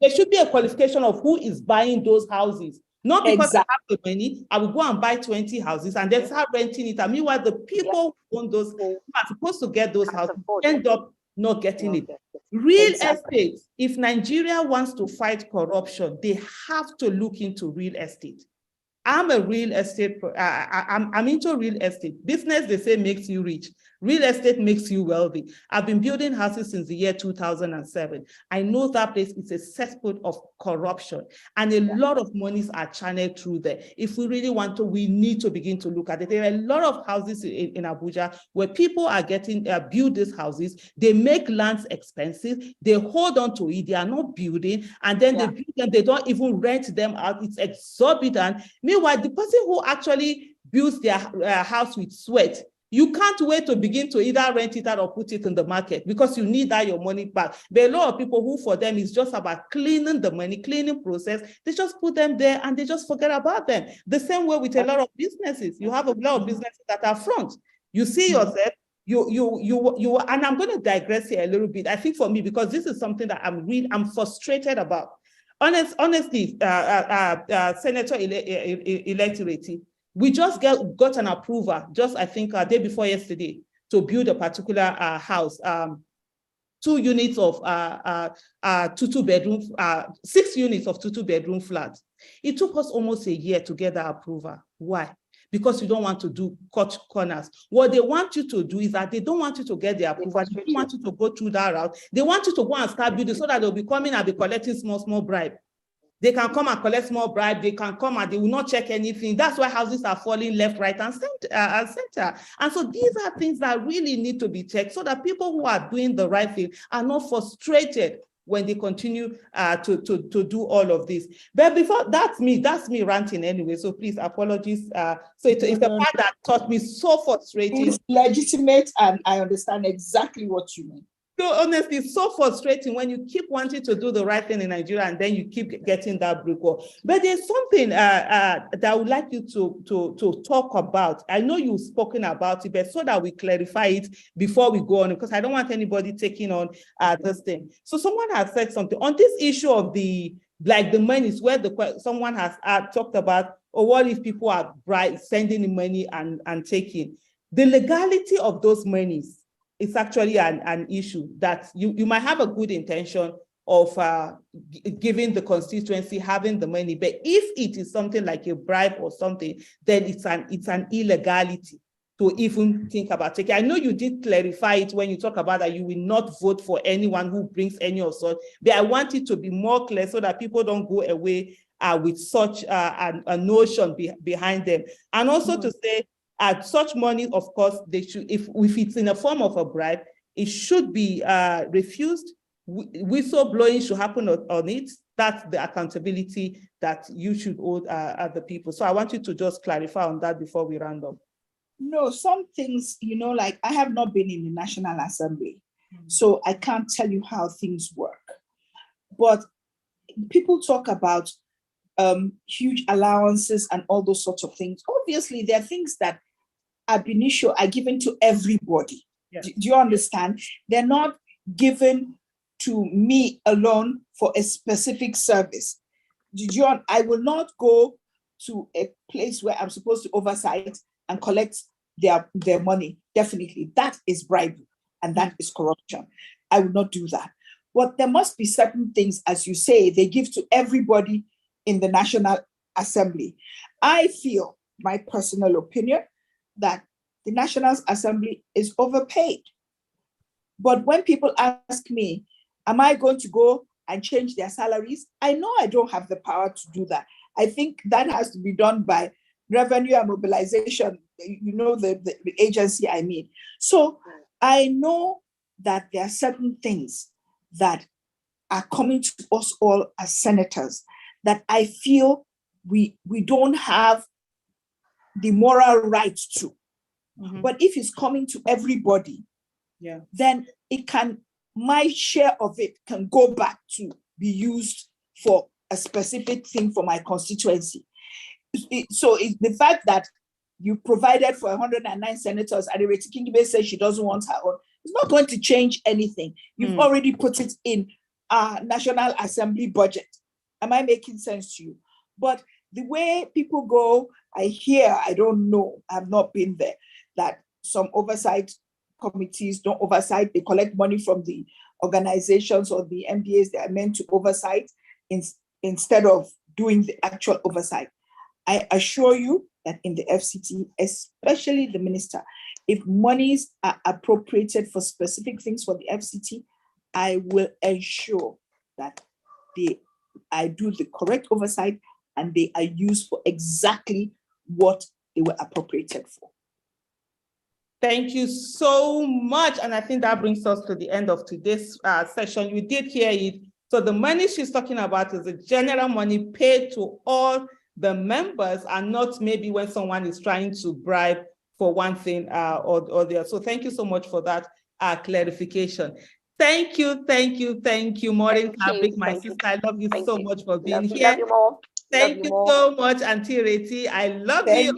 there should be a qualification of who is buying those houses. Not because I have the money, I will go and buy 20 houses and then start renting it. And meanwhile, the people who own those, who are supposed to get those houses, end up not getting it. Real estate, if Nigeria wants to fight corruption, they have to look into real estate. I'm a real estate, I'm into real estate. Business, they say, makes you rich. Real estate makes you wealthy. I've been building houses since the year 2007. I know that place is a cesspool of corruption, and a lot of monies are channeled through there. If we really want to, we need to begin to look at it. There are a lot of houses in Abuja where people are getting build these houses. They make lands expensive. They hold on to it. They are not building, and then they build them. They don't even rent them out. It's exorbitant. Meanwhile, the person who actually builds their house with sweat, you can't wait to begin to either rent it out or put it in the market, because you need that your money back. There are a lot of people who, for them, it's just about cleaning the money, cleaning process. They just put them there and they just forget about them. The same way with a lot of businesses. You have a lot of businesses that are front. You see yourself, and I'm going to digress here a little bit. I think for me, because this is something that I'm frustrated about. Honestly, Senator-elect Ireti, we just got an approval, just I think day before yesterday, to build a particular house, 2 units of 2-bedroom, 6 units of 2-bedroom flats. It took us almost a year to get that approval. Why? Because you don't want to do cut corners. What they want you to do is that they don't want you to get the approval. They don't want you to go through that route. They want you to go and start building so that they'll be coming and be collecting small bribe. They can come and collect small bribe. They can come and they will not check anything. That's why houses are falling left, right, and center. And so these are things that really need to be checked so that people who are doing the right thing are not frustrated when they continue to do all of this. But before, that's me ranting anyway, so please, apologies. So it's the part that taught me so frustrating. It's legitimate, and I understand exactly what you mean. So honestly, it's so frustrating when you keep wanting to do the right thing in Nigeria and then you keep getting that brick wall. But there's something that I would like you to talk about. I know you've spoken about it, but so that we clarify it before we go on, because I don't want anybody taking on this thing. So someone has said something on this issue of the money is where someone has talked about, or what if people are sending money and taking the legality of those monies. It's actually an issue that you might have a good intention of giving the constituency, having the money, but if it is something like a bribe or something, then it's an illegality to even think about it. I know you did clarify it when you talk about that you will not vote for anyone who brings any of sort, but I want it to be more clear so that people don't go away with such a notion behind them. And also to say, such money, of course, they should, if it's in a form of a bribe, it should be refused. Whistleblowing should happen on it. That's the accountability that you should hold at the people. So I want you to just clarify on that before we round up. No, some things, like I have not been in the National Assembly, so I can't tell you how things work. But people talk about huge allowances and all those sorts of things. Obviously, there are things that ab initio are given to everybody. Yeah. Do you understand? They're not given to me alone for a specific service. I will not go to a place where I'm supposed to oversight and collect their money. Definitely, that is bribery and that is corruption. I will not do that. But there must be certain things, as you say, they give to everybody in the National Assembly. I feel, my personal opinion, that the National Assembly is overpaid. But when people ask me, am I going to go and change their salaries? I know I don't have the power to do that. I think that has to be done by Revenue and Mobilization, the agency I mean. So I know that there are certain things that are coming to us all as senators that I feel we don't have the moral right to. Mm-hmm. But if it's coming to everybody, then my share of it can go back to be used for a specific thing for my constituency. So it's the fact that you provided for 109 senators and Ireti Kingibe says she doesn't want her own, it's not going to change anything. You've already put it in our National Assembly budget. Am I making sense to you? But the way people go, I hear, I don't know, I've not been there, that some oversight committees don't oversight, they collect money from the organizations or the MPAs they are meant to oversight instead of doing the actual oversight. I assure you that in the FCT, especially the minister, if monies are appropriated for specific things for the FCT, I will ensure that I do the correct oversight and they are used for exactly what they were appropriated for. Thank you so much. And I think that brings us to the end of today's session. You did hear it. So the money she's talking about is the general money paid to all the members and not maybe when someone is trying to bribe for one thing or the other. So thank you so much for that clarification. Thank you, Maureen, Kabrick, my sister. I love you so much for being here. Love you more. Thank you so much, Auntie Ireti. I love you.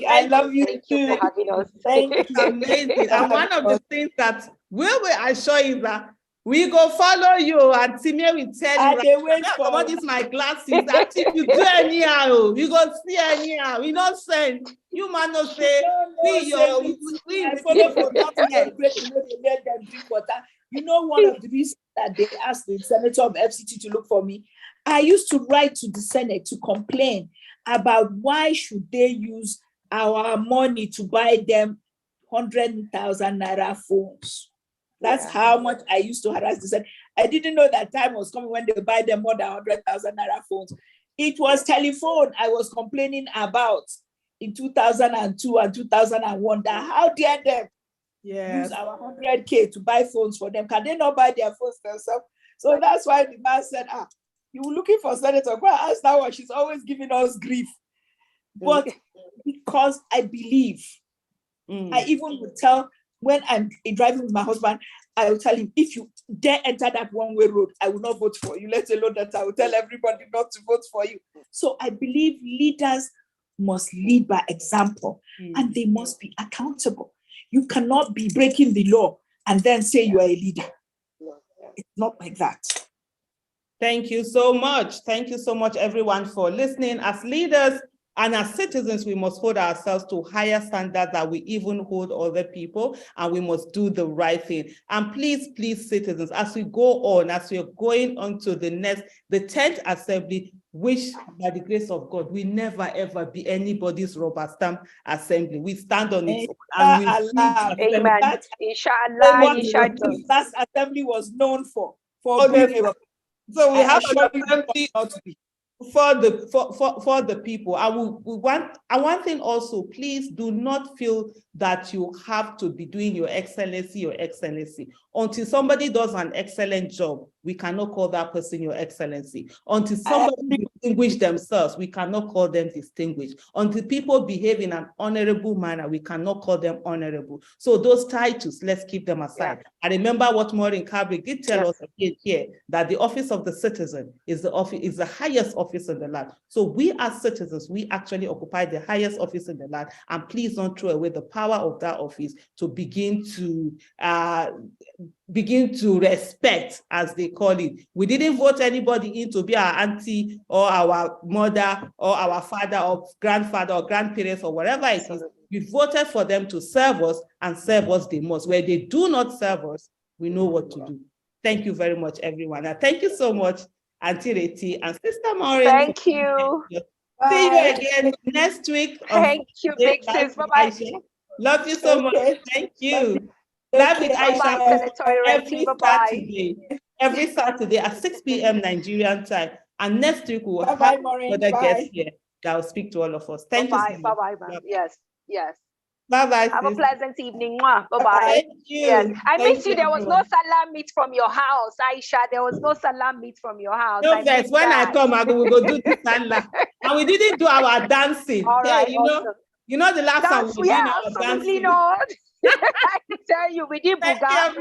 I love you Thank too. you for having us. Thank you. It's amazing. And one of the things that we assure you that we go follow you, and Timmy will tell you. Right, about this my glasses. That if you do anyhow, you go see anyhow. We not send. You man not say we follow for that. Let them drink water. You know, one of the reasons that they asked the senator of FCT to look for me, I used to write to the Senate to complain about why should they use our money to buy them 100,000 naira phones. That's how much I used to harass the Senate. I didn't know that time was coming when they buy them more than 100,000 naira phones. It was telephone I was complaining about in 2002 and 2001. That how dare them use our 100K to buy phones for them? Can they not buy their phones themselves? So that's why the man said, you were looking for Senator, go and ask that one. She's always giving us grief. But because I believe, I even would tell, when I'm driving with my husband, I will tell him, if you dare enter that one-way road, I will not vote for you. Let alone that I will tell everybody not to vote for you. So I believe leaders must lead by example and they must be accountable. You cannot be breaking the law and then say you are a leader. It's not like that. Thank you so much. Thank you so much, everyone, for listening. As leaders and as citizens, we must hold ourselves to higher standards that we even hold other people, and we must do the right thing. And please, citizens, as we go on, as we are going on to the 10th assembly, which by the grace of God, we never ever be anybody's rubber stamp assembly. We stand on it. Amen. Inshallah. The last assembly was known for being a. So we have an assembly for the people. One thing also, please do not feel that you have to be doing your excellency. Until somebody does an excellent job, we cannot call that person your excellency. Until somebody distinguish themselves, we cannot call them distinguished. Until people behave in an honorable manner, we cannot call them honorable. So those titles, let's keep them aside. I remember what Maureen Kabrick did tell us again here, that the office of the citizen is the highest office in the land. So we as citizens, we actually occupy the highest office in the land, and please don't throw away the power of that office to begin to respect, as they call it. We didn't vote anybody in to be our auntie or our mother or our father or grandfather or grandparents or whatever it is. We voted for them to serve us and serve us the most. Where they do not serve us, we know what to do. Thank you very much, everyone. And thank you so much, Auntie Ireti and Sister Maureen. Thank you. See you again next week. Thank you, big sis. Bye-bye. Love you so much. Thank you. Live with Aisha every Saturday at 6 p.m. Nigerian time. And next week we will have another guest here that will speak to all of us. Thank you so much. Bye-bye, ma'am. Yes. Bye-bye. Have a pleasant evening. Bye-bye. Thank you. Yes. I missed you. There was no salam meat from your house, Aisha. There was no salam meat from your house. No, guys, when I come, we go do the salam. And we didn't do our dancing. All right, you know the last time we did our dancing. Absolutely not. I can tell you, we did Buga.